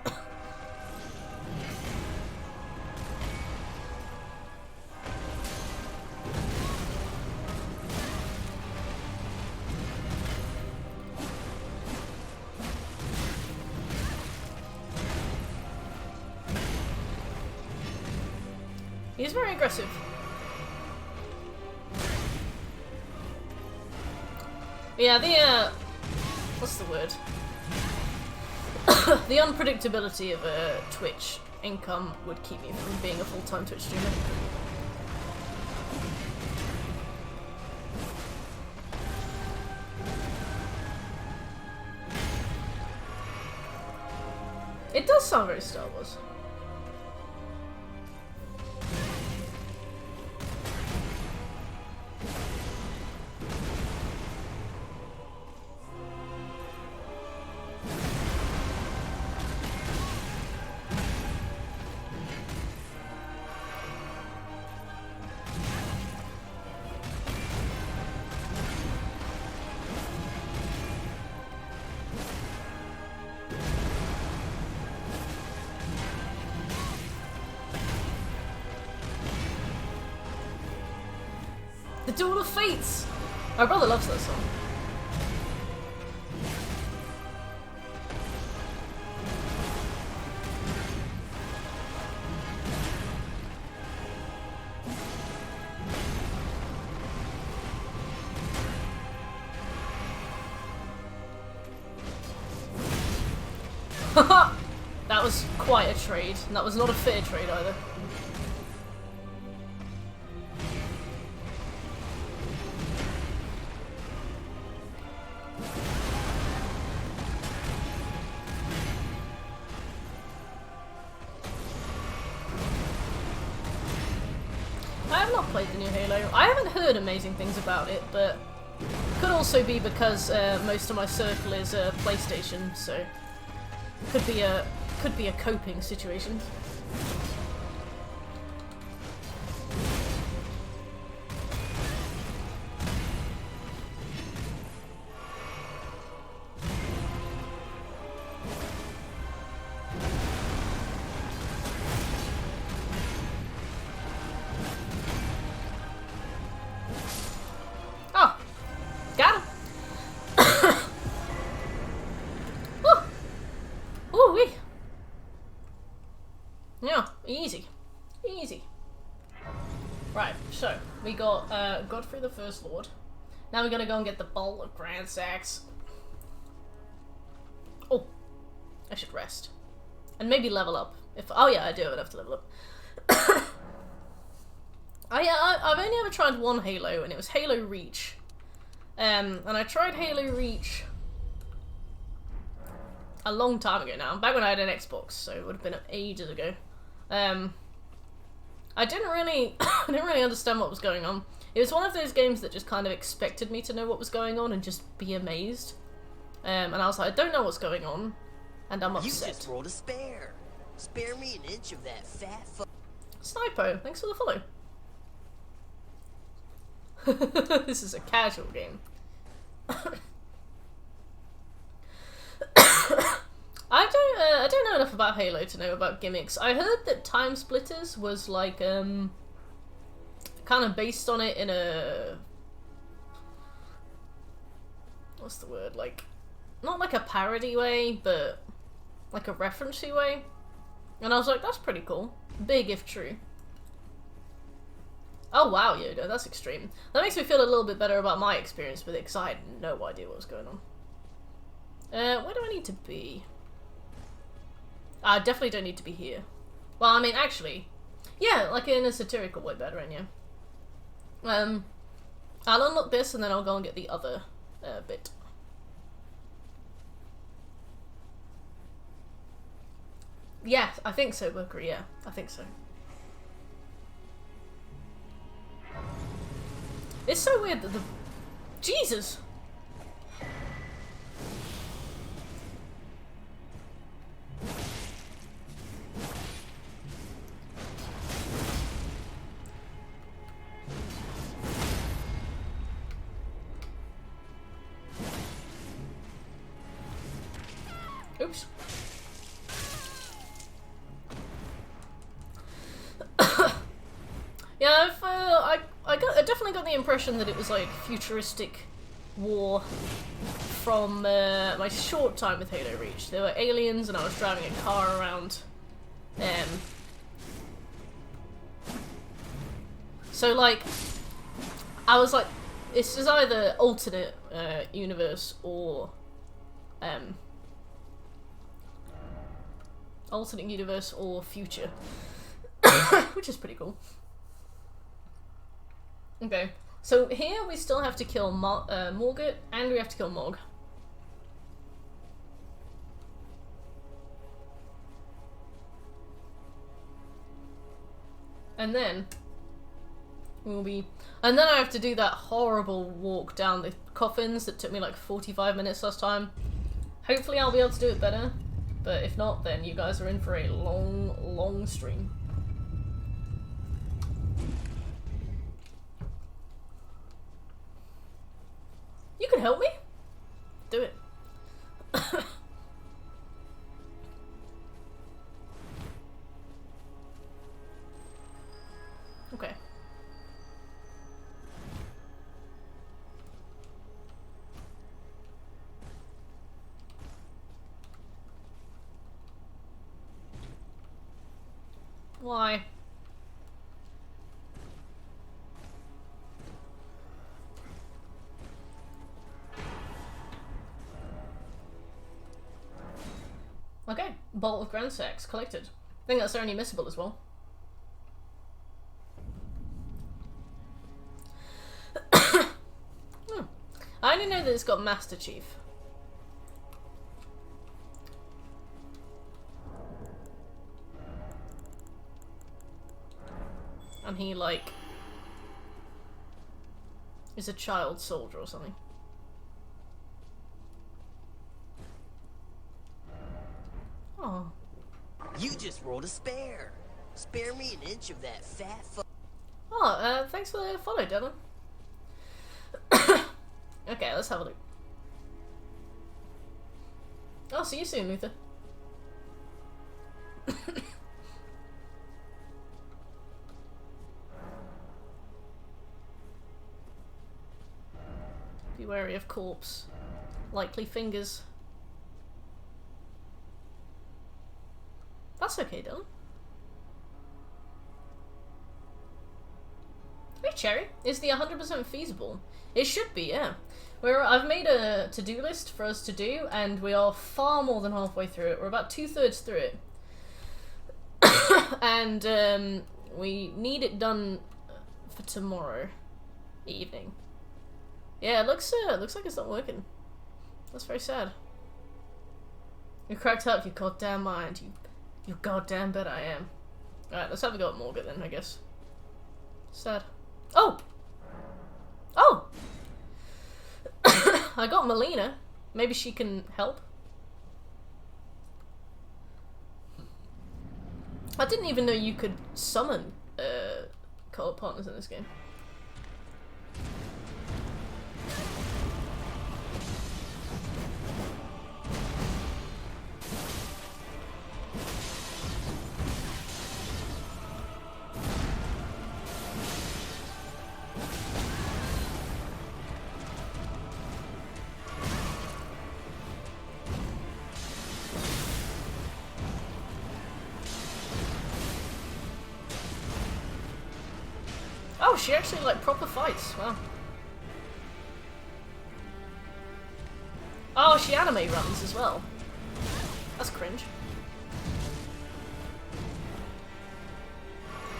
He's very aggressive. Yeah, what's the word? The unpredictability of a Twitch income would keep me from being a full-time Twitch streamer. It does sound very Star Wars. The Duel of Fates! My brother loves that song. That was quite a trade, and that was not a fair trade either. I have not played the new Halo. I haven't heard amazing things about it, but could also be because most of my circle is PlayStation, so could be a coping situation. Oh, got him. Ooh, wee. Yeah, easy. Easy. Right, so, we got Godfrey the First Lord. Now we're gonna go and get the Bolt of Grand Sax. Oh, I should rest. And maybe level up. Oh yeah, I do have enough to level up. I've only ever tried one Halo, and it was Halo Reach. And I tried Halo Reach a long time ago now, back when I had an Xbox, so it would have been ages ago. I didn't really, I didn't really understand what was going on. It was one of those games that just kind of expected me to know what was going on and just be amazed. And I was like, I don't know what's going on, and I'm upset. You just rolled a spare. Spare me an inch of that fat Snipo, thanks for the follow. This is a casual game. I don't know enough about Halo to know about gimmicks. I heard that Time Splitters was like kind of based on it in a, what's the word, like, not like a parody way, but like a referencey way. And I was like, that's pretty cool. Big if true. Oh wow, Yoda, that's extreme. That makes me feel a little bit better about my experience with it, because I had no idea what was going on. Where do I need to be? I definitely don't need to be here. Well, I mean, actually, yeah, like in a satirical way better, yeah. I'll unlock this and then I'll go and get the other bit. Yeah, I think so, Booker, yeah, I think so. It's so weird that the... Jesus! Oops. Yeah, I definitely got the impression that it was like futuristic war from my short time with Halo Reach. There were aliens and I was driving a car around. So like, I was like, this is either alternate universe or alternate universe or future, which is pretty cool. Okay, so here we still have to kill Morgat, and we have to kill Mog. And then we'll be... And then I have to do that horrible walk down the coffins that took me like 45 minutes last time. Hopefully I'll be able to do it better, but if not, then you guys are in for a long, long stream. You can help me? Do it. Okay. Why? Okay, Bolt of Grand Sax collected. I think that's only missable as well. I only know that it's got Master Chief. And he, like, is a child soldier or something. Oh. You just rolled a spare. Spare me an inch of that fat Oh, thanks for the follow, Dylan. Okay, let's have a look. I'll see you soon, Luther. Be wary of corpse. Likely fingers. That's okay, Dylan. Hey Cherry, is the 100% feasible? It should be, yeah. I've made a to-do list for us to do, and we are far more than halfway through it. We're about 2/3 through it. And we need it done for tomorrow evening. Yeah, it looks like it's not working. That's very sad. You cracked up your goddamn mind. You goddamn bet I am. Alright, let's have a go at Morgan then, I guess. Sad. Oh! Oh! I got Melina. Maybe she can help. I didn't even know you could summon co-op partners in this game. Oh, she actually like proper fights. Wow. Oh, she anime runs as well. That's cringe.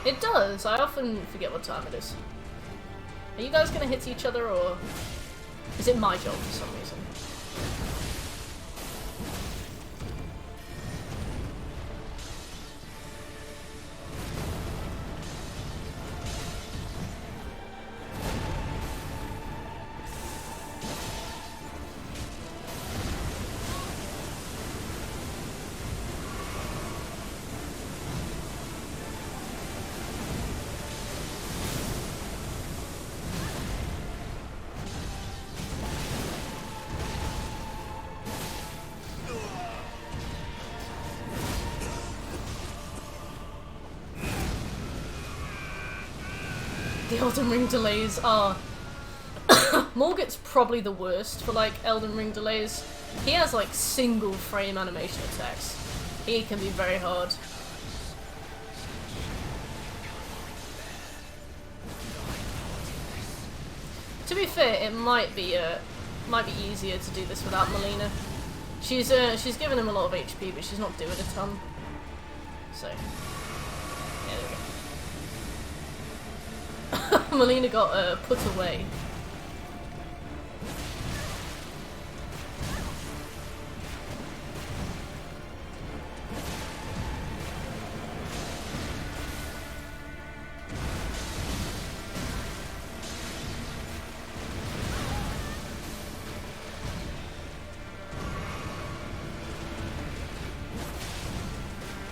It does. I often forget what time it is. Are you guys gonna hit each other, or is it my job for some reason? The Elden Ring delays are... Morgut's probably the worst for, like, Elden Ring delays. He has, like, single frame animation attacks. He can be very hard. To be fair, it might be easier to do this without Melina. She's given him a lot of HP, but she's not doing a ton. So, yeah, there we go. Melina got put away.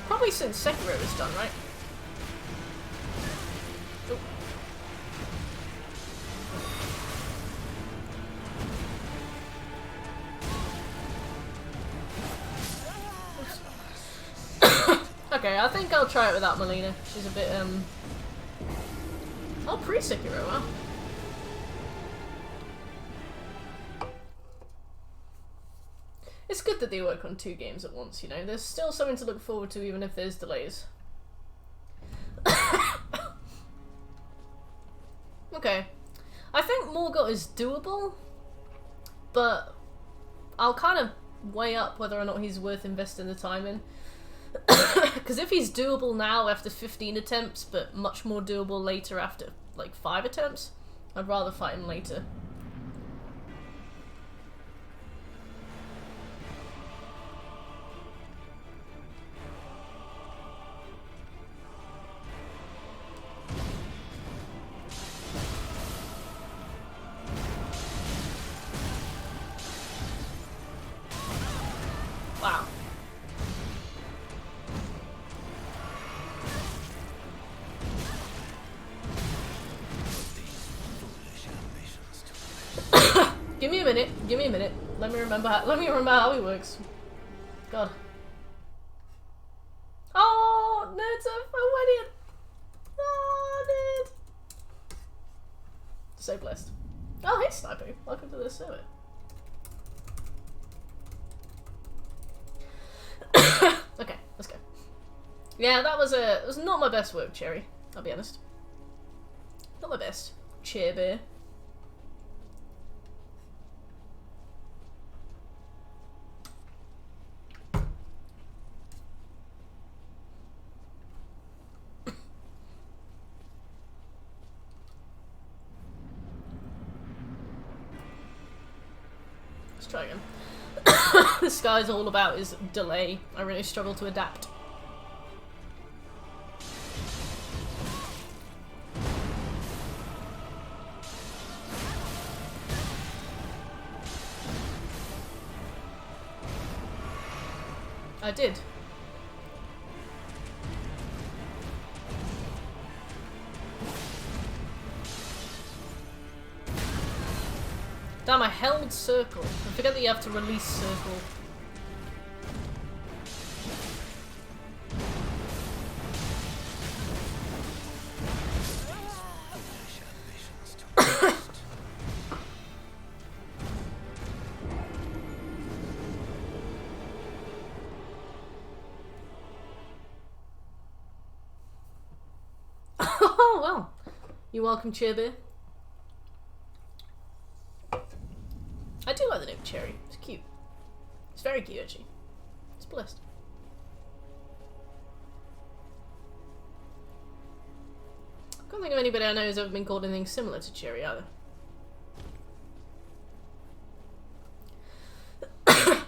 Probably since Sekiro was done, right? Okay, I think I'll try it without Melina. She's a bit, Oh, pre-Sekiro, wow. It's good that they work on 2 games at once, you know? There's still something to look forward to even if there's delays. Okay. I think Morgott is doable, but I'll kind of weigh up whether or not he's worth investing the time in. Because if he's doable now after 15 attempts, but much more doable later after, like, 5 attempts, I'd rather fight him later. Wow. Give me a minute. Give me a minute. Let me remember how he works. God. Oh, nerds are winning. Oh, nerd. So blessed. Oh, hey, Sniper. Welcome to the server. Okay, let's go. Yeah, that was not my best work, Cherry. I'll be honest. Not the best. Cheer beer. Let's try again. This guy's all about is delay. I really struggle to adapt. I did. Damn, I held circle. I forget that you have to release circle. Oh, well. You're welcome, Cheerbeer. I do like the name Cherry. It's cute. It's very cute, actually. It's blessed. I can't think of anybody I know who's ever been called anything similar to Cherry either.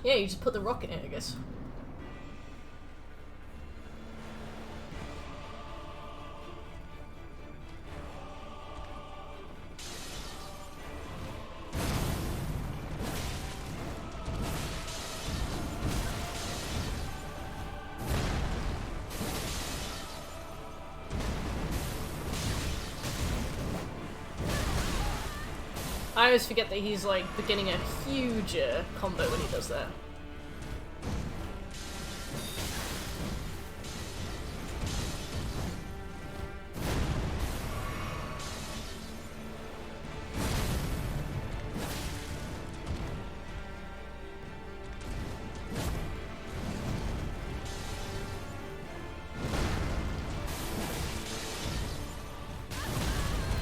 Yeah, you just put the rock in it, I guess. I always forget that he's like beginning a huge combo when he does that.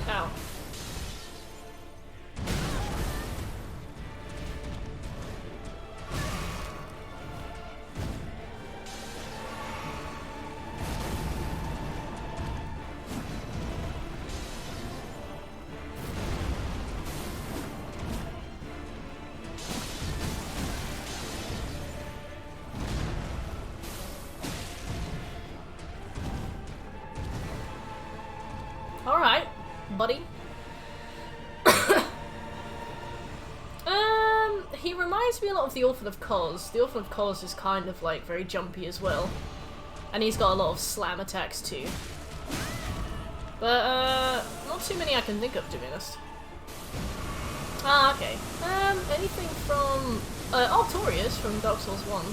Ow. Alright, buddy. He reminds me a lot of the Orphan of Kos. The Orphan of Kos is kind of like very jumpy as well. And he's got a lot of slam attacks too. But not too many I can think of, to be honest. Ah, okay. Anything from Artorias from Dark Souls 1.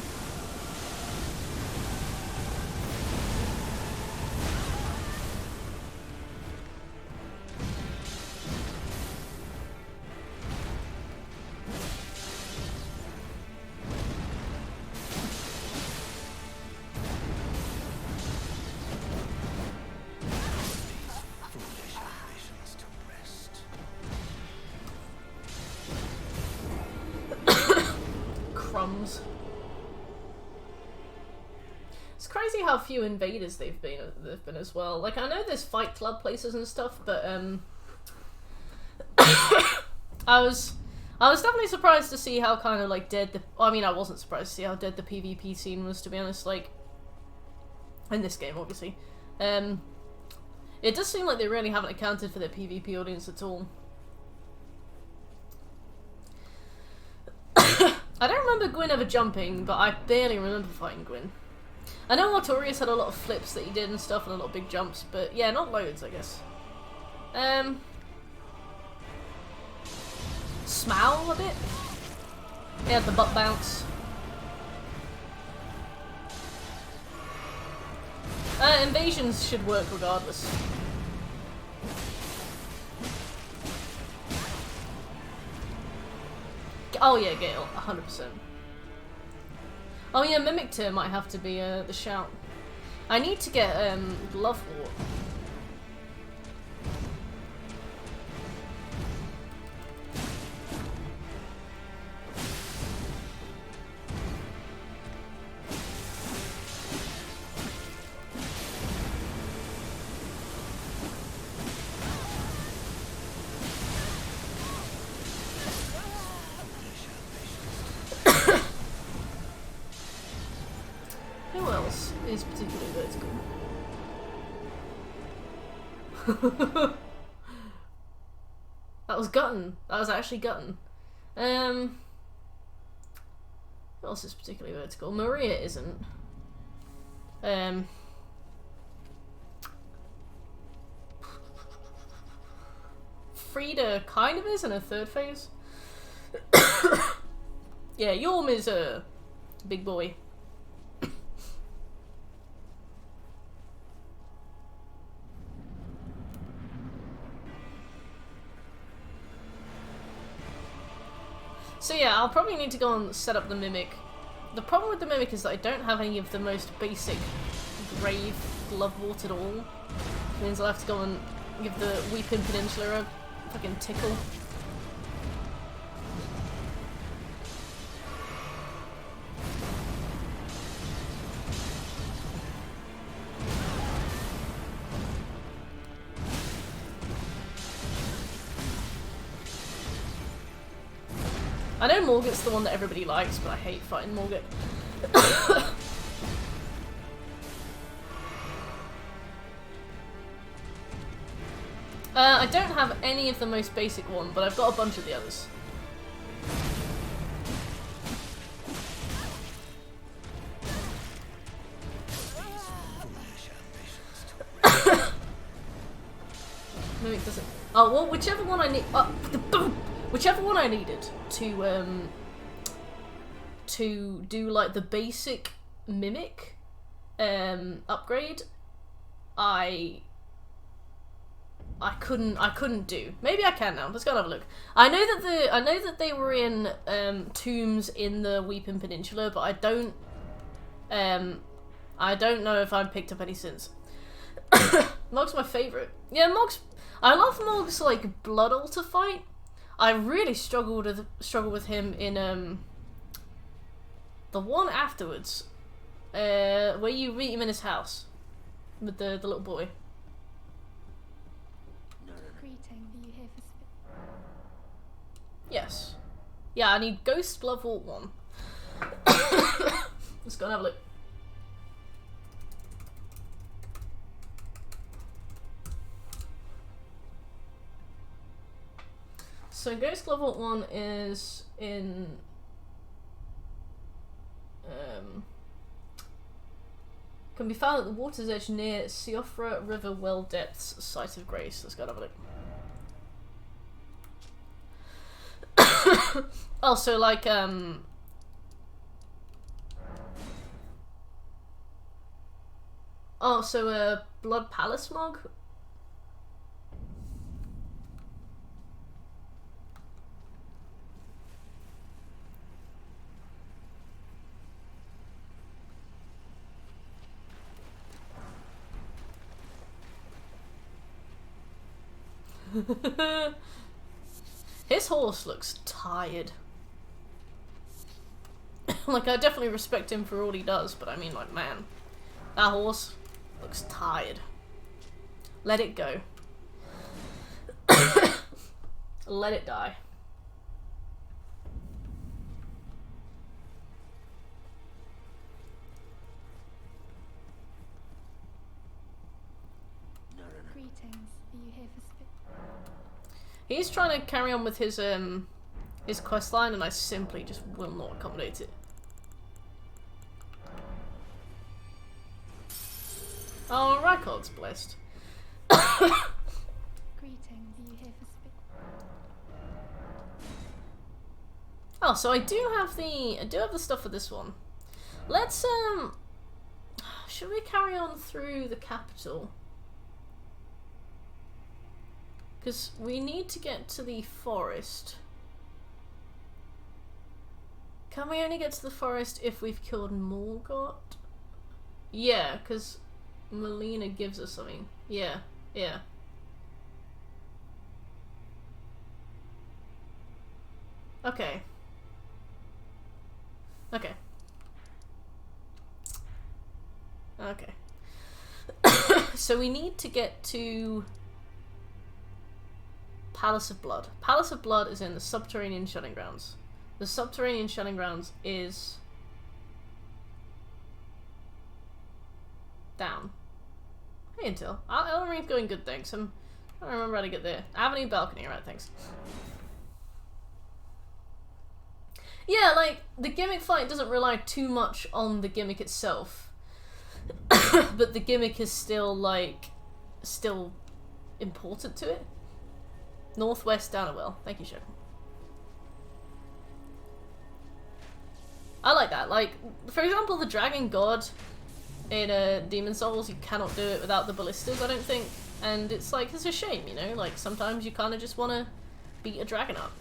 Crumbs. It's crazy how few invaders they've been as well. Like, I know there's Fight Club places and stuff, but I was definitely surprised to see how kind of like dead the. I mean, I wasn't surprised to see how dead the PvP scene was, to be honest. Like, in this game, obviously, it does seem like they really haven't accounted for their PvP audience at all. I don't remember Gwyn ever jumping, but I barely remember fighting Gwyn. I know Artorias had a lot of flips that he did and stuff, and a lot of big jumps, but yeah, not loads, I guess. Smowl a bit. He had the butt bounce. Invasions should work regardless. Oh yeah, Gale, 100%. Oh yeah, Mimic Tear might have to be the shout. I need to get Love Wart. Who else is particularly vertical? That was Gutton. That was actually Gutton. Who else is particularly vertical? Maria isn't. Frida kind of is in her third phase. Yeah, Yorm is a big boy. So yeah, I'll probably need to go and set up the Mimic. The problem with the Mimic is that I don't have any of the most basic grave glove wart at all. Which means I'll have to go and give the Weeping Peninsula a fucking tickle. I know Morget's the one that everybody likes, but I hate fighting Morget. I don't have any of the most basic one, but I've got a bunch of the others. Mimic doesn't. Oh well, whichever one I need. Whichever one I needed to do like the basic Mimic upgrade, I couldn't do. Maybe I can now. Let's go and have a look. I know that they were in tombs in the Weeping Peninsula, but I don't know if I've picked up any since. Mog's my favourite. Yeah, I love Mog's like Blood Altar fight. I really struggled with him in the one afterwards, where you meet him in his house with the little boy. Greeting, are you here for Yes. Yeah, I need Ghost Glove Wart 1. Let's go and have a look. So Ghost Glove Wart 1 is in can be found at the water's edge near Siofra River Well Depths, Site of Grace. Let's go and have a look. Oh, so like oh, so Blood Palace Mog. His horse looks tired. Like, I definitely respect him for all he does, but I mean, like, man, that horse looks tired. Let it go. Let it die. greetings? Are you here for He's trying to carry on with his quest line, and I simply just will not accommodate it. Oh, Raikard's blessed. greetings? Are you here for Oh, so I do have the stuff for this one. Let's should we carry on through the capital? Because we need to get to the forest. Can we only get to the forest if we've killed Morgott? Yeah, because Melina gives us something. Yeah, yeah. Okay. Okay. Okay. So we need to get to Palace of Blood. Palace of Blood is in the Subterranean Shunning Grounds. The Subterranean Shunning Grounds is Down. Hey, Intel. Elden Ring's going good, thanks. I don't remember how to get there. Avenue balcony, right, thanks. Yeah, like, the gimmick fight doesn't rely too much on the gimmick itself. But the gimmick is still, like, still important to it. Northwest down a well. Thank you, Shep. I like that. Like, for example, the Dragon God in Demon Souls, you cannot do it without the ballistas, I don't think. And it's like, it's a shame, you know? Like, sometimes you kind of just want to beat a dragon up.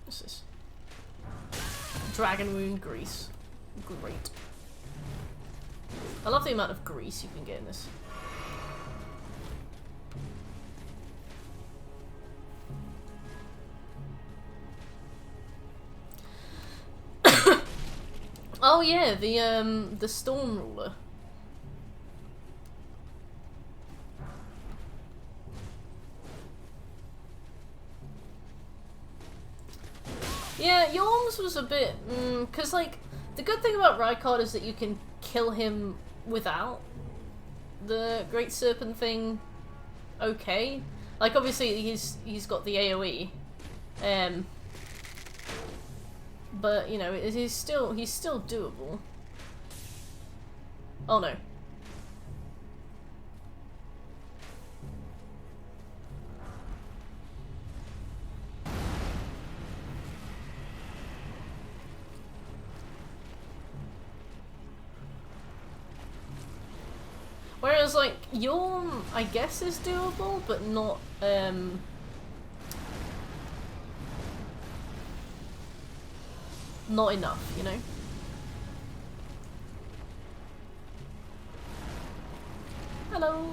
What's this? Dragon wound grease. Great. I love the amount of grease you can get in this. Oh yeah, the Storm Ruler. Yeah, Yorms was a bit, cause like, the good thing about Rykard is that you can kill him without the Great Serpent thing. Okay, like obviously he's got the AOE, but you know he's still doable. Oh no. Whereas, like, Yorm, I guess, is doable, but not, not enough, you know? Hello!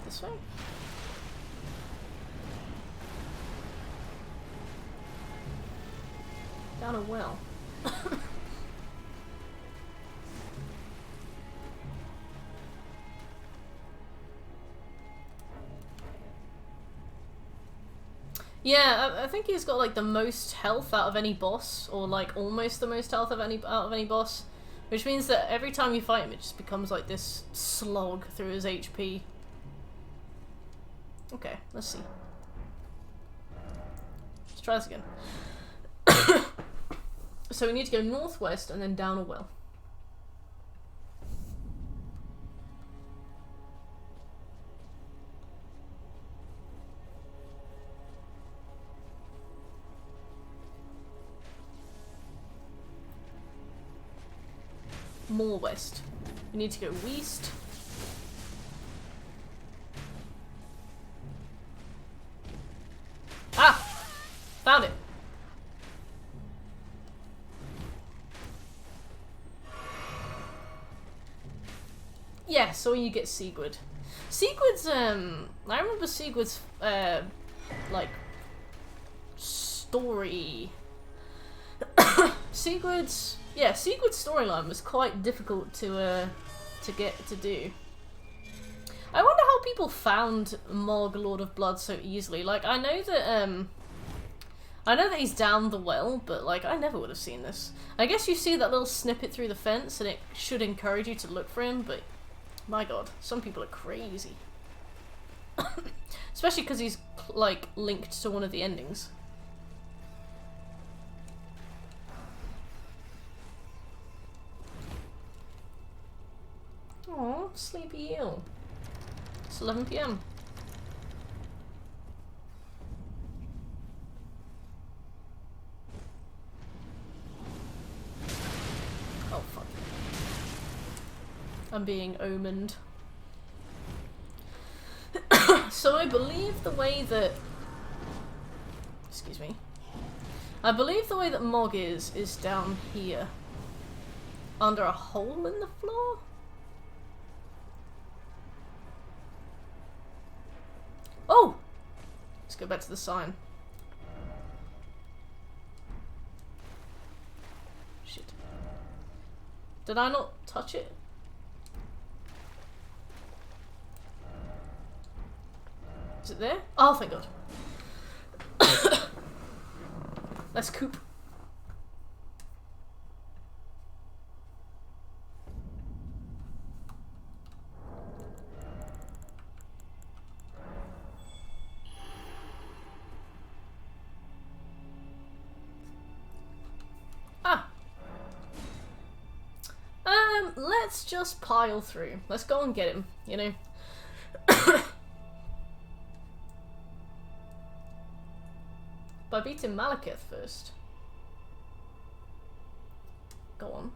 This way? Down a well. Yeah, I think he's got like the most health out of any boss, or like almost the most health of any boss, which means that every time you fight him, it just becomes like this slog through his HP. Okay, let's see. Let's try this again. So we need to go northwest and then down a well. More west. We need to go west. Ah! Found it! Yeah, so you get Sigurd. Sigurd's, I remember Sigurd's, like, story. Sigurd's storyline was quite difficult to get to do. I wonder how people found Mog, Lord of Blood, so easily. Like, I know that he's down the well, but, like, I never would have seen this. I guess you see that little snippet through the fence, and it should encourage you to look for him, but my god, some people are crazy. Especially because he's, like, linked to one of the endings. Aww, sleepy eel. It's 11 PM. Oh fuck. I'm being omened. So I believe the way that... Excuse me. I believe the way that Mog is down here. Under a hole in the floor? Oh! Let's go back to the sign. Shit. Did I not touch it? Is it there? Oh, thank God. Let's coop. Ah. Let's just pile through. Let's go and get him, you know? By beating Malekith first. Go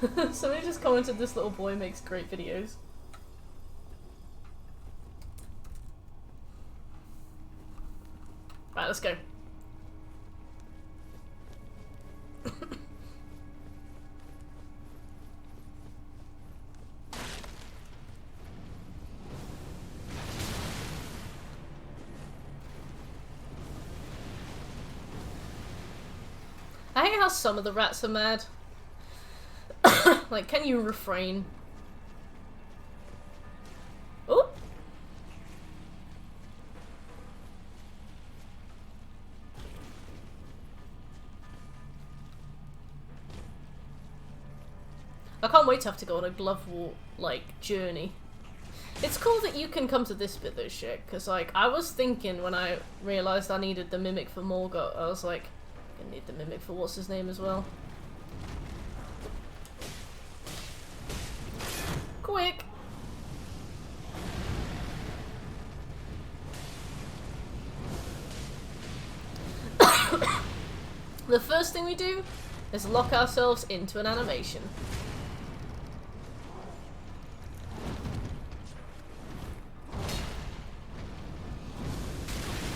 on. Somebody just commented this little boy makes great videos. Right, let's go. I hate how some of the rats are mad. Like, can you refrain? Oh! I can't wait to have to go on a glove war, like, journey. It's cool that you can come to this bit though, shit, because, like, I was thinking when I realised I needed the Mimic for Morgoth, I was like, I need the Mimic for what's his name as well. Quick! The first thing we do is lock ourselves into an animation.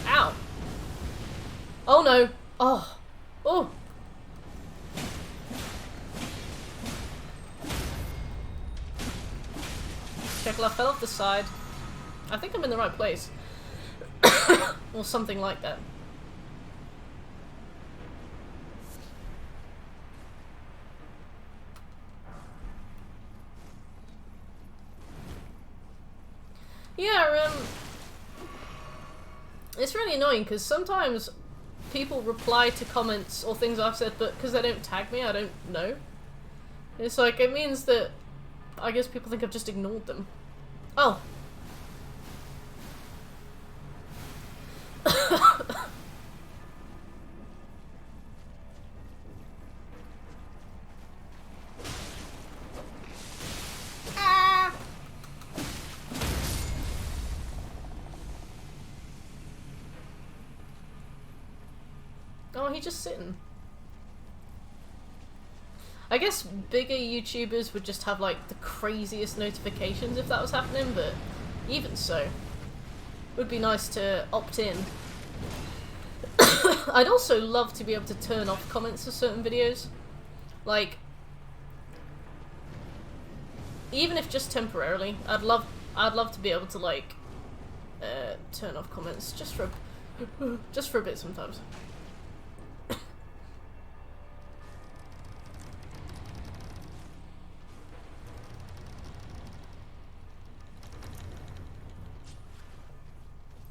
Ow! Oh no! Oh! Oh! Check, I fell off the side. I think I'm in the right place. Or something like that. Yeah, it's really annoying because sometimes people reply to comments or things I've said, but because they don't tag me, I don't know. It's like, it means that I guess people think I've just ignored them. Oh. Ah. Oh, he's just sitting. I guess bigger YouTubers would just have like the craziest notifications if that was happening, but even so, it would be nice to opt in. I'd also love to be able to turn off comments for certain videos. Like, even if just temporarily, I'd love to be able to like turn off comments just for a bit sometimes.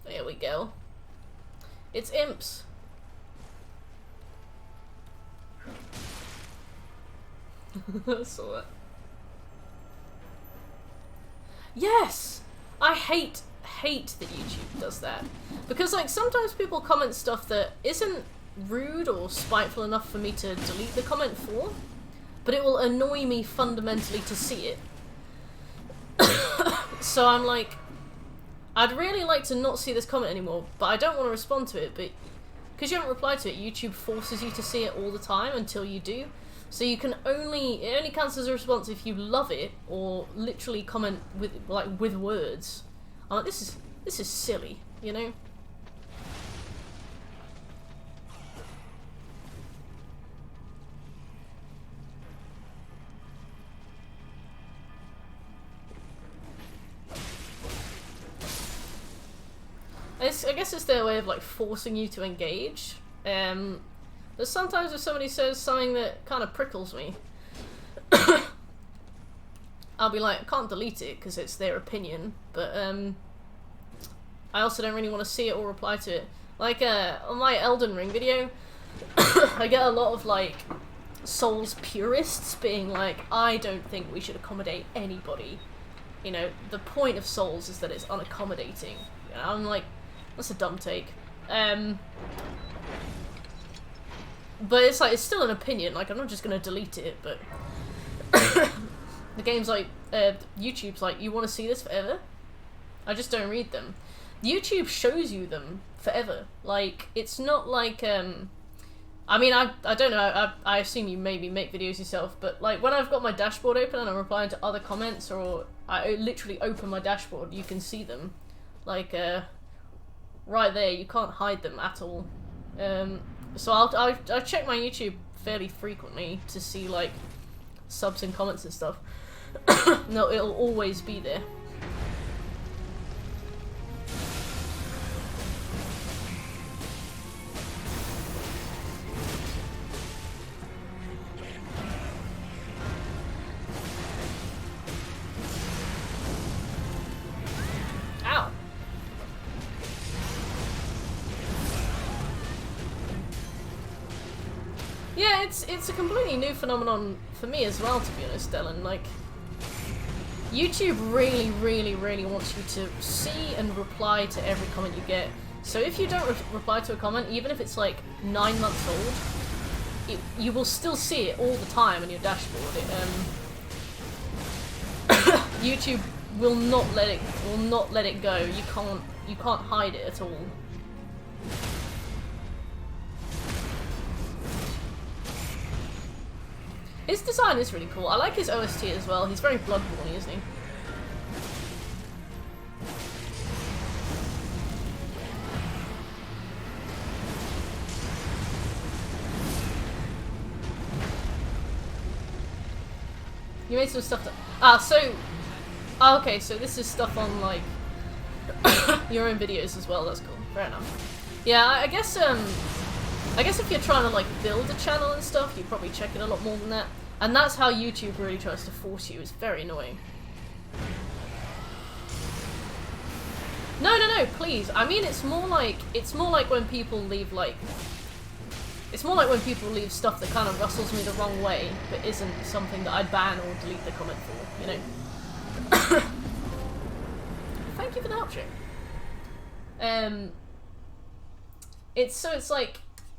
There we go. It's imps. I saw that. Yes! I hate that YouTube does that. Because, like, sometimes people comment stuff that isn't rude or spiteful enough for me to delete the comment for, but it will annoy me fundamentally to see it. So I'm like, I'd really like to not see this comment anymore, but I don't want to respond to it, but because you haven't replied to it, YouTube forces you to see it all the time until you do. So you can it only counts as a response if you love it or literally comment with words. I'm like, this is silly, you know? I guess it's their way of like forcing you to engage. But sometimes if somebody says something that kind of prickles me, I'll be like, I can't delete it because it's their opinion, but I also don't really want to see it or reply to it. Like, on my Elden Ring video, I get a lot of, like, Souls purists being like, I don't think we should accommodate anybody. You know, the point of Souls is that it's unaccommodating. And I'm like, that's a dumb take. But it's like, it's still an opinion, like, I'm not just gonna delete it, but... the game's like, YouTube's like, you want to see this forever? I just don't read them. YouTube shows you them forever. Like, it's not like, I mean, I don't know, I assume you maybe make videos yourself, but like, when I've got my dashboard open and I'm replying to other comments, or I literally open my dashboard, you can see them. Like, right there, you can't hide them at all. So I check my YouTube fairly frequently to see, like, subs and comments and stuff. No, it'll always be there. Ow. Yeah, it's a completely new phenomenon for me as well, to be honest, Ellen. Like, YouTube really wants you to see and reply to every comment you get. So if you don't reply to a comment, even if it's like 9 months old, you will still see it all the time on your dashboard. YouTube will not let it go. You can't hide it at all. His design is really cool. I like his OST as well. He's very Bloodborne-y, isn't he? You made some stuff that... okay, so this is stuff on, like, your own videos as well. That's cool. Fair enough. Yeah, I guess if you're trying to, like, build a channel and stuff, you probably check it a lot more than that. And that's how YouTube really tries to force you. It's very annoying. No, please. I mean, it's more like when people leave, like... It's more like when people leave stuff that kind of rustles me the wrong way, but isn't something that I ban or delete the comment for, you know? Thank you for the help, Jake.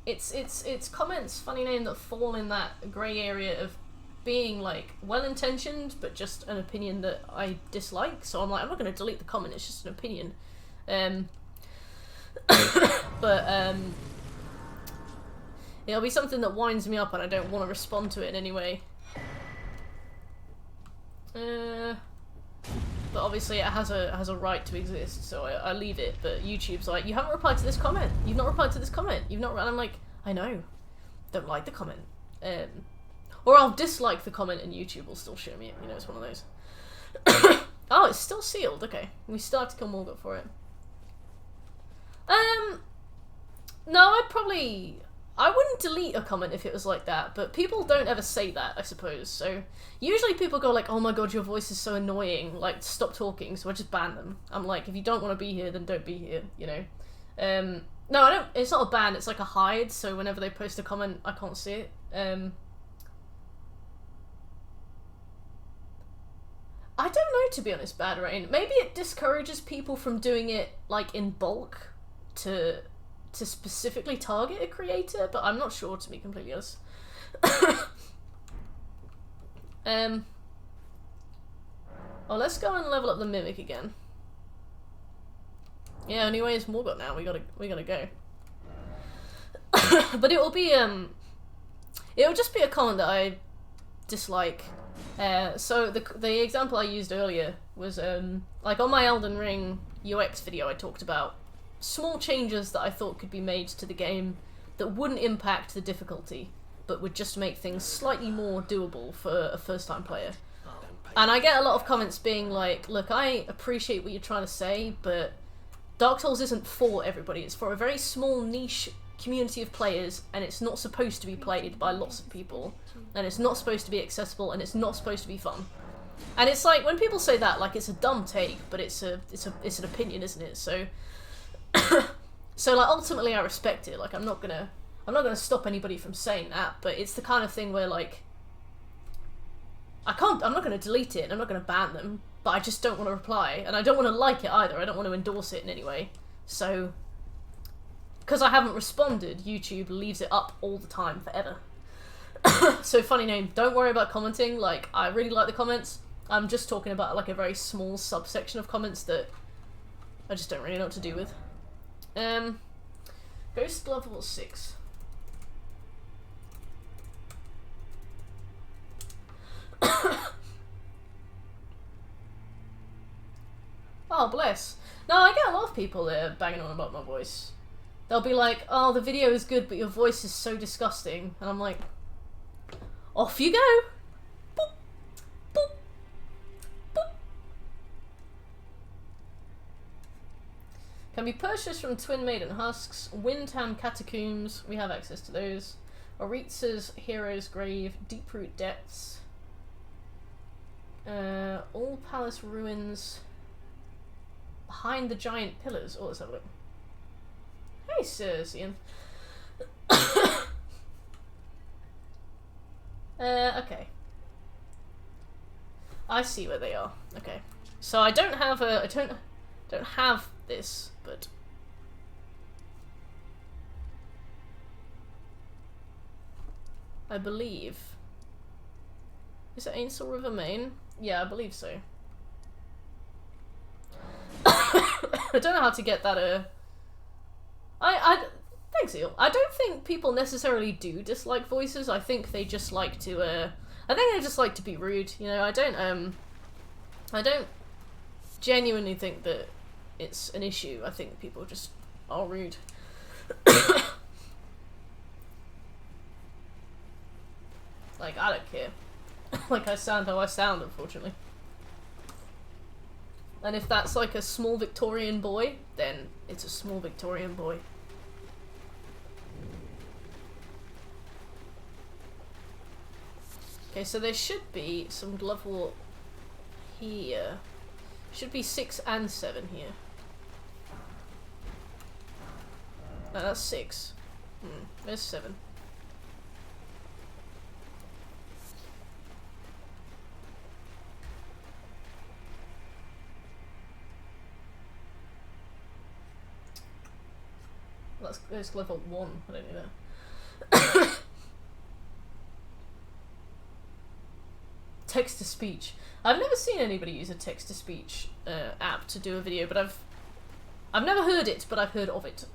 It's comments, funny name, that fall in that grey area of being, like, well-intentioned, but just an opinion that I dislike. So I'm like, I'm not going to delete the comment, it's just an opinion. It'll be something that winds me up and I don't want to respond to it in any way. But obviously it has a right to exist, so I leave it. But YouTube's like, you haven't replied to this comment. You've not replied to this comment. You've not. And I'm like, I know. Don't like the comment. Or I'll dislike the comment and YouTube will still show me it. You know, it's one of those. Oh, it's still sealed. Okay, we still have to kill Morgoth for it. No, I wouldn't delete a comment if it was like that, but people don't ever say that, I suppose. So usually people go like, oh my god, your voice is so annoying, like, stop talking, so I just ban them. I'm like, if you don't want to be here, then don't be here, you know? No, I don't, it's not a ban, it's like a hide, so whenever they post a comment, I can't see it. I don't know, to be honest, Bad Rain. Maybe it discourages people from doing it, like, in bulk to specifically target a creator, but I'm not sure, to be completely honest. Oh, let's go and level up the Mimic again. Yeah, anyway, it's Morgoth now. We gotta go. But it will be it'll just be a comment that I dislike. So the example I used earlier was like on my Elden Ring UX video, I talked about small changes that I thought could be made to the game that wouldn't impact the difficulty, but would just make things slightly more doable for a first-time player. And I get a lot of comments being like, look, I appreciate what you're trying to say, but Dark Souls isn't for everybody. It's for a very small niche community of players, and it's not supposed to be played by lots of people, and it's not supposed to be accessible, and it's not supposed to be fun. And it's like, when people say that, like, it's a dumb take, but it's an opinion, isn't it? So, so like, ultimately I respect it. Like, I'm not gonna stop anybody from saying that, but it's the kind of thing where, like, I'm not gonna delete it, and I'm not gonna ban them, but I just don't want to reply, and I don't want to like it either. I don't want to endorse it in any way. So, because I haven't responded, YouTube leaves it up all the time, forever. So, funny name. Don't worry about commenting. Like, I really like the comments. I'm just talking about, like, a very small subsection of comments that I just don't really know what to do with. Ghost level 6. Oh, bless. No, I get a lot of people there banging on about my voice. They'll be like, oh, the video is good, but your voice is so disgusting. And I'm like, off you go. Boop, boop, boop. Can be purchased from Twin Maiden Husks, Windham Catacombs, we have access to those. Oritza's Hero's Grave, Deeproot Depths. All Palace Ruins. Behind the Giant Pillars. Oh, let's have a look. Hey, Circean. Okay. I see where they are. Okay. So I don't have I don't have this, but I believe. Is it Ainsel River Main? Yeah, I believe so. I don't know how to get that, thanks, Eel. I don't think people necessarily do dislike voices. I think they just like to, I think they just like to be rude, you know. I don't genuinely think that it's an issue. I think people just are rude. Like, I don't care. Like, I sound how I sound, unfortunately. And if that's like a small Victorian boy, then it's a small Victorian boy. Okay, so there should be some glove war here. Should be 6 and 7 here. No, that's 6. There's 7. That's level 1. I don't know that. Text to speech. I've never seen anybody use a text to speech app to do a video, but I've never heard it, but I've heard of it.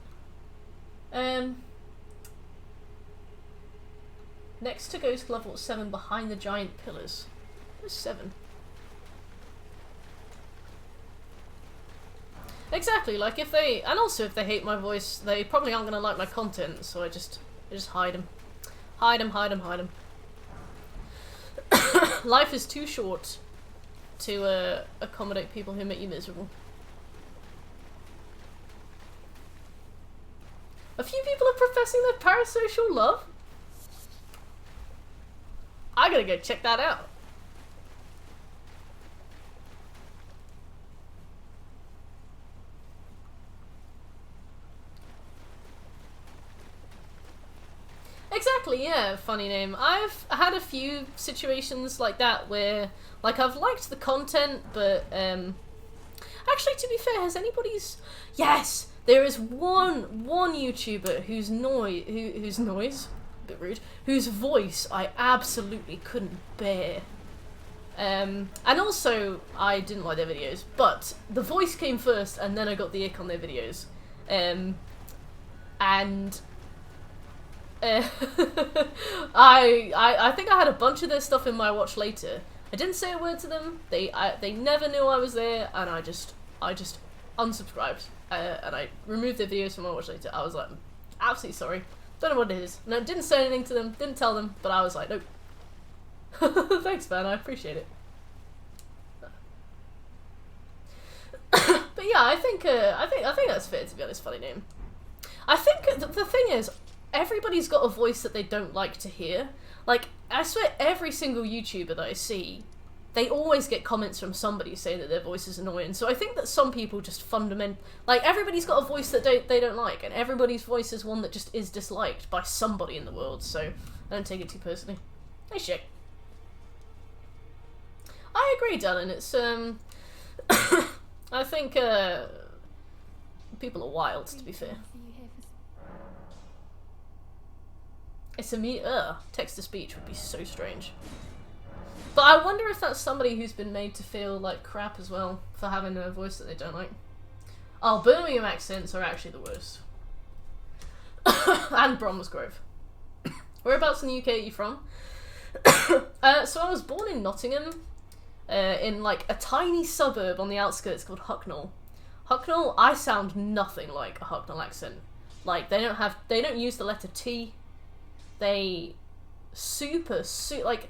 Next to Ghost level 7, behind the giant pillars. Where's 7? Exactly, like if they, and also if they hate my voice, they probably aren't going to like my content, so I just hide them. Hide them, hide them, hide them. Life is too short to accommodate people who make you miserable. A few people are professing their parasocial love. I gotta go check that out. Exactly, yeah, funny name. I've had a few situations like that where, like, I've liked the content, but, actually, to be fair, has anybody's... Yes! There is one YouTuber whose noise, a bit rude, whose voice I absolutely couldn't bear. And also, I didn't like their videos, but the voice came first, and then I got the ick on their videos. And... I think I had a bunch of their stuff in my watch later. I didn't say a word to them. They never knew I was there, and I just unsubscribed and I removed their videos from my watch later. I was like, absolutely sorry. Don't know what it is. No, didn't say anything to them. Didn't tell them. But I was like, nope. Thanks, man. I appreciate it. But yeah, I think that's fair, to be honest. Funny name. I think the thing is, everybody's got a voice that they don't like to hear. Like, I swear every single YouTuber that I see they always get comments from somebody saying that their voice is annoying. So I think that some people just like, everybody's got a voice that they don't like, and everybody's voice is one that just is disliked by somebody in the world, so I don't take it too personally. Hey, shit. I agree, Dylan. It's, I think, people are wild, to be fair. It's a text-to-speech would be so strange. But I wonder if that's somebody who's been made to feel like crap as well for having a voice that they don't like. Oh, Birmingham accents are actually the worst. And Bromsgrove. Whereabouts in the UK are you from? So I was born in Nottingham, in like a tiny suburb on the outskirts called Hucknall. Hucknall, I sound nothing like a Hucknall accent. Like, they don't use the letter T. They like,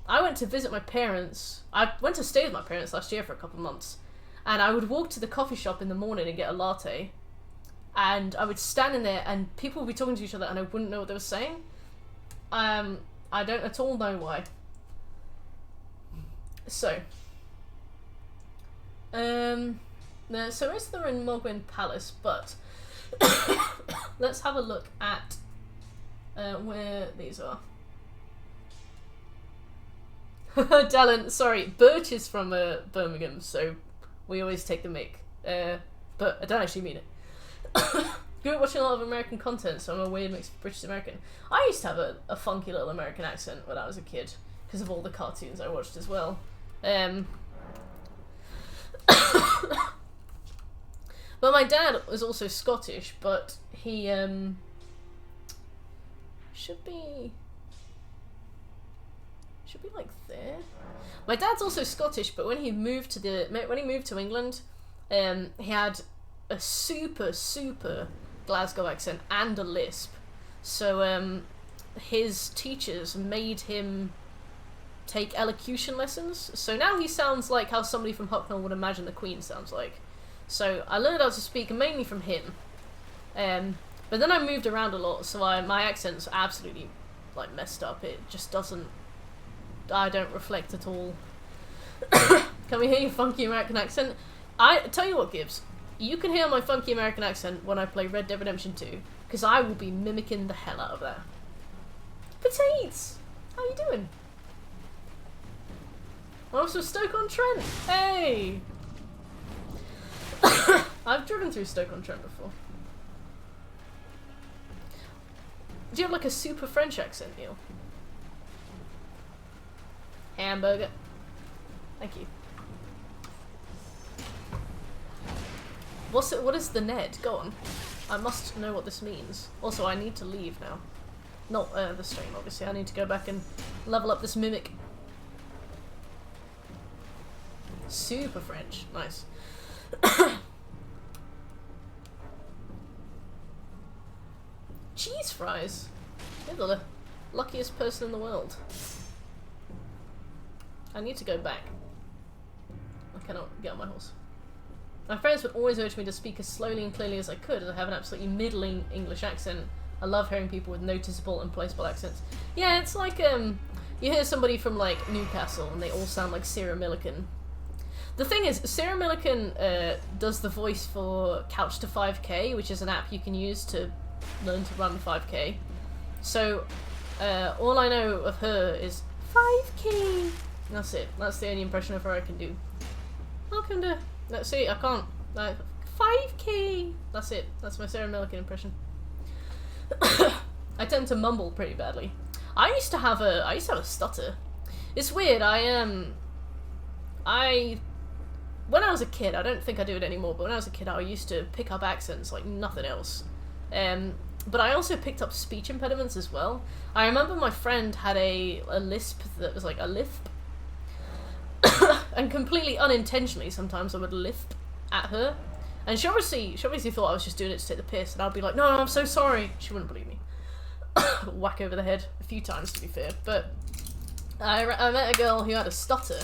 I went to visit my parents. I went to stay with my parents last year for a couple of months, and I would walk to the coffee shop in the morning and get a latte, and I would stand in there and people would be talking to each other and I wouldn't know what they were saying. I don't at all know why. So, so is there in Mogwin Palace, but let's have a look at where these are. Dallin, sorry, Birch is from Birmingham, so we always take the mic. But I don't actually mean it. Grew up watching a lot of American content, so I'm a weird mix of British American. I used to have a funky little American accent when I was a kid, because of all the cartoons I watched as well. But my dad was also Scottish, but he should be like there. My dad's also Scottish, but when he moved to England, he had a super Glasgow accent and a lisp. So his teachers made him take elocution lessons. So now he sounds like how somebody from Hucknall would imagine the Queen sounds like. So I learned how to speak mainly from him. But then I moved around a lot, so my accent's absolutely like messed up. It just doesn't. I don't reflect at all. Can we hear your funky American accent? I tell you what, Gibbs, you can hear my funky American accent when I play Red Dead Redemption 2, because I will be mimicking the hell out of that. Petite! How you doing? I'm also Stoke-on-Trent. Hey! I've driven through Stoke-on-Trent before. Do you have like a super French accent, Neil? Hamburger. Thank you. What is the Ned? Go on. I must know what this means. Also, I need to leave now. Not the stream, obviously. I need to go back and level up this mimic. Super French. Nice. Cheese fries? You're the luckiest person in the world. I need to go back. I cannot get on my horse. My friends would always urge me to speak as slowly and clearly as I could, as I have an absolutely middling English accent. I love hearing people with noticeable and placeable accents. Yeah, it's like, you hear somebody from, like, Newcastle, and they all sound like Sarah Millican. The thing is, Sarah Millican does the voice for Couch to 5K, which is an app you can use to learn to run 5K. So, all I know of her is 5K. That's it. That's the only impression of her I can do. Welcome to... Let's see, I can't... 5K! That's it. That's my Sarah Millican impression. I tend to mumble pretty badly. I used to have a stutter. It's weird, when I was a kid, I don't think I do it anymore, but when I was a kid I used to pick up accents like nothing else. But I also picked up speech impediments as well. I remember my friend had a lisp that was like a lisp. And completely unintentionally sometimes I would lisp at her. And she obviously thought I was just doing it to take the piss, and I'd be like, no, I'm so sorry. She wouldn't believe me. Whack over the head a few times, to be fair. But I met a girl who had a stutter.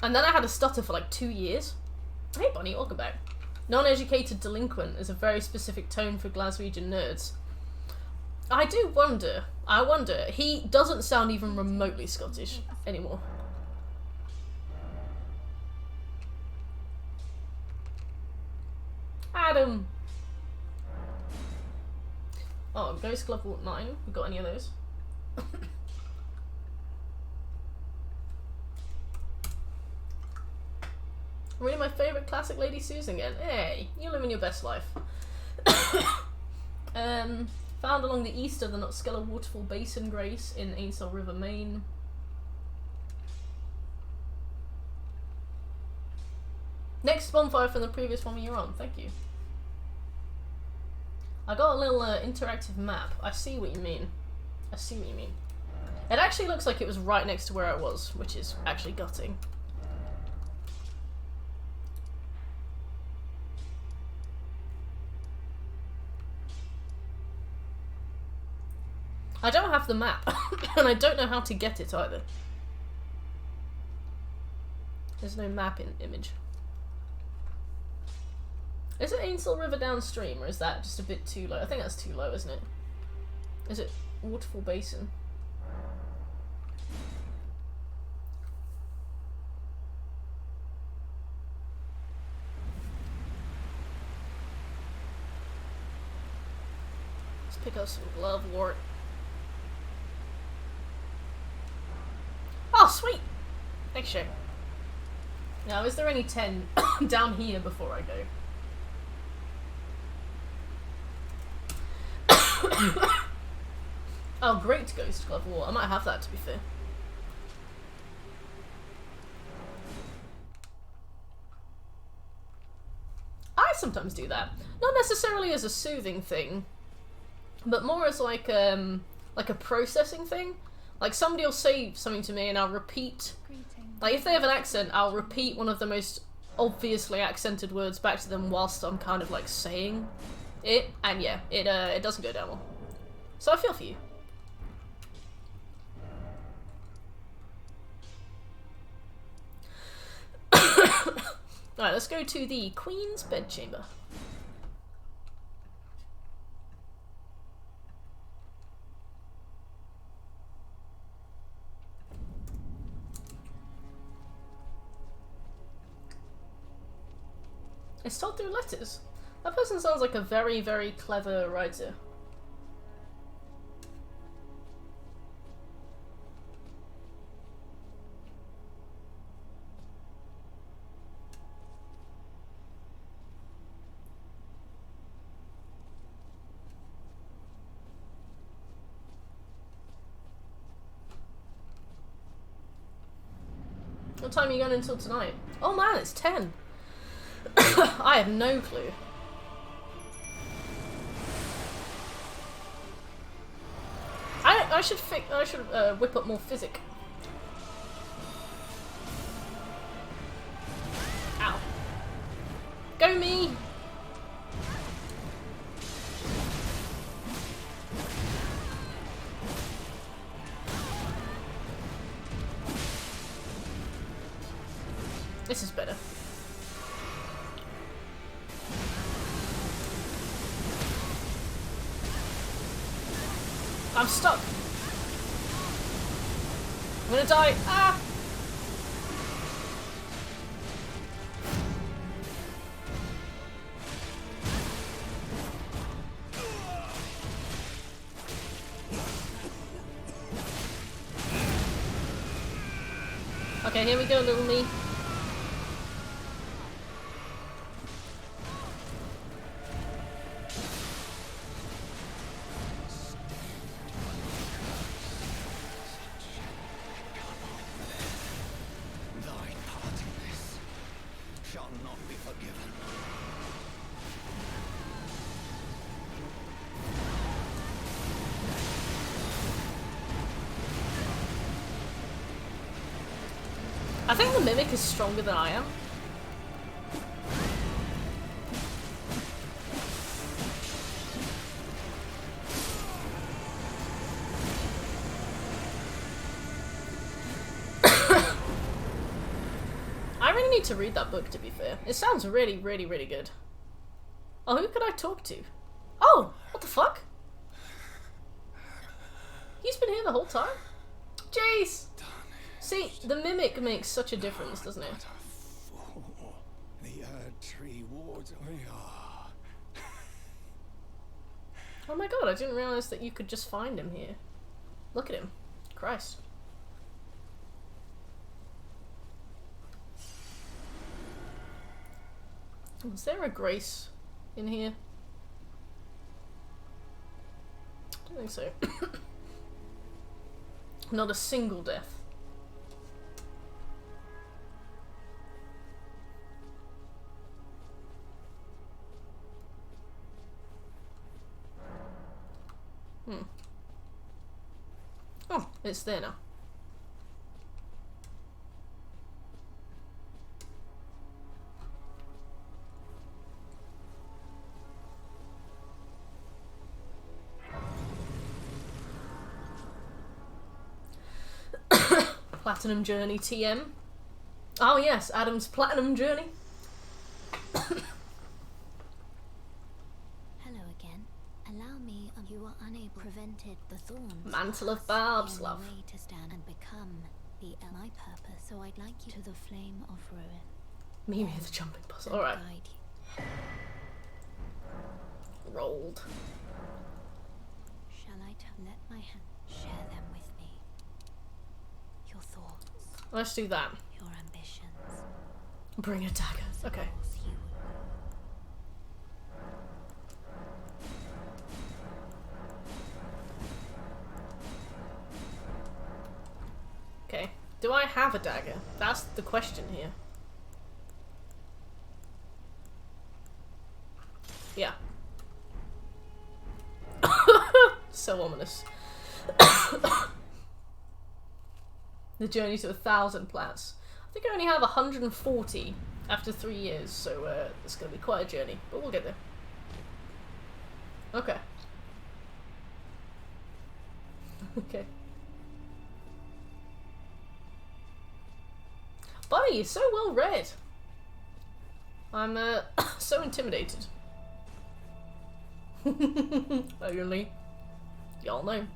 And then I had a stutter for like 2 years. Hey Bonnie, welcome back. Non-educated delinquent is a very specific tone for Glaswegian nerds. I wonder, he doesn't sound even remotely Scottish anymore. him! Oh, Ghost level 9. We got any of those? Really my favourite classic Lady Susan again. Hey, you're living your best life. Found along the east of the Notskeller Waterfall Basin Grace in Ainsel River, Maine. Next bonfire from the previous one you were on, thank you. I got a little interactive map. I see what you mean. I see what you mean. It actually looks like it was right next to where I was, which is actually gutting. I don't have the map, and I don't know how to get it either. There's no map in image. Is it Ainsel River downstream, or is that just a bit too low? I think that's too low, isn't it? Is it Waterfall Basin? Let's pick up some glovewort. Oh, sweet! Thanks, Shay. Now, is there any 10 down here before I go? Oh, great Ghost Glove War. I might have that, to be fair. I sometimes do that. Not necessarily as a soothing thing, but more as like a processing thing. Like, somebody will say something to me and I'll repeat. Like, if they have an accent, I'll repeat one of the most obviously accented words back to them whilst I'm kind of like saying it, and yeah, it doesn't go down well. So I feel for you. Alright, let's go to the Queen's Bedchamber. It's told through letters. That person sounds like a very, very clever writer. What time are you going until tonight? Oh man, it's 10. I have no clue. I should whip up more physic. Ow. Go me! This is better. I'm stuck. I'm gonna die. Ah! Okay, here we go, little me. I think the Mimic is stronger than I am. I really need to read that book, to be fair. It sounds really, really, really good. Oh, who could I talk to? Oh, what the fuck? He's been here the whole time? Jace! See, the Mimic makes such a difference, doesn't it? What a fool. The Erd Tree wards. We are Oh my god, I didn't realise that you could just find him here. Look at him. Christ. Is there a grace in here? I don't think so. Not a single death. Oh, it's there now. Platinum Journey TM. Oh yes, Adam's Platinum Journey. Hello again. Allow me. You are unable. Prevented the thorns. Mantle of Barbs, The only love. way to stand and become my purpose. So I'd like you to the flame of ruin. Mimi the jumping bus. And Alright. guide you. Rolled. Shall I let my hand share them with me? Your thoughts, Let's do that. your ambitions. Bring a dagger. Okay. Of course you Okay. Do I have a dagger? That's the question here. Yeah. So ominous. The journey to 1,000 plants. I think I only have 140 after 3 years, so it's going to be quite a journey, but we'll get there. Okay. Okay. Buddy, you're so well read. I'm so intimidated. Only y'all know.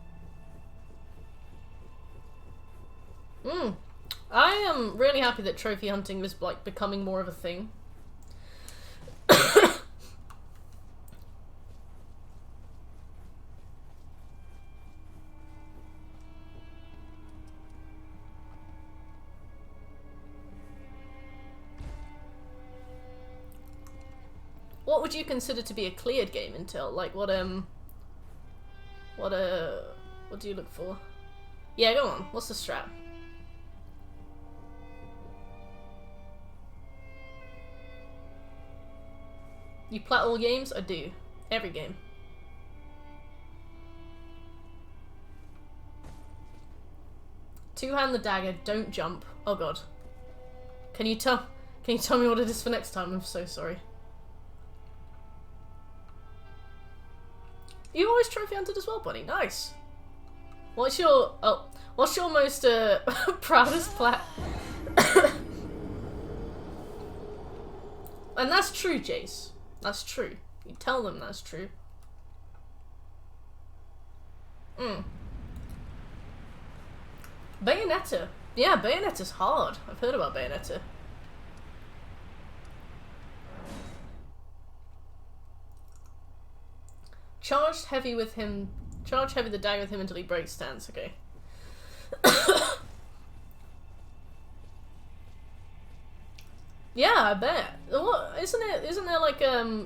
I am really happy that trophy hunting is like becoming more of a thing. What would you consider to be a cleared game until? Like what do you look for? Yeah, go on. What's the strat? You plat all games? I do. Every game. Two-hand the dagger, don't jump. Oh god. Can you tell me what it is for next time? I'm so sorry. You always trophy hunted as well, Bunny. Nice. What's your most proudest plat? And that's true, Jace. That's true. You tell them that's true. Bayonetta. Yeah, Bayonetta's hard. I've heard about Bayonetta. Charge heavy the dagger with him until he breaks stance, okay. Yeah, I bet. What isn't there like a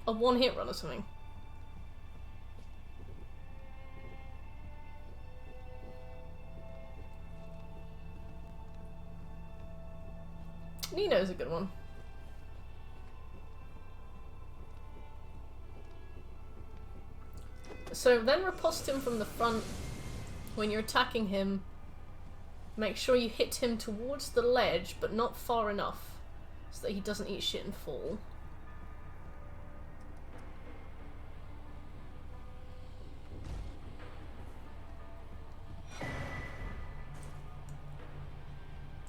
one-hit run or something? Nino's a good one. So then riposte him from the front. When you're attacking him, make sure you hit him towards the ledge, but not far enough, so that he doesn't eat shit and fall.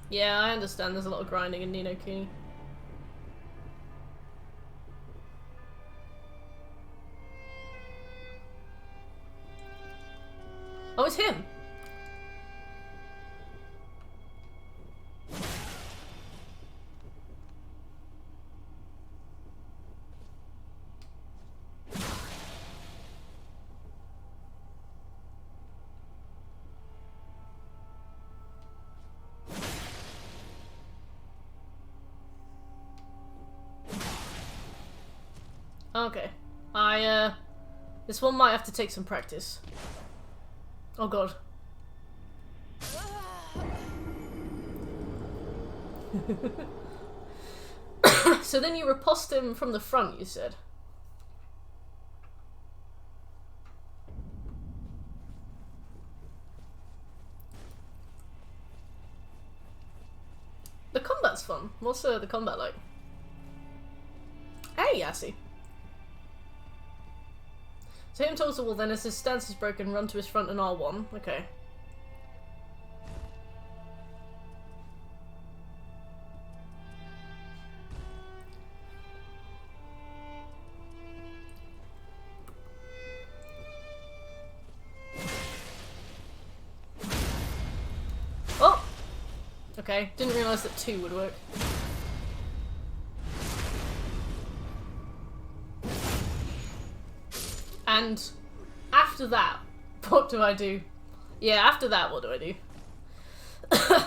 Yeah, I understand there's a lot of grinding in Ni no Kuni. Oh, it's him! Okay. This one might have to take some practice. Oh god. So then you riposte him from the front, you said? The combat's fun. What's the combat like? Hey, Yassi. So him towards the wall, then as his stance is broken, run to his front and R1. Okay. Oh! Okay, didn't realise that 2 would work. And after that, what do I do? Yeah, after that, what do I do?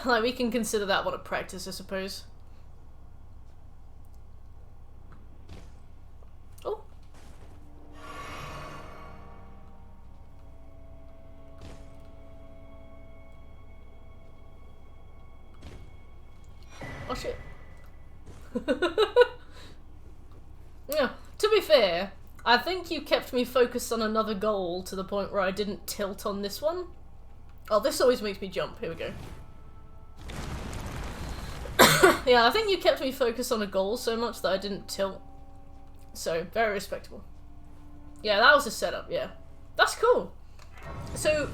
Like, we can consider that one a practice, I suppose. Oh. Oh shit. Yeah, to be fair, I think you kept me focused on another goal to the point where I didn't tilt on this one. Oh, this always makes me jump. Here we go. Yeah, I think you kept me focused on a goal so much that I didn't tilt. So, very respectable. Yeah, that was a setup, yeah. That's cool. So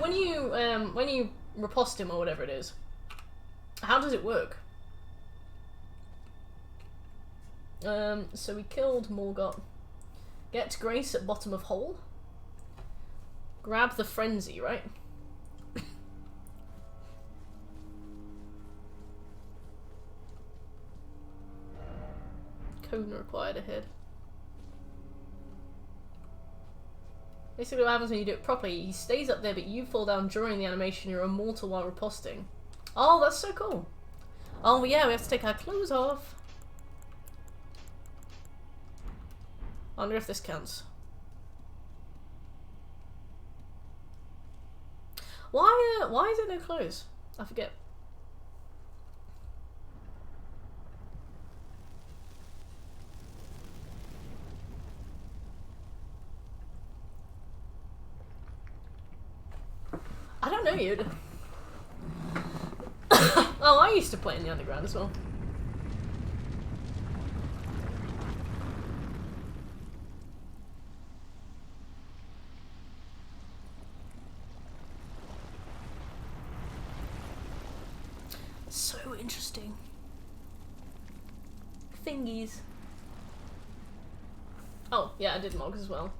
when you riposte him or whatever it is, how does it work? So we killed Morgott. Get Grace at bottom of hole. Grab the frenzy, right? Cone required ahead. Basically what happens when you do it properly, he stays up there but you fall down during the animation, you're immortal while riposting. Oh, that's so cool. Oh yeah, we have to take our clothes off. I wonder if this counts. Why is it no clothes? I forget. I don't know, you. Oh, I used to play in the underground as well. So interesting. Thingies. Oh, yeah, I did Mog as well.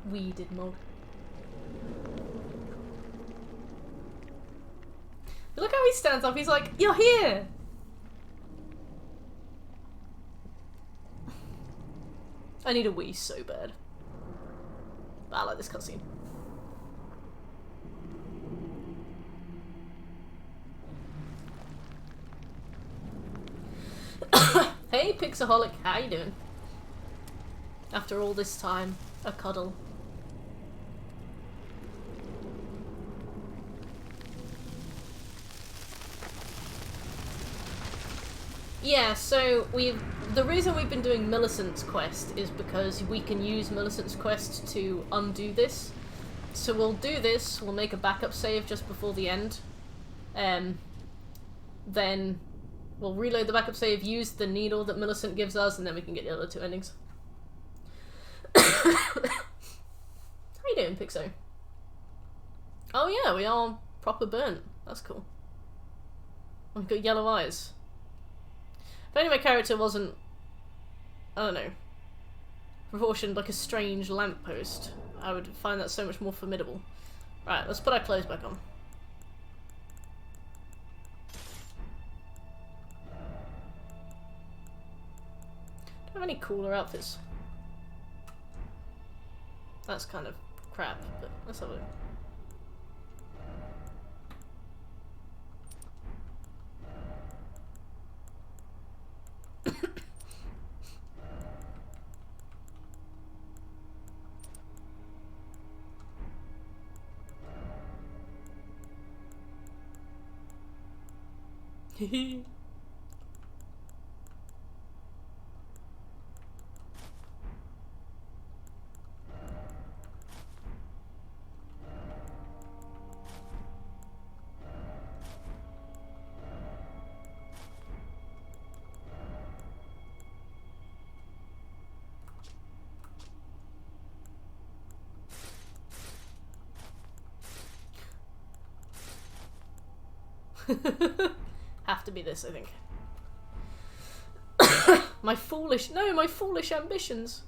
We did Mog. Look how he stands up, he's like, you're here! I need a wee so bad. But I like this cutscene. Hey Pixaholic, how you doing? After all this time, a cuddle. Yeah, so the reason we've been doing Millicent's quest is because we can use Millicent's quest to undo this. So we'll do this, we'll make a backup save just before the end. Then we'll reload the backup save, use the needle that Millicent gives us, and then we can get the other 2 endings. How you doing, Pixo? Oh yeah, we are proper burnt. That's cool. I've got yellow eyes. If only my character wasn't, I don't know, proportioned like a strange lamppost, I would find that so much more formidable. Right, let's put our clothes back on. Do I have any cooler outfits? That's kind of crap, but let's have a look. Have to be this, I think. My foolish ambitions.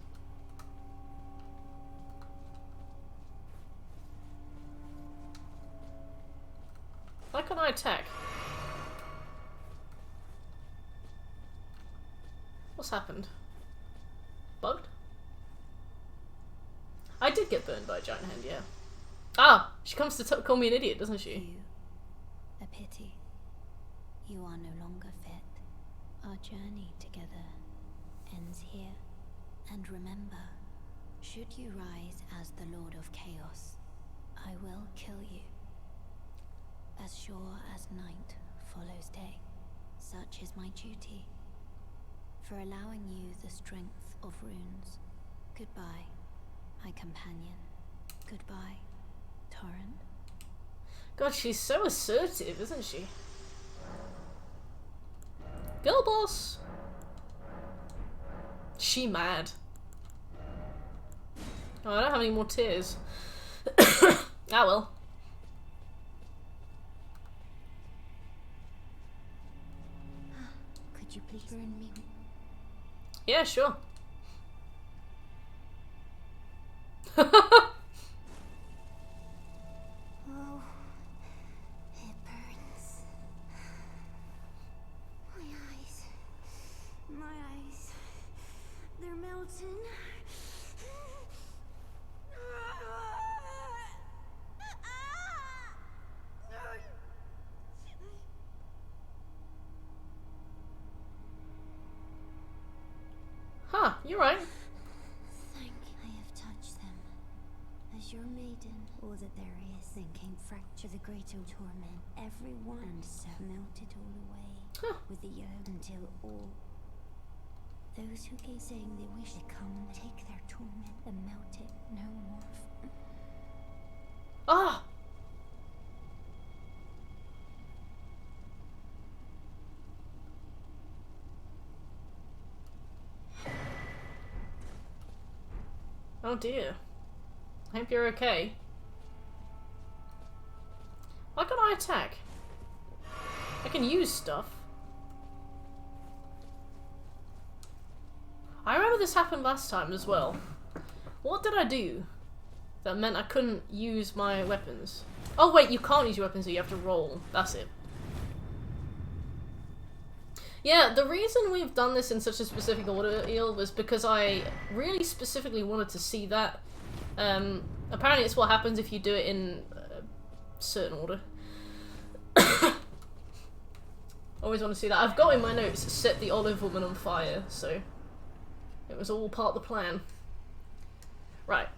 Why can't I attack? What's happened? Bugged? I did get burned by a giant hand, yeah. Ah! She comes to call me an idiot, doesn't she? You. A pity. You are no longer fit. Our journey together ends here. And remember, should you rise as the Lord of Chaos, I will kill you. As sure as night follows day, such is my duty. For allowing you the strength of runes. Goodbye, my companion. Goodbye, Torrent. God, she's so assertive, isn't she? Girl boss! She mad. Oh, I don't have any more tears. Ah well. Could you please burn me? Yeah, sure. Oh, it burns. My eyes, they're melting. Huh, you're right. Thank I have touched them. As your maiden, all that there is, thinking fracture the greater torment, everyone and so melted all away. Huh. With the yoke until all those who keep saying they wish to come take their torment and melt it no more. Ah! Oh dear. I hope you're okay. Why can't I attack? I can use stuff. I remember this happened last time as well. What did I do that meant I couldn't use my weapons? Oh wait, you can't use your weapons, so you have to roll. That's it. Yeah, the reason we've done this in such a specific order, Eel, was because I really specifically wanted to see that. Apparently it's what happens if you do it in a certain order. Always want to see that. I've got in my notes, set the olive woman on fire, so it was all part of the plan. Right.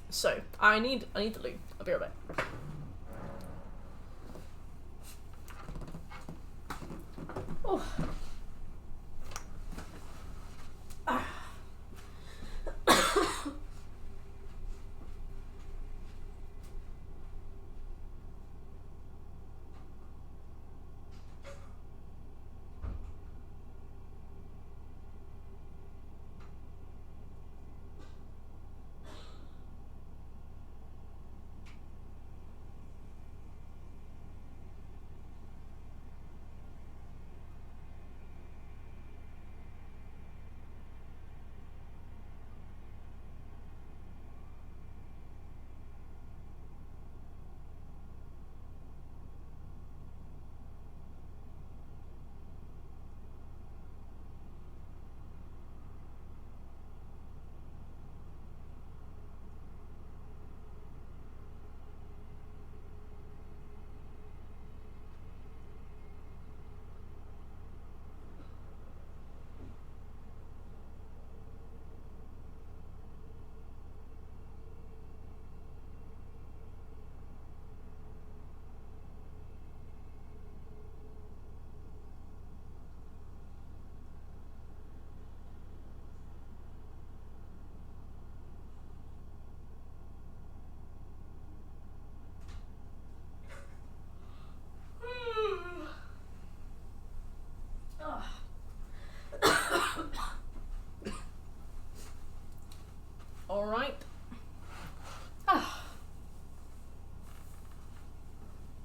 So, I need the loot. I'll be right back. Oh.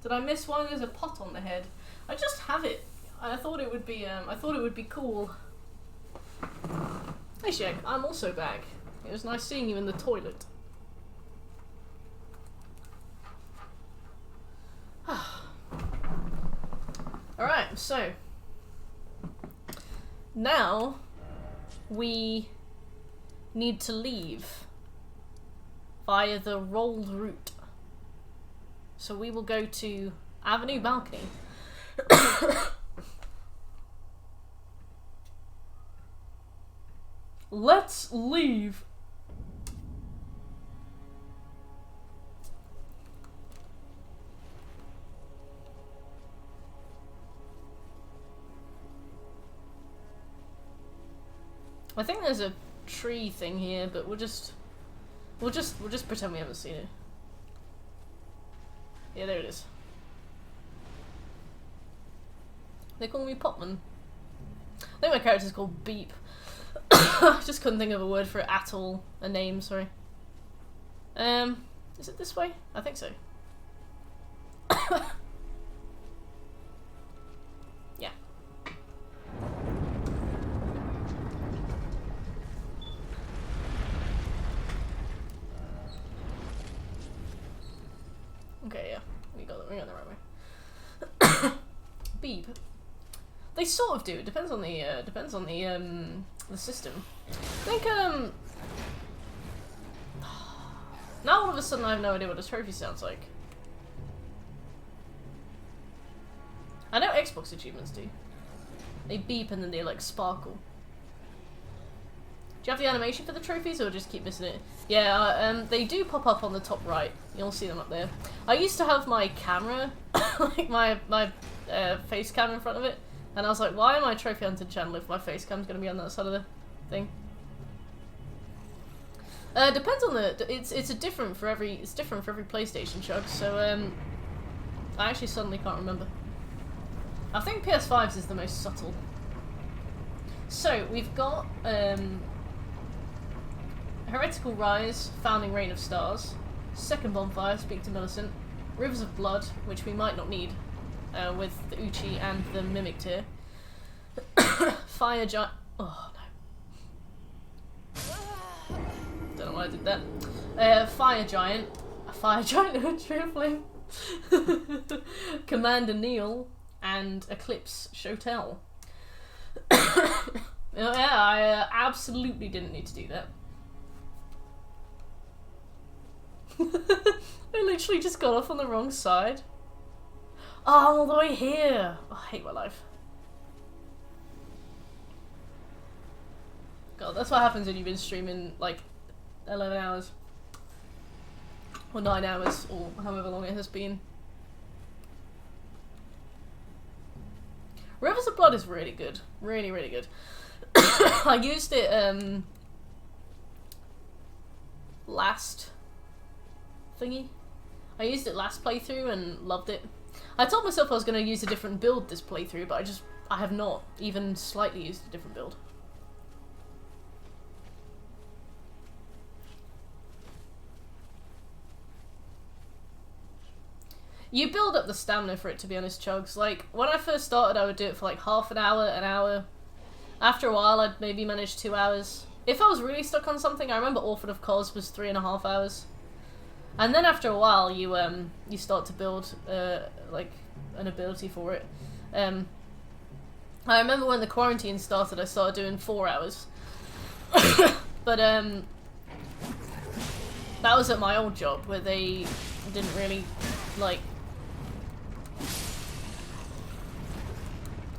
Did I miss why there's a pot on the head? I just have it. I thought it would be cool. Hey Shek, I'm also back. It was nice seeing you in the toilet. Alright, so now we need to leave via the rolled route. So we will go to Avenue Balcony. Let's leave. I think there's a tree thing here, but we'll just pretend we haven't seen it. Yeah, there it is. They call me Potman. I think my character's called Beep. Just couldn't think of a word for it at all. A name, sorry. Is it this way? I think so. Yeah. Okay, yeah. We got the right way. Beep. They sort of do. It depends on the system. I think now all of a sudden I have no idea what a trophy sounds like. I know Xbox achievements do. They beep and then they like sparkle. Do you have the animation for the trophies or just keep missing it? Yeah, they do pop up on the top right. You'll see them up there. I used to have my camera, like my face cam in front of it. And I was like, why am I Trophy Hunter channel if my face cam's gonna be on that side of the thing? Depends on the. It's different for every PlayStation chug. So I actually suddenly can't remember. I think PS5's is the most subtle. So we've got Heretical Rise, Founding Reign of Stars, Second Bonfire, Speak to Millicent, Rivers of Blood, which we might not need. With the Uchi and the Mimic tier. Fire Giant. Oh no. Don't know why I did that. Fire Giant. A Fire Giant and a True Flame. Commander Neil and Eclipse Shotel. Yeah, I absolutely didn't need to do that. I literally just got off on the wrong side. Oh, all the way here! Oh, I hate my life. God, that's what happens when you've been streaming like 11 hours. Or 9 hours, or however long it has been. Rivers of Blood is really good. Really, really good. I used it, last thingy. I used it last playthrough and loved it. I told myself I was going to use a different build this playthrough, but I have not even slightly used a different build. You build up the stamina for it, to be honest, Chugs. Like, when I first started, I would do it for like half an hour. After a while, I'd maybe manage 2 hours. If I was really stuck on something, I remember Orphan of Cos was 3.5 hours. And then after a while, you start to build like an ability for it. I remember when the quarantine started, I started doing 4 hours. But that was at my old job where they didn't really like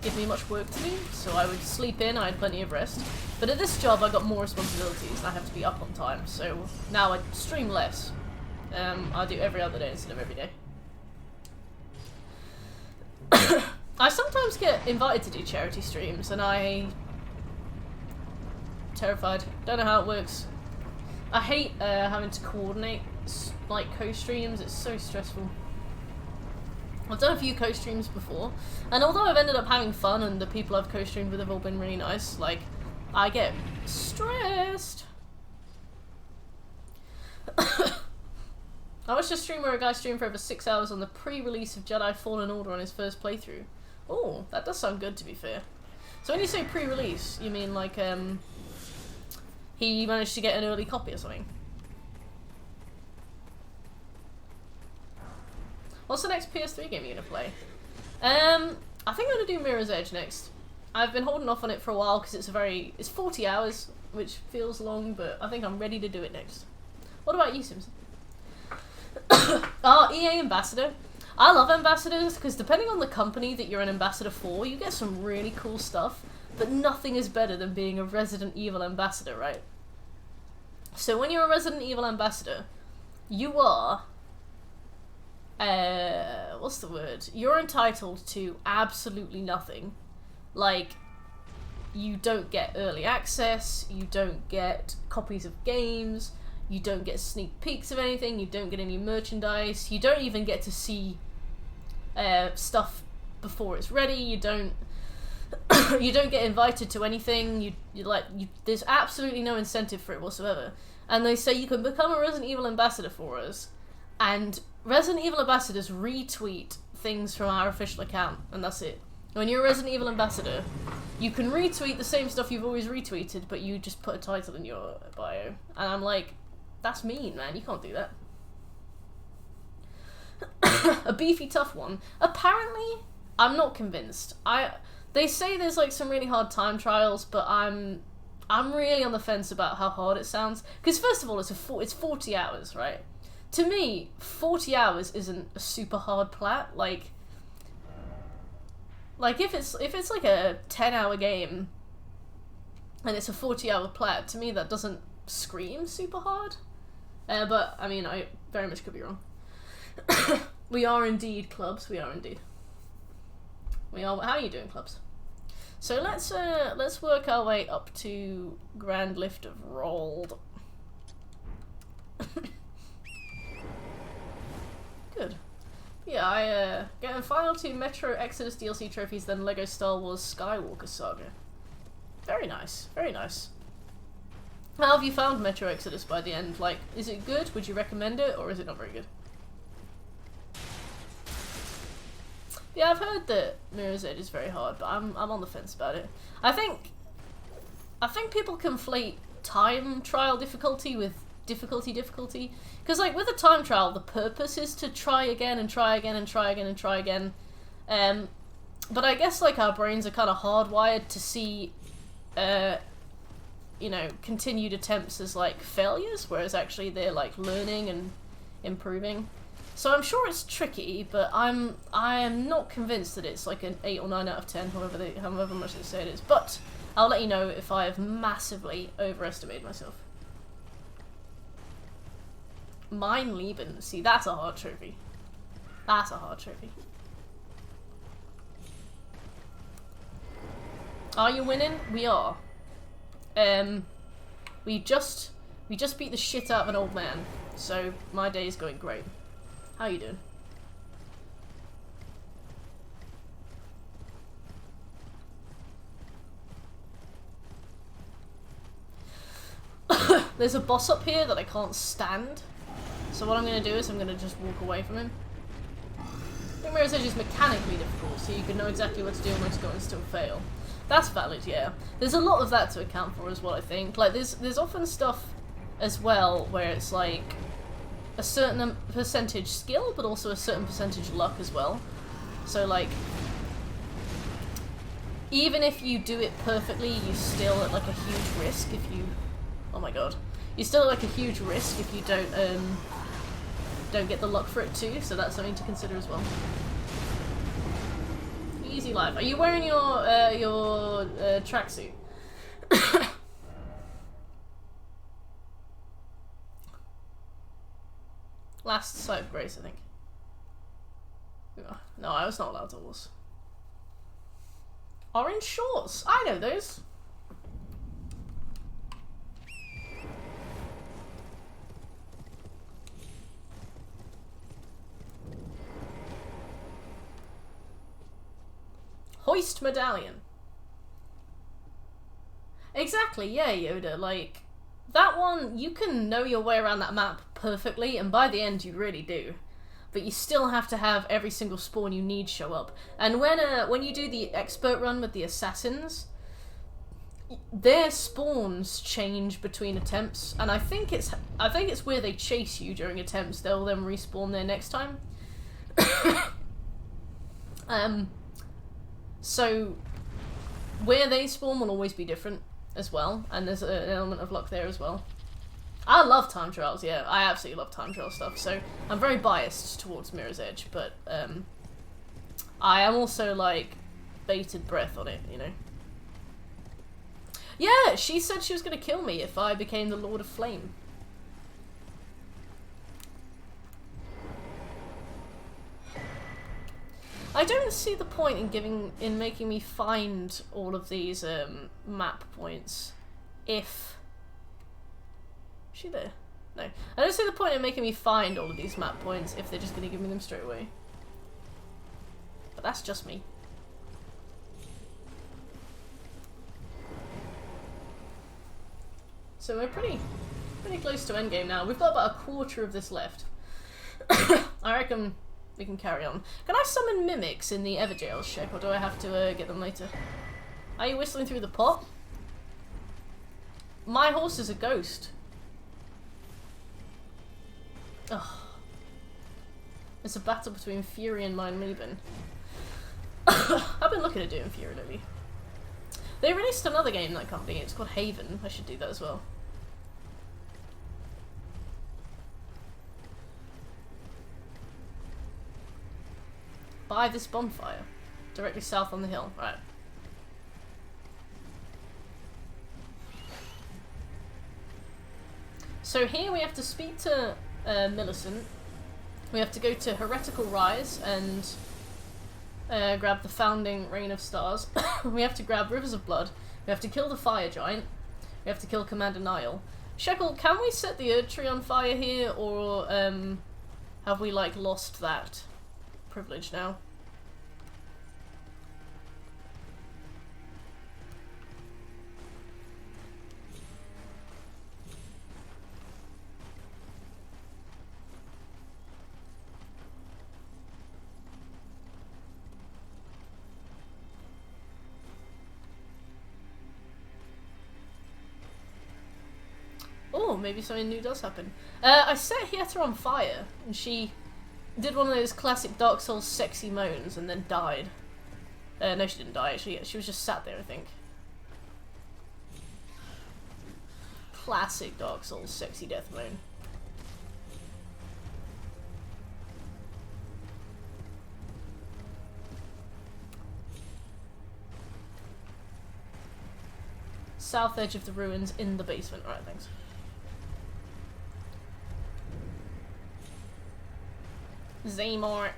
give me much work to do, so I would sleep in. I had plenty of rest. But at this job, I got more responsibilities. And I have to be up on time, so now I stream less. I do every other day instead of every day. I sometimes get invited to do charity streams, and I'm terrified. Don't know how it works. I hate having to coordinate like co-streams. It's so stressful. I've done a few co-streams before, and although I've ended up having fun and the people I've co-streamed with have all been really nice, like, I get stressed. I watched a stream where a guy streamed for over 6 hours on the pre-release of Jedi Fallen Order on his first playthrough. Oh, that does sound good, to be fair. So when you say pre-release, you mean like, he managed to get an early copy or something? What's the next PS3 game you're gonna play? I think I'm gonna do Mirror's Edge next. I've been holding off on it for a while because it's 40 hours, which feels long, but I think I'm ready to do it next. What about you, Simpson? EA Ambassador. I love ambassadors because depending on the company that you're an ambassador for, you get some really cool stuff, but nothing is better than being a Resident Evil ambassador, right? So when you're a Resident Evil ambassador, you are, what's the word? You're entitled to absolutely nothing. Like, you don't get early access, you don't get copies of games, you don't get sneak peeks of anything, you don't get any merchandise, you don't even get to see stuff before it's ready, you don't get invited to anything, there's absolutely no incentive for it whatsoever. And they say you can become a Resident Evil ambassador for us, and Resident Evil ambassadors retweet things from our official account, and that's it. When you're a Resident Evil ambassador, you can retweet the same stuff you've always retweeted, but you just put a title in your bio. And I'm like, that's mean, man. You can't do that. A beefy, tough one. Apparently, I'm not convinced. They say there's like some really hard time trials, but I'm really on the fence about how hard it sounds. Because first of all, it's 40 hours, right? To me, 40 hours isn't a super hard plat. Like if it's like a 10-hour game and it's a 40-hour plat, to me that doesn't scream super hard. But I mean, I very much could be wrong. We are indeed clubs. We are indeed. We are. How are you doing, clubs? So let's work our way up to Grand Lift of Rold. Good. Yeah, I getting final 2 Metro Exodus DLC trophies, then Lego Star Wars Skywalker Saga. Very nice, very nice. How have you found Metro Exodus by the end? Like, is it good? Would you recommend it, or is it not very good? Yeah, I've heard that Mirror's Edge is very hard, but I'm on the fence about it. I think people conflate time trial difficulty with difficulty. Because, like, with a time trial, the purpose is to try again and try again and try again and try again. But I guess, like, our brains are kind of hardwired to see, you know, continued attempts as, like, failures, whereas actually they're, like, learning and improving. So I'm sure it's tricky, but I am not convinced that it's, like, an 8 or 9 out of 10, however much they say it is. But I'll let you know if I have massively overestimated myself. Mein Leben. See, that's a hard trophy. That's a hard trophy. Are you winning? We are. We just beat the shit out of an old man, so my day is going great. How you doing? There's a boss up here that I can't stand. So what I'm going to do is I'm going to just walk away from him. I think Mirror's Edge is mechanically difficult, so you can know exactly what to do and when to go and still fail. That's valid, yeah. There's a lot of that to account for as well, I think. Like, there's often stuff as well where it's like a certain percentage skill, but also a certain percentage luck as well. So, like, even if you do it perfectly, you're still at, like, a huge risk if you... Oh my god. You're still at, like, a huge risk if you don't get the luck for it too, so that's something to consider as well. Easy life. Are you wearing your tracksuit? Last Sight of Grace, I think. No, I was not allowed to horse. Orange shorts! I know those! Hoist medallion. Exactly, yeah, Yoda, like... That one, you can know your way around that map perfectly, and by the end you really do. But you still have to have every single spawn you need show up. And when you do the expert run with the assassins, their spawns change between attempts, and I think it's where they chase you during attempts. They'll then respawn there next time. So where they spawn will always be different as well, and there's an element of luck there as well. I love time trials, yeah, I absolutely love time trial stuff, so I'm very biased towards Mirror's Edge, but I am also, like, bated breath on it, you know. Yeah, she said she was going to kill me if I became the Lord of Flame. I don't see the point in making me find all of these map points if... Is she there? No. I don't see the point in making me find all of these map points if they're just going to give me them straight away. But that's just me. So we're pretty close to endgame now. We've got about a quarter of this left. I reckon we can carry on. Can I summon mimics in the Everjails check, or do I have to get them later? Are you whistling through the pot? My horse is a ghost. Ugh. It's a battle between Fury and Mine Meben. I've been looking at doing Fury lately. They released another game, that company. It's called Haven. I should do that as well. By this bonfire. Directly south on the hill. Right. So here we have to speak to Millicent. We have to go to Heretical Rise and grab the Founding Rain of Stars. We have to grab Rivers of Blood. We have to kill the Fire Giant. We have to kill Commander Nile. Shekel, can we set the Erd Tree on fire here, or have we, like, lost that privilege now? Oh, maybe something new does happen. I set Hieta on fire, and she did one of those classic Dark Souls sexy moans and then died. No, she didn't die, actually. She was just sat there, I think. Classic Dark Souls sexy death moan. South edge of the ruins in the basement. Alright, thanks. Zaymor.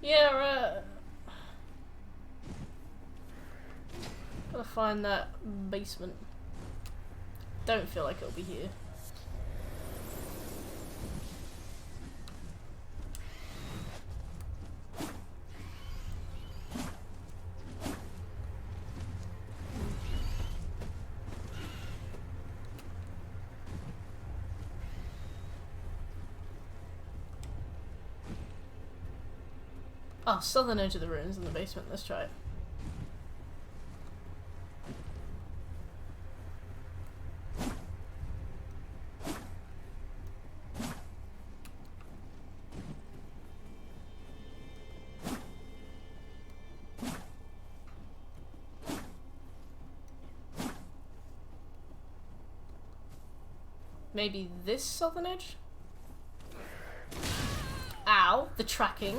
Yeah, gotta find that basement. Don't feel like it'll be here. Oh, southern edge of the ruins in the basement. Let's try it. Maybe this southern edge? Ow, the tracking.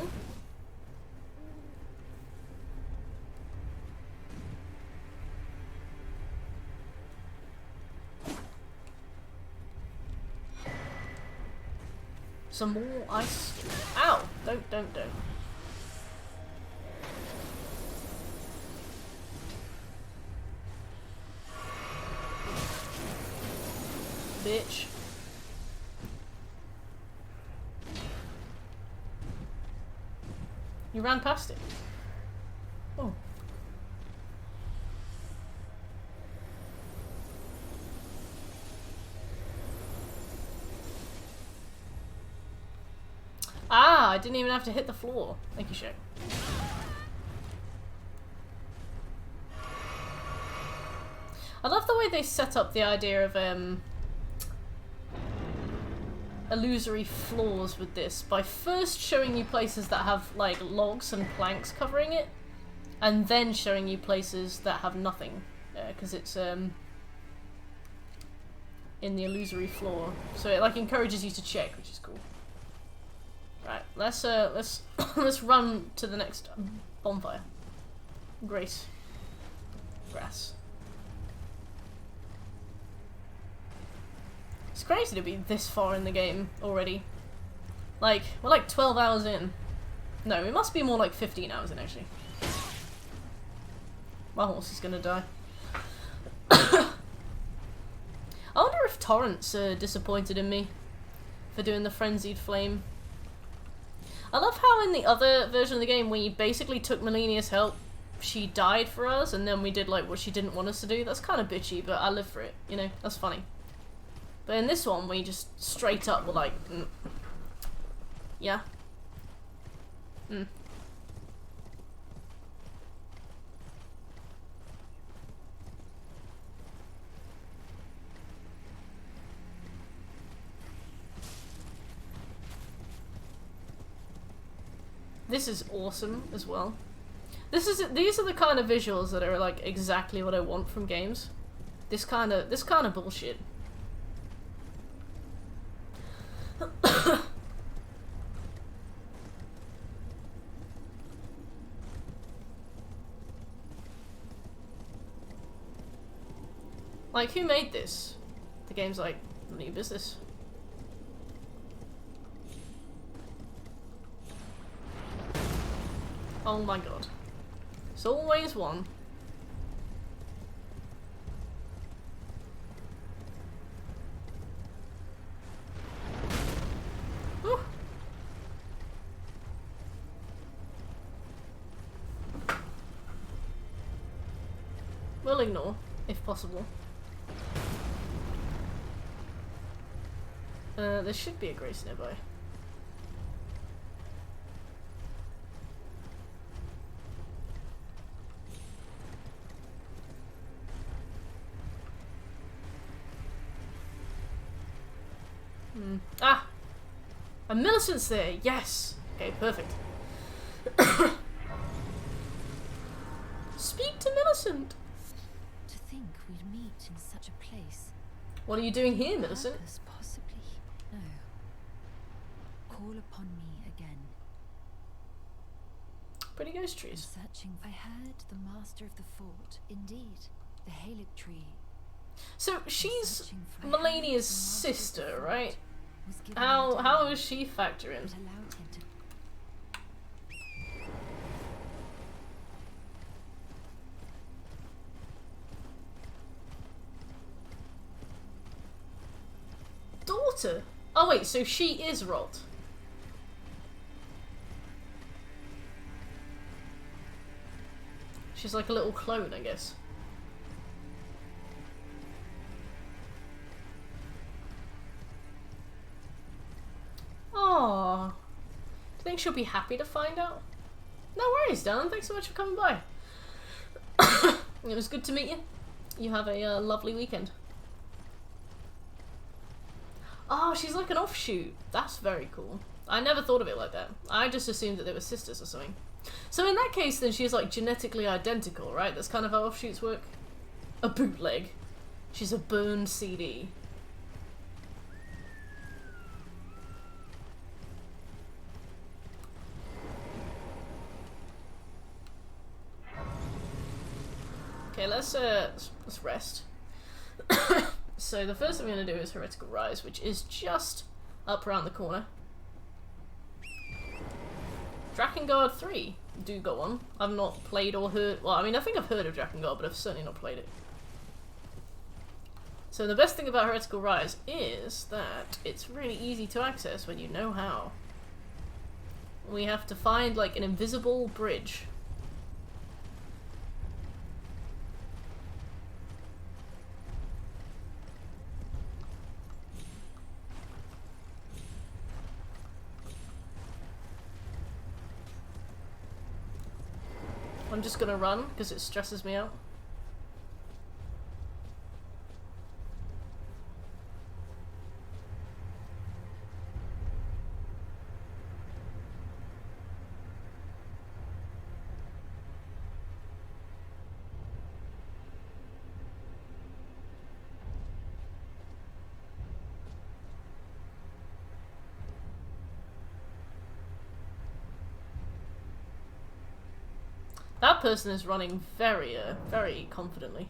Some more ice. Ow! Don't. Bitch. You ran past it. Oh. Ah, I didn't even have to hit the floor. Thank you, Shaq. I love the way they set up the idea of illusory floors with this by first showing you places that have like logs and planks covering it, and then showing you places that have nothing, because it's in the illusory floor, so it like encourages you to check, which is cool. Right, let's let's run to the next bonfire. Grass. It's crazy to be this far in the game already. Like, we're like 12 hours in. No, it must be more like 15 hours in, actually. My horse is gonna die. I wonder if Torrent's disappointed in me for doing the Frenzied Flame. I love how in the other version of the game, when you basically took Melinia's help, she died for us, and then we did like what she didn't want us to do. That's kind of bitchy, but I live for it, you know? That's funny. But in this one, we just straight up were like, yeah. This is awesome as well. These are the kind of visuals that are like exactly what I want from games. This kind of bullshit. Like, who made this? The game's like, none of your business. Oh my god. It's always one. Whew. We'll ignore, if possible. There should be a grace nearby. Ah! A Millicent's there! Yes! Okay, perfect. Speak to Millicent! To think we'd meet in such a place. What are you doing here, Millicent? Purpose, possibly. No. Call upon me again. Pretty ghost trees. Searching. I heard the master of the fort. Indeed. The Halic tree. So she's Searching for- Melania's sister, right? Was given How a does she factor in? It allowed him to Daughter? Oh wait, so she is Rot. She's like a little clone, I guess. Aww. Do you think she'll be happy to find out? No worries, Dan. Thanks so much for coming by. It was good to meet you. You have a lovely weekend. Oh, she's like an offshoot. That's very cool. I never thought of it like that. I just assumed that they were sisters or something. So in that case, then she's like genetically identical, right? That's kind of how offshoots work. A bootleg. She's a burned CD. Okay, let's rest. So the first thing I'm going to do is Heretical Rise, which is just up around the corner. Drakengard 3, do go on. I've not played or heard... Well, I mean, I think I've heard of Drakengard, but I've certainly not played it. So the best thing about Heretical Rise is that it's really easy to access when you know how. We have to find, like, an invisible bridge. I'm just gonna run because it stresses me out. That person is running very confidently.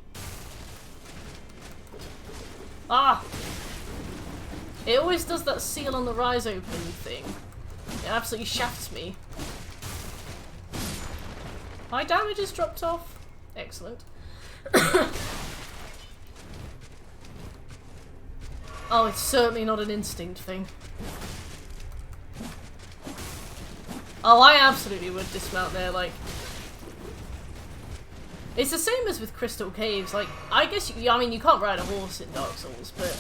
Ah! It always does that seal on the rise open thing. It absolutely shafts me. My damage has dropped off. Excellent. Oh, it's certainly not an instinct thing. Oh, I absolutely would dismount there, like... It's the same as with Crystal Caves, like, I guess, I mean, you can't ride a horse in Dark Souls, but,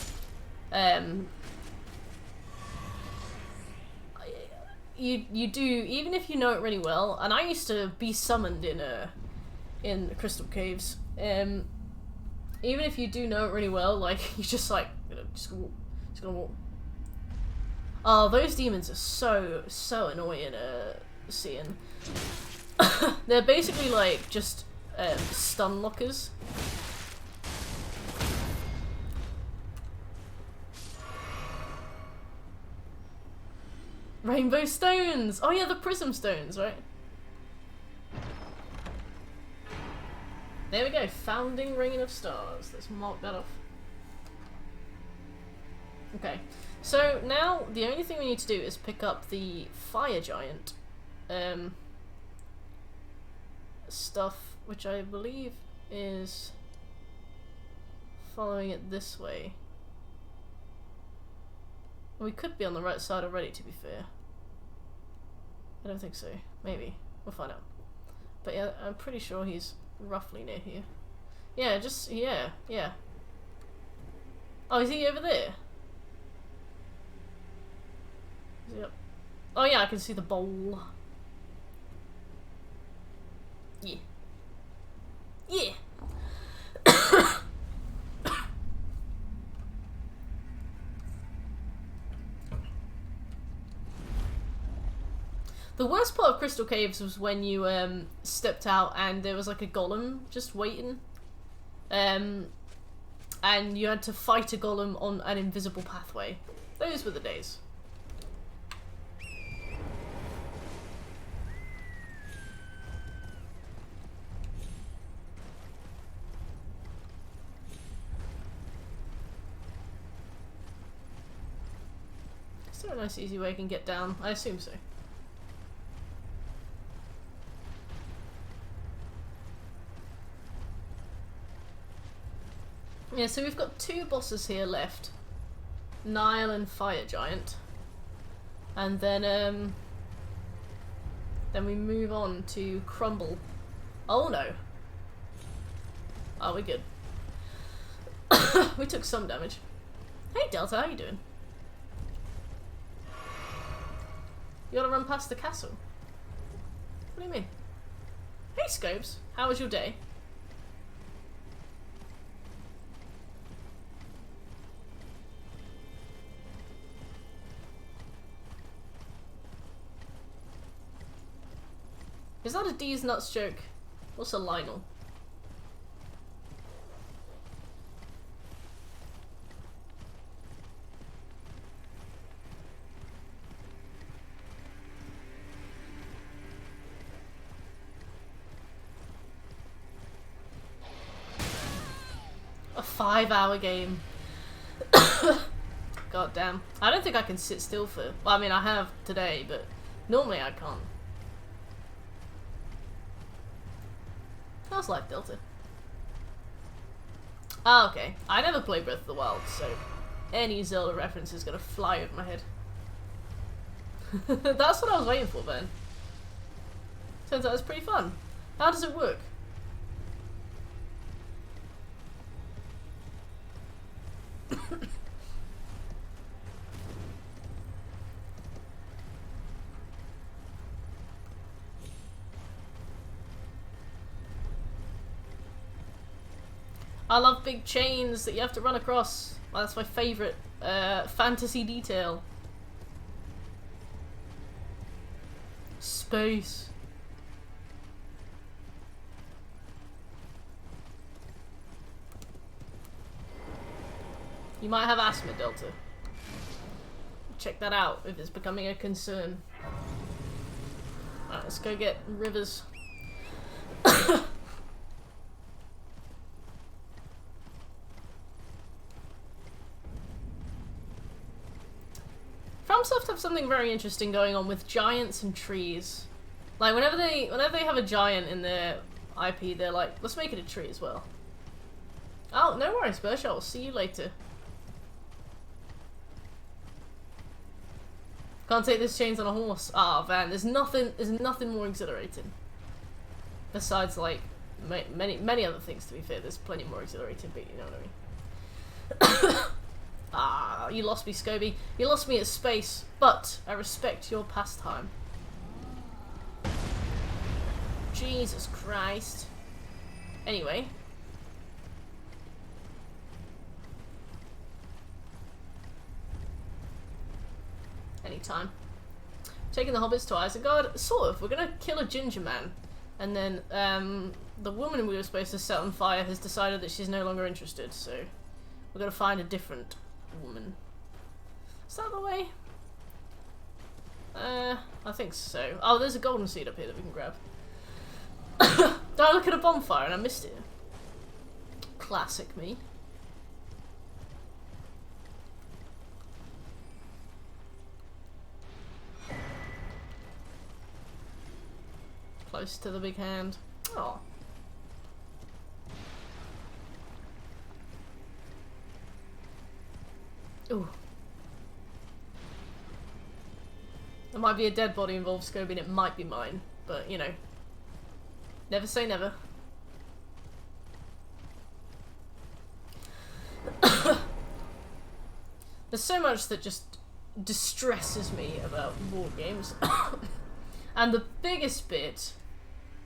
you do, even if you know it really well, and I used to be summoned in Crystal Caves, even if you do know it really well, like, you just like, you know, just gonna walk. Oh, those demons are so annoying, seeing. They're basically like, just, stun lockers. Rainbow stones! Oh yeah, the prism stones, right? There we go, Founding Ring of Stars. Let's mark that off. Okay, so now the only thing we need to do is pick up the fire giant stuff, which I believe is following it this way. We could be on the right side already, to be fair. I don't think so. Maybe. We'll find out. But yeah, I'm pretty sure he's roughly near here. Yeah, just, yeah. Oh, is he over there? Is he up? Oh yeah, I can see the bowl. Yeah. Yeah! The worst part of Crystal Caves was when you stepped out and there was like a golem just waiting. And you had to fight a golem on an invisible pathway. Those were the days. Is there a nice easy way I can get down? I assume so. Yeah, so we've got two bosses here left. Nile and Fire Giant. And then we move on to Crumble. Oh no. Oh, we're good. We took some damage. Hey Delta, how you doing? You gotta run past the castle. What do you mean? Hey Scopes, how was your day? Is that a D's nuts joke? What's a Lionel? 5-hour game. God damn. I don't think I can sit still for... Well, I mean, I have today, but normally I can't. How's life, Delta? Ah, okay. I never played Breath of the Wild, so any Zelda reference is gonna fly over my head. That's what I was waiting for, Ben. Turns out it's pretty fun. How does it work? I love big chains that you have to run across. Well, that's my favourite fantasy detail. Space. You might have asthma, Delta. Check that out if it's becoming a concern. Alright, let's go get Rivers. FromSoft have something very interesting going on with giants and trees. Like whenever they have a giant in their IP, they're like, let's make it a tree as well. Oh, no worries, Birch. I'll see you later. Can't take this chains on a horse. Ah, Van. There's nothing more exhilarating. Besides, like, many other things. To be fair, there's plenty more exhilarating, but you know what I mean. Ah, you lost me, Scobie. You lost me at space, but I respect your pastime. Jesus Christ. Anyway. Anytime. Taking the hobbits to Isengard? Sort of. We're gonna kill a ginger man. And then, the woman we were supposed to set on fire has decided that she's no longer interested, so we're gonna find a different woman. Is that the way? I think so. Oh, there's a golden seed up here that we can grab. Did I look at a bonfire and I missed it? Classic me. Close to the big hand. Oh. Ooh. There might be a dead body involved, Scobie, and it might be mine. But, you know. Never say never. There's so much that just distresses me about board games. And the biggest bit...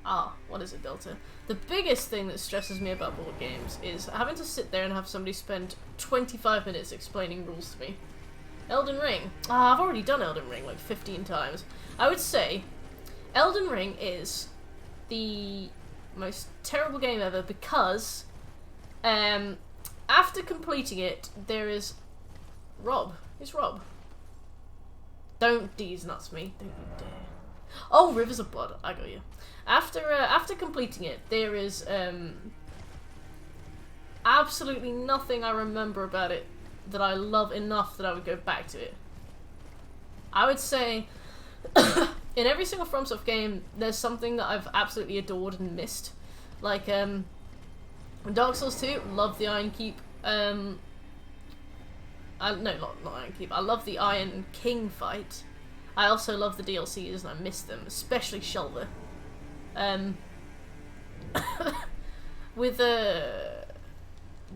Ah, what is it, Delta? The biggest thing that stresses me about board games is having to sit there and have somebody spend 25 minutes explaining rules to me. Elden Ring. Ah, I've already done Elden Ring like 15 times. I would say Elden Ring is the most terrible game ever because after completing it, there is Rob. Who's Rob? Don't D's nuts me. Don't you dare. Oh, Rivers of Blood. I got you. After completing it, there is absolutely nothing I remember about it that I love enough that I would go back to it. I would say in every single FromSoft game, there's something that I've absolutely adored and missed. Like Dark Souls 2, love the Iron Keep. No, not Iron Keep. I love the Iron King fight. I also love the DLCs and I miss them, especially Shulver. With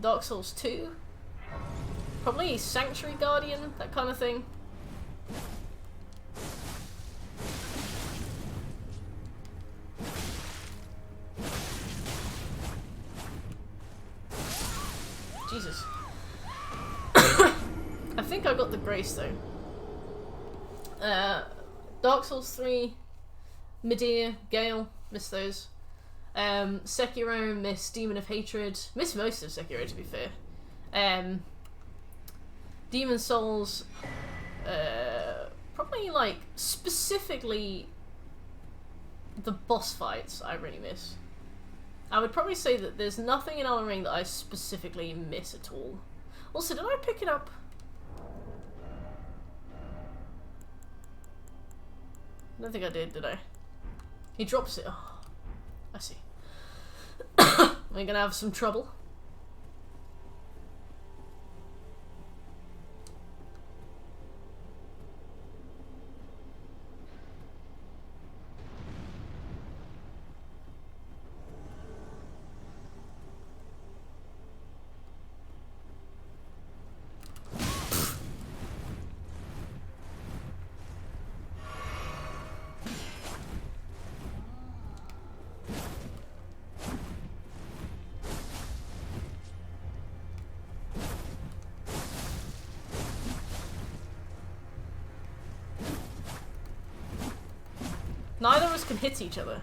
Dark Souls 2, probably Sanctuary Guardian, that kind of thing. Jesus. I think I got the grace though. Dark Souls 3, Medea, Gale, miss those. Sekiro, miss Demon of Hatred, miss most of Sekiro to be fair. Demon Souls, probably like specifically the boss fights I really miss. I would probably say that there's nothing in Elden Ring that I specifically miss at all. Also, did I pick it up? I don't think I did I? He drops it. Oh, I see. We're gonna have some trouble. Neither of us can hit each other.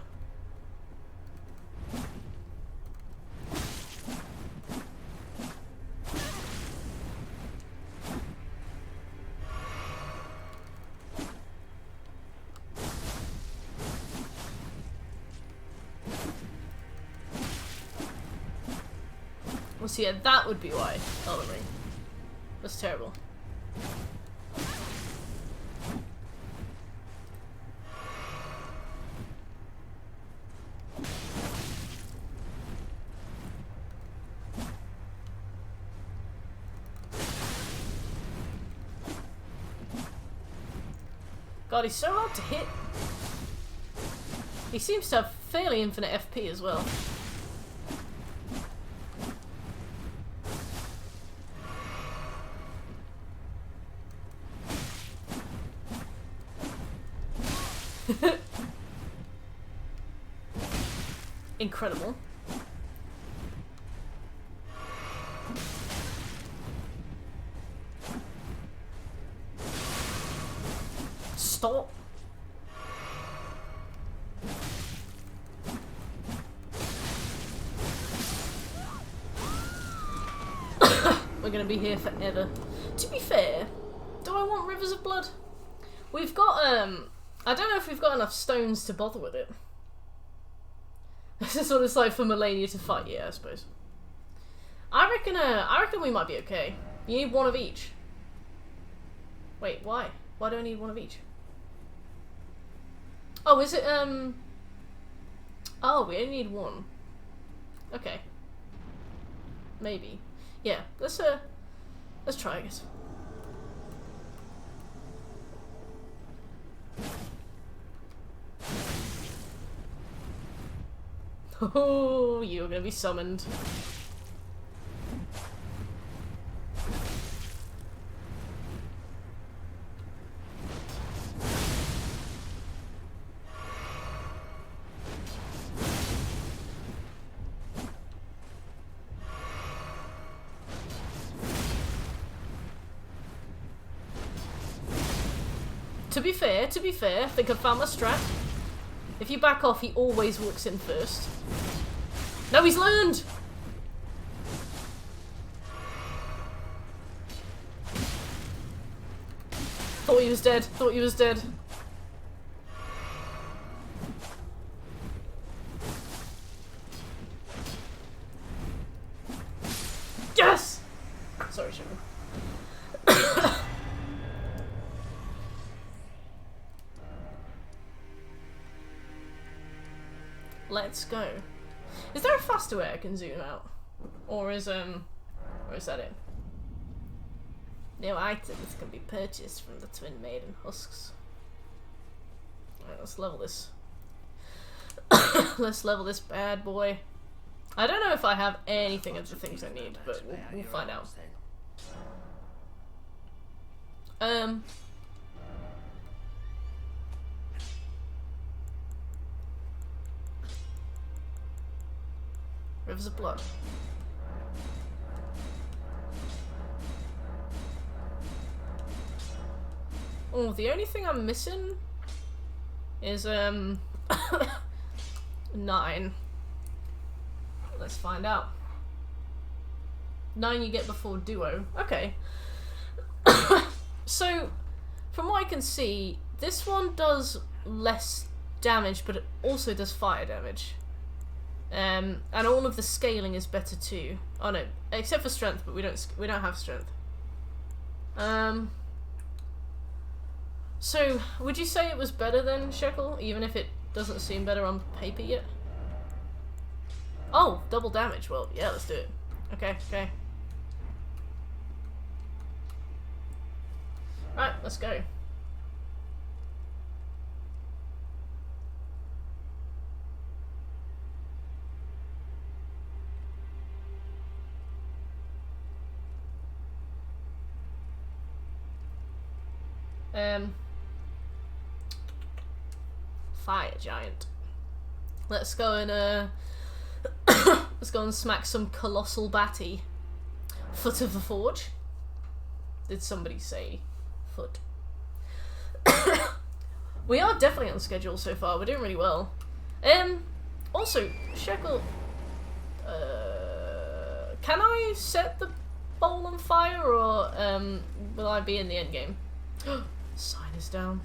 Well, see, yeah, that would be why. Elden Ring. That's terrible. God, he's so hard to hit. He seems to have fairly infinite FP as well. Incredible. Stop. We're gonna be here forever. To be fair, do I want Rivers of Blood? We've got, I don't know if we've got enough stones to bother with it. This is what it's like for Melania to fight, yeah, I suppose. I reckon we might be okay. You need one of each. Wait, why? Why do I need one of each? Oh, is it, oh, we only need one. Okay. Maybe. Yeah, let's try, I guess. Oh, you're gonna be summoned. To be fair, I think I found my strat. If you back off, he always walks in first. No, he's learned! Thought he was dead. Thought he was dead. Yes! Sorry, Sugar. Let's go. Is there a faster way I can zoom out? Or is that it? New items can be purchased from the Twin Maiden husks. Alright, let's level this. Let's level this bad boy. I don't know if I have anything of the things I need, but we'll find out. Rivers of Blood. Oh, the only thing I'm missing is 9. Let's find out. 9 you get before duo. Okay. So, from what I can see, this one does less damage, but it also does fire damage. And all of the scaling is better too. Oh no, except for strength, but we don't have strength. So would you say it was better than Shekel, even if it doesn't seem better on paper yet? Oh, double damage. Well, yeah, let's do it. Okay, okay. Right, let's go. Fire giant. Let's go and let's go and smack some colossal batty. Foot of the Forge. Did somebody say foot? We are definitely on schedule so far. We're doing really well. Also, Shekel, can I set the bowl on fire, or will I be in the end game? Sign is down.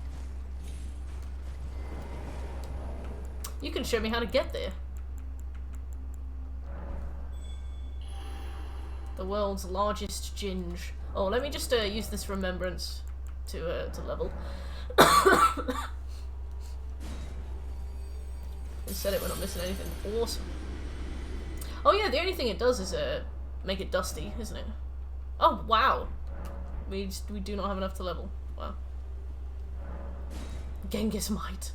You can show me how to get there. The world's largest ginge. Oh, let me just use this remembrance to level. We said it, we're not missing anything. Awesome. Oh yeah, the only thing it does is make it dusty, isn't it? Oh wow, we do not have enough to level. Wow. Genghis might.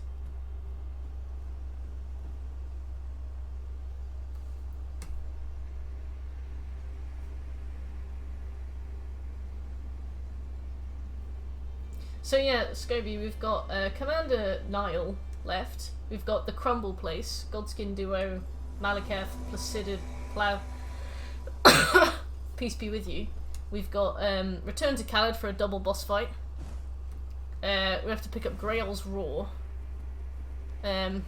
So yeah, Scobie, we've got Commander Nile left. We've got the Crumble Place, Godskin Duo, Malekith, Placidid, Plow. Peace be with you. We've got Return to Khaled for a double boss fight. We have to pick up Grail's Roar. Then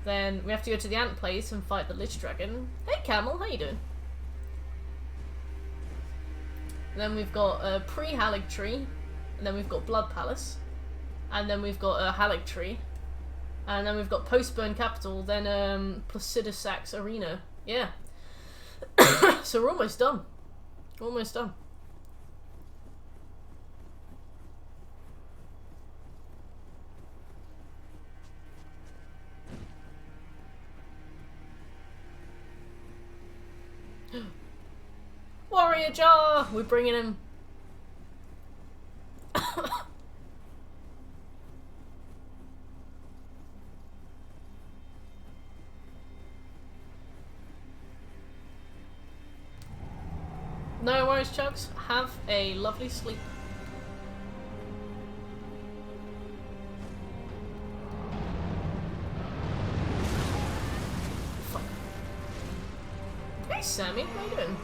we have to go to the Ant Place and fight the Lich Dragon. Hey Camel, how you doing? Then we've got pre-Halig Tree, and then we've got Blood Palace, and then we've got Halig Tree, and then we've got Post-Burn Capital, then Placidusax Arena. Yeah. So we're almost done. Almost done. Warrior Jar! We're bringing him. No worries, Chugs. Have a lovely sleep. Fuck. Hey, Sammy. How you doing?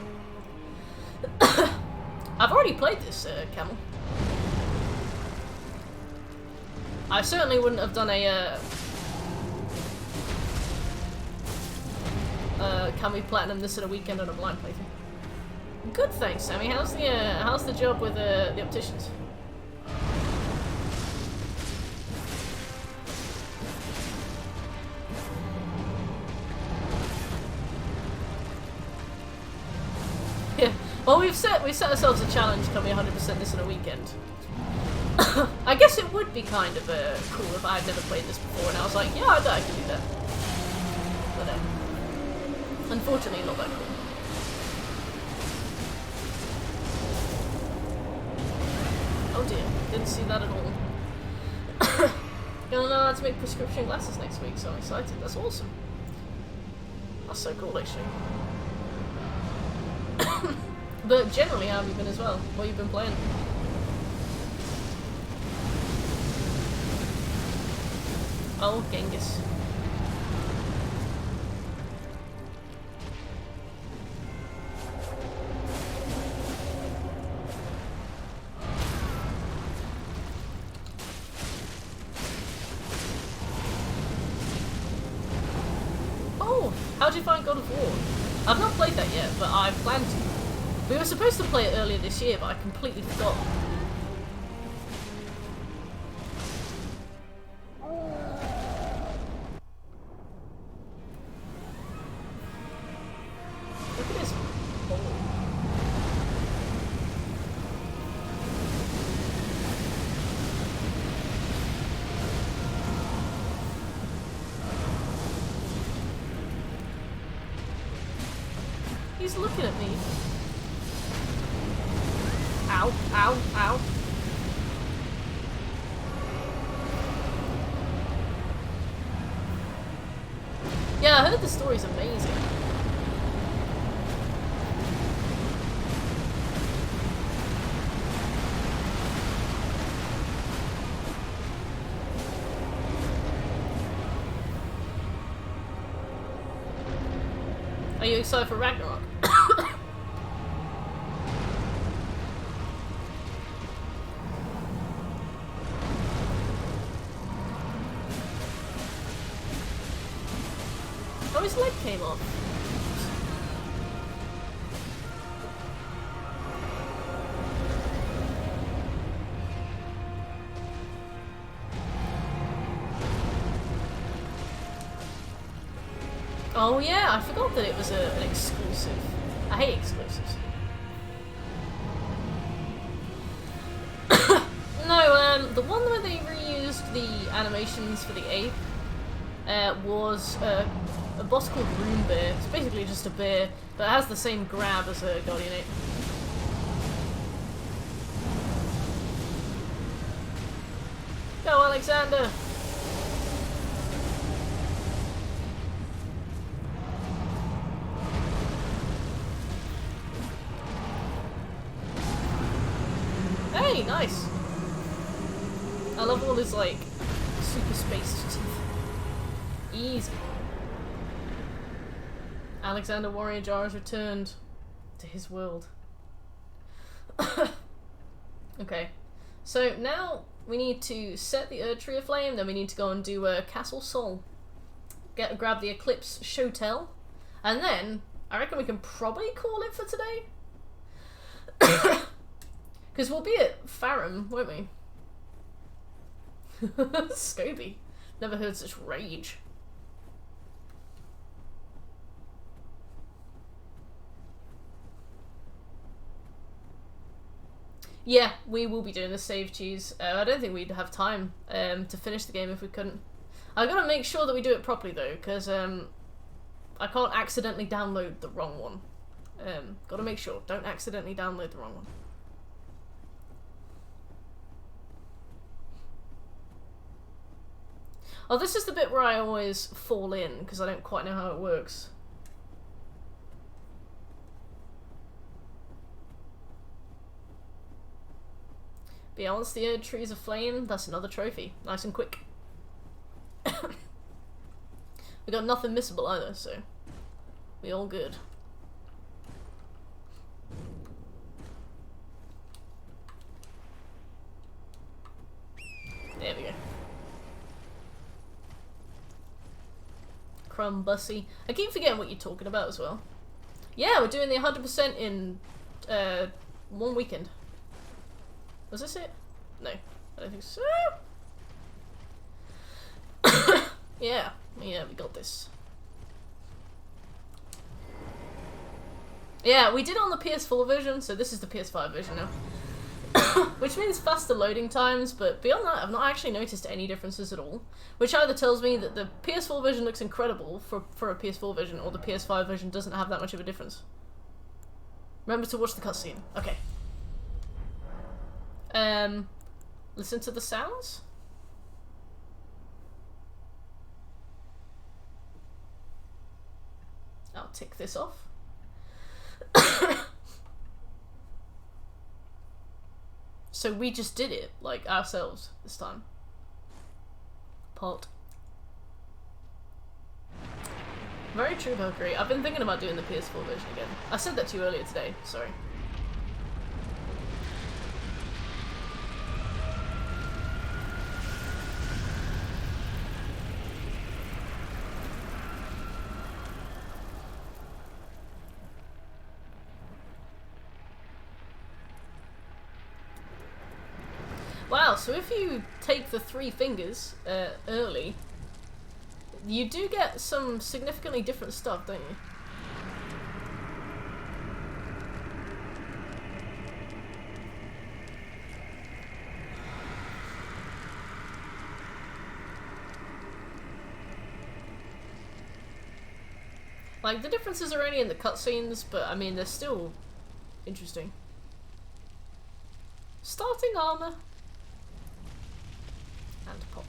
I've already played this, Camel. I certainly wouldn't have done a, can we platinum this at a weekend on a blind playthrough? Good, thanks, Sammy. How's the job with, the opticians? Yeah. Well, we've set ourselves a challenge, can we 100% this in a weekend? I guess it would be kind of cool if I had never played this before, and I was like, yeah, I can do that. But unfortunately, not that cool. Oh dear, didn't see that at all. Gonna learn how to make prescription glasses next week, so I'm excited. That's awesome. That's so cool, actually. But generally, how have you been as well? What have you been playing? Oh, Genghis. Oh, how'd you find God of War? I've not played that yet, but I plan to. We were supposed to play it earlier this year, but I completely forgot. He's looking at me. Ow, ow, ow. Yeah, I heard the story's amazing. Are you excited for Ragnarok? Oh, his leg came off. Oh yeah, I forgot that it was an exclusive. I hate exclusives. No, the one where they reused the animations for the ape was a boss called Rune Bear. It's basically just a bear, but it has the same grab as a Guardian Ape. Go, Alexander! Hey, nice! I love all his, like, super spaced teeth. Easy. Alexander Warrior Jar has returned to his world. Okay. So now we need to set the Erdtree aflame, then we need to go and do Castle Sol. Grab the Eclipse Shotel, and then I reckon we can probably call it for today. Because we'll be at Farum, won't we? Scobie. Never heard such rage. Yeah, we will be doing the save cheese. I don't think we'd have time to finish the game if we couldn't. I've got to make sure that we do it properly though, because I can't accidentally download the wrong one. Got to make sure. Don't accidentally download the wrong one. Oh, this is the bit where I always fall in, because I don't quite know how it works. But yeah, once the Erdtree is aflame, that's another trophy. Nice and quick. We got nothing missable either, so we all good. There we go. Crumb Bussy. I keep forgetting what you're talking about as well. Yeah, we're doing the 100% in 1 weekend. Was this it? No, I don't think so. Yeah, we got this. Yeah, we did it on the PS4 version, so this is the PS5 version now. Which means faster loading times, but beyond that, I've not actually noticed any differences at all. Which either tells me that the PS4 version looks incredible for a PS4 version, or the PS5 version doesn't have that much of a difference. Remember to watch the cutscene. Okay. Listen to the sounds? I'll tick this off. So we just did it, like, ourselves this time. Pot. Very true, Valkyrie. I've been thinking about doing the PS4 version again. I said that to you earlier today, sorry. Wow, so if you take the 3 fingers early, you do get some significantly different stuff, don't you? Like, the differences are only in the cutscenes, but I mean, they're still interesting. Starting armor. And pot.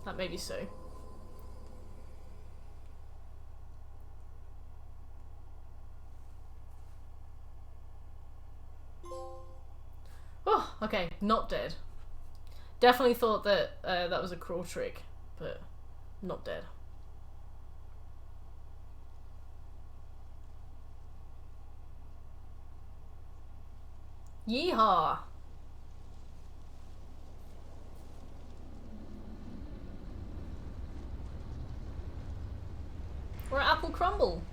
That may be so. Oh, okay, not dead. Definitely thought that that was a crawl trick, but not dead. Yeehaw! We're at Apple Crumble.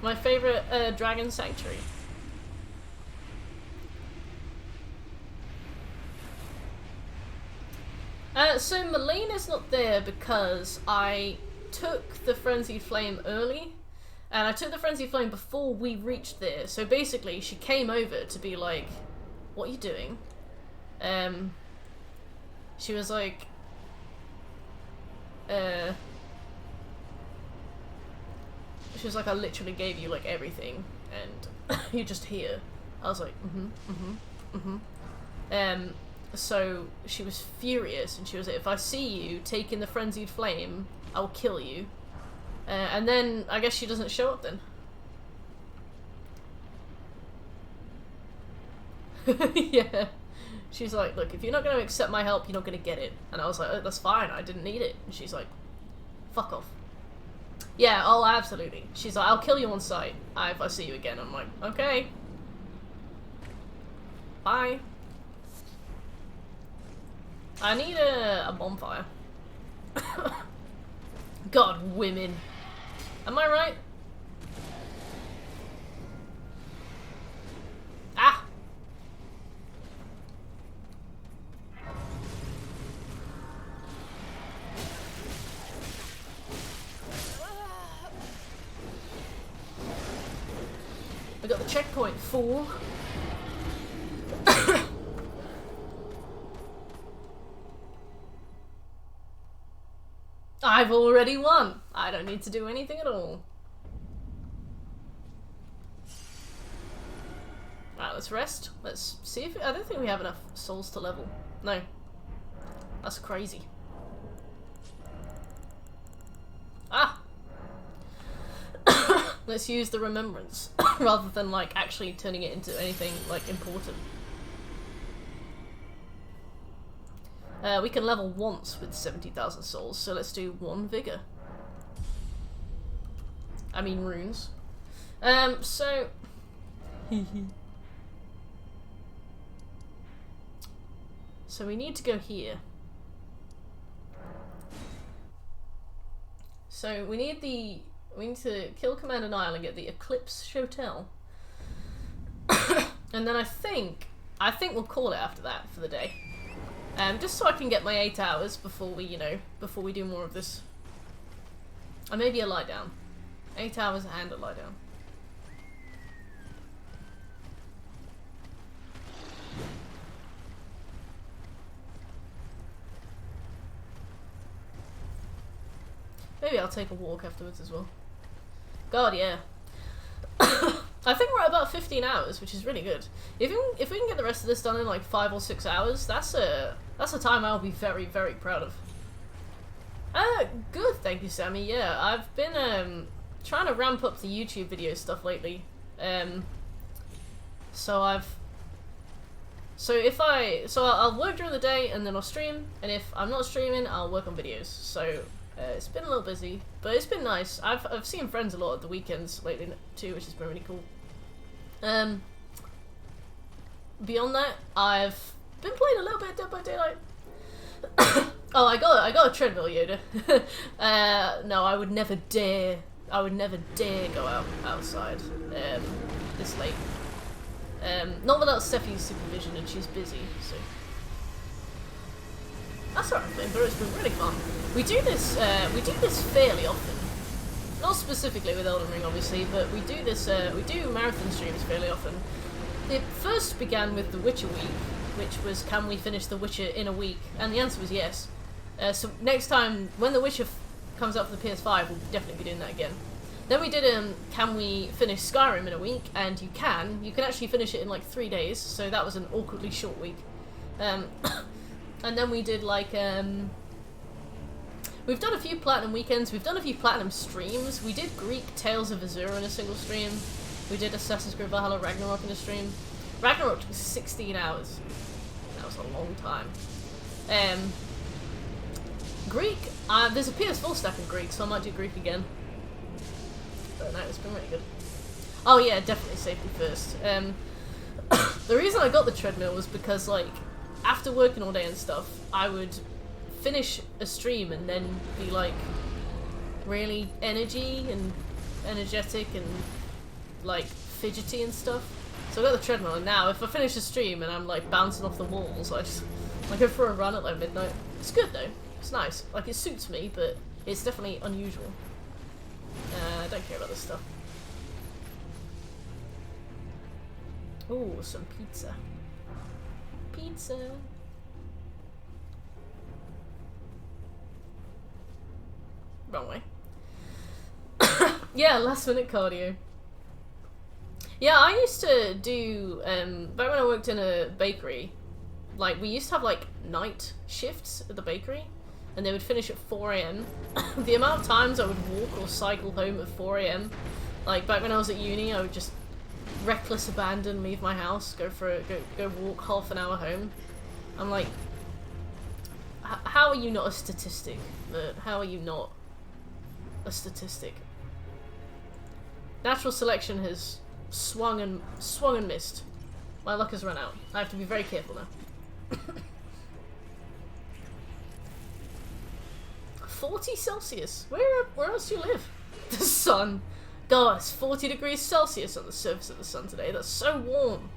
My favorite dragon sanctuary. So Melena's not there because I took the Frenzied Flame early, and I took the Frenzied Flame before we reached there. So basically, she came over to be like, "What are you doing?" She was like, she was like, "I literally gave you like everything, and you're just here." I was like, so she was furious, and she was like, "If I see you taking the Frenzied Flame, I will kill you." And then I guess she doesn't show up then. Yeah. She's like, "Look, if you're not going to accept my help, you're not going to get it." And I was like, "Oh, that's fine, I didn't need it." And she's like, "Fuck off." Yeah, oh, absolutely. She's like, "I'll kill you on sight if I see you again." I'm like, "Okay. Bye." I need a bonfire. God, women. Am I right? Ah! I got the checkpoint, fool. I've already won. I don't need to do anything at all. Right, let's rest. Let's see if... I don't think we have enough souls to level. No. That's crazy. Ah! Let's use the remembrance rather than like actually turning it into anything like important. We can level once with 70,000 souls, so let's do 1 vigor. I mean runes. So... so we need to go here. So we need to kill Commander Nile and get the Eclipse Chotel. And then I think we'll call it after that for the day. Just so I can get my 8 hours before we, before we do more of this. And maybe a lie down. 8 hours and a lie down. Maybe I'll take a walk afterwards as well. God, yeah. I think we're at about 15 hours, which is really good. If we can get the rest of this done in like 5 or 6 hours, that's a time I'll be very, very proud of. Good, thank you, Sammy. Yeah, I've been trying to ramp up the YouTube video stuff lately. So I'll work during the day and then I'll stream, and if I'm not streaming, I'll work on videos. So it's been a little busy, but it's been nice. I've seen friends a lot at the weekends lately too, which has been really cool. Beyond that, I've been playing a little bit of Dead by Daylight. Oh, I got a treadmill, Yoda. No, I would never dare go outside this late. Not without Steffi's supervision, and she's busy, so. That's alright, but it's been really fun. We do this fairly often. Not specifically with Elden Ring, obviously, but we do this. We do marathon streams fairly often. It first began with the Witcher week, which was, can we finish the Witcher in a week? And the answer was yes. So next time, when the Witcher comes out for the PS5, we'll definitely be doing that again. Then we did can we finish Skyrim in a week? And you can actually finish it in like 3 days. So that was an awkwardly short week. And then we did like we've done a few Platinum weekends, we've done a few Platinum streams. We did Greek Tales of Azure in a single stream. We did Assassin's Creed Valhalla Ragnarok in a stream. Ragnarok took 16 hours. That was a long time. Greek, there's a PS4 stack in Greek, so I might do Greek again. But no, it's been really good. Oh yeah, definitely safety first. The reason I got the treadmill was because, like, after working all day and stuff, I would finish a stream and then be like really energetic and like fidgety and stuff. So I got the treadmill, and now if I finish a stream and I'm like bouncing off the walls, I go for a run at like midnight. It's good though. It's nice. Like, it suits me, but it's definitely unusual. I don't care about this stuff. Ooh, some pizza. Pizza. Wrong way. Yeah, last minute cardio. Yeah, I used to do, back when I worked in a bakery, like, we used to have, like, night shifts at the bakery, and they would finish at 4 AM. The amount of times I would walk or cycle home at 4 AM, like, back when I was at uni, I would just reckless abandon, leave my house, go walk half an hour home. I'm like, how are you not a statistic? How are you not a statistic? Natural selection has swung and missed. My luck has run out. I have to be very careful now. 40 Celsius. Where else do you live? The sun. God, it's 40 degrees Celsius on the surface of the sun today. That's so warm.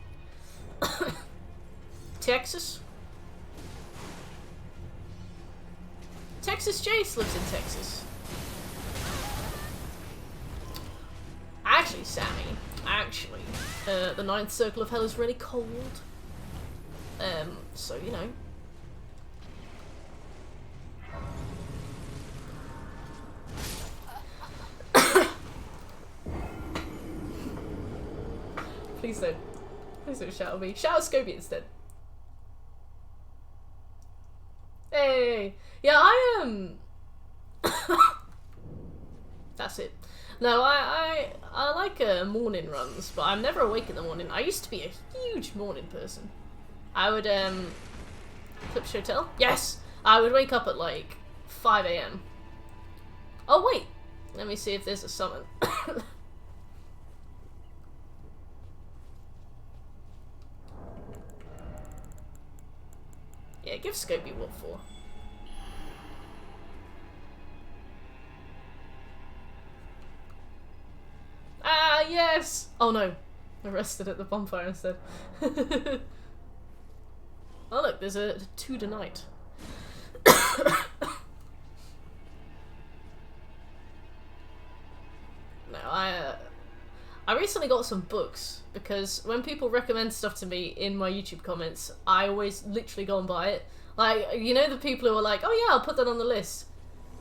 Texas. Texas Jace lives in Texas. Actually, Sammy, the ninth circle of hell is really cold. So, you know. Please don't shout at me. Shout at Scobie instead. Hey! Yeah, I am... That's it. No, I like morning runs, but I'm never awake in the morning. I used to be a huge morning person. I would, Clips Hotel? Yes! I would wake up at, like, 5 AM. Oh, wait! Let me see if there's a summon. Yeah, give Scobie what for. Ah, yes! Oh no. I rested at the bonfire instead. Oh look, there's a 2 tonight. No, I recently got some books, because when people recommend stuff to me in my YouTube comments, I always literally go and buy it. Like, you know the people who are like, oh yeah, I'll put that on the list.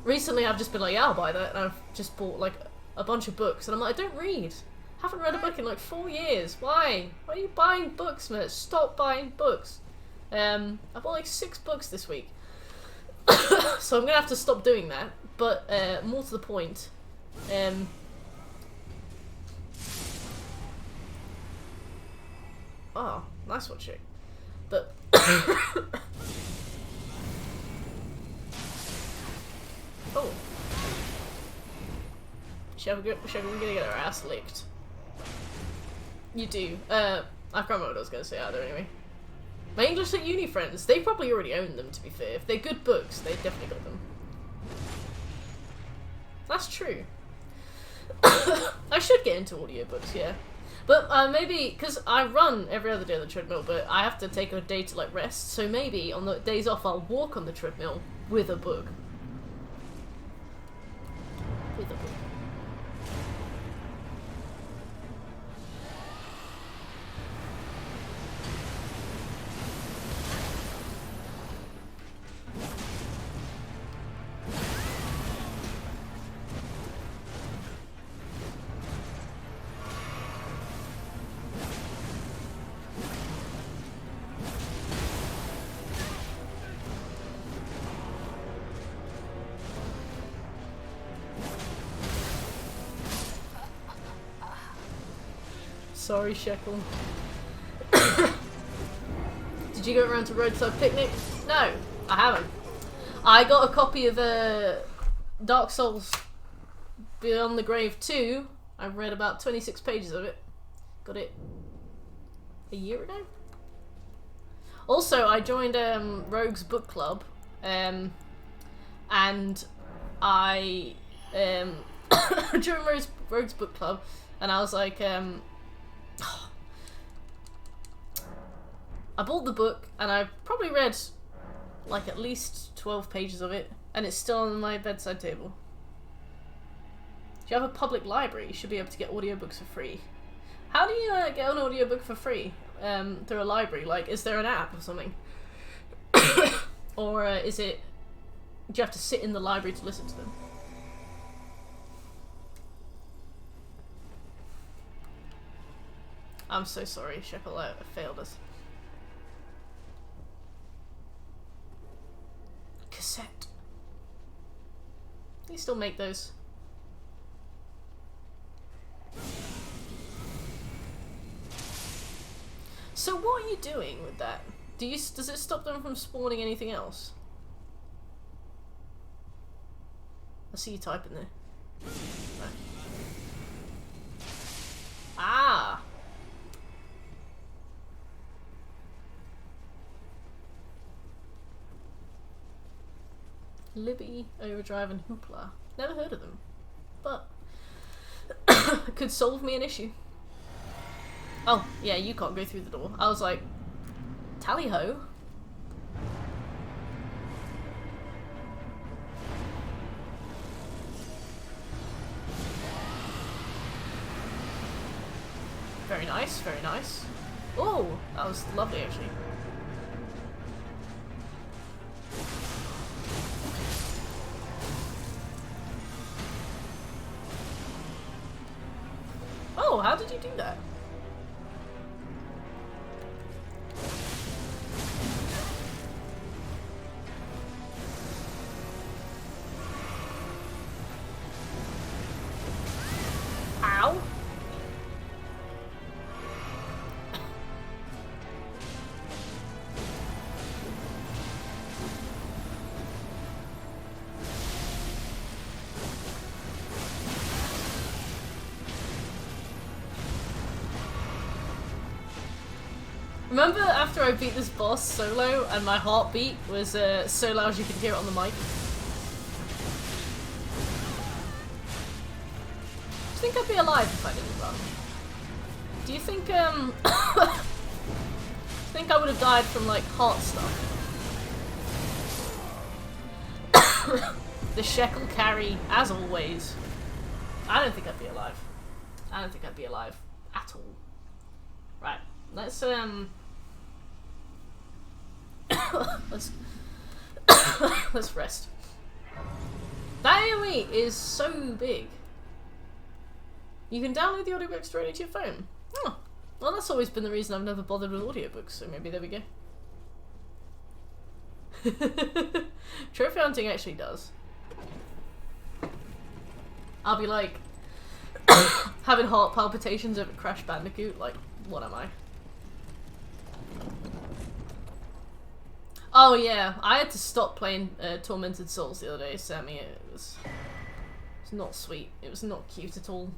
Recently I've just been like, yeah, I'll buy that, and I've just bought like a bunch of books, and I'm like, I don't read. Haven't read a book in like 4 years. Why? Why are you buying books, man? Stop buying books. I bought like 6 books this week. So I'm gonna have to stop doing that. But more to the point, oh, nice one, chick. But oh, shall we gonna get our ass licked? You do. I can't remember what I was gonna say either. Anyway, my English at uni friends, they probably already own them. To be fair, if they're good books, they definitely got them. That's true. I should get into audiobooks, yeah. But maybe, because I run every other day on the treadmill, but I have to take a day to like rest, so maybe on the days off I'll walk on the treadmill with a book. With a book. Sorry, Shekel. Did you go around to Roadside Picnic? No, I haven't. I got a copy of Dark Souls Beyond the Grave 2. I read about 26 pages of it. Got it a year ago? Also, I joined Rogue's Book Club, and I joined Rogue's Book Club, and I was like, I bought the book, and I probably read like at least 12 pages of it, and it's still on my bedside table. If you have a public library, you should be able to get audiobooks for free. How do you get an audiobook for free through a library? Like, is there an app or something? Or do you have to sit in the library to listen to them? I'm so sorry, Shekel, I failed us. Cassette. You still make those. So what are you doing with that? Does it stop them from spawning anything else? I see you typing there. No. Ah! Libby, Overdrive, and Hoopla. Never heard of them, but could solve me an issue. Oh, yeah, you can't go through the door. I was like, tally-ho. Very nice, very nice. Oh, that was lovely, actually. Oh, how did you do that? Ow! Remember after I beat this boss solo and my heartbeat was so loud you could hear it on the mic? Do you think I'd be alive if I didn't run? Do you think, think I would have died from, like, heart stuff? The Shekel carry, as always. I don't think I'd be alive. I don't think I'd be alive at all. Right, let's let's rest. That AoE is so big. You can download the audiobooks straight into your phone. Oh, well, that's always been the reason I've never bothered with audiobooks, so maybe there we go. Trophy hunting actually does. I'll be like having heart palpitations over Crash Bandicoot, like, what am I? Oh yeah, I had to stop playing Tormented Souls the other day, Sammy. It was not sweet. It was not cute at all.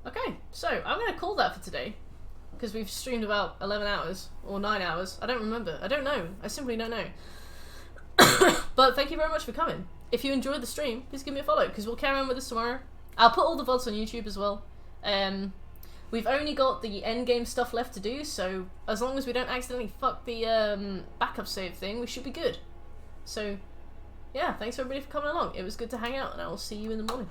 Okay, so I'm going to call that for today, because we've streamed about 11 hours, or 9 hours. I don't remember. I don't know. I simply don't know. But thank you very much for coming. If you enjoyed the stream, please give me a follow, because we'll carry on with this tomorrow. I'll put all the VODs on YouTube as well. We've only got the endgame stuff left to do, so as long as we don't accidentally fuck the backup save thing, we should be good. So, yeah, thanks everybody for coming along. It was good to hang out, and I will see you in the morning.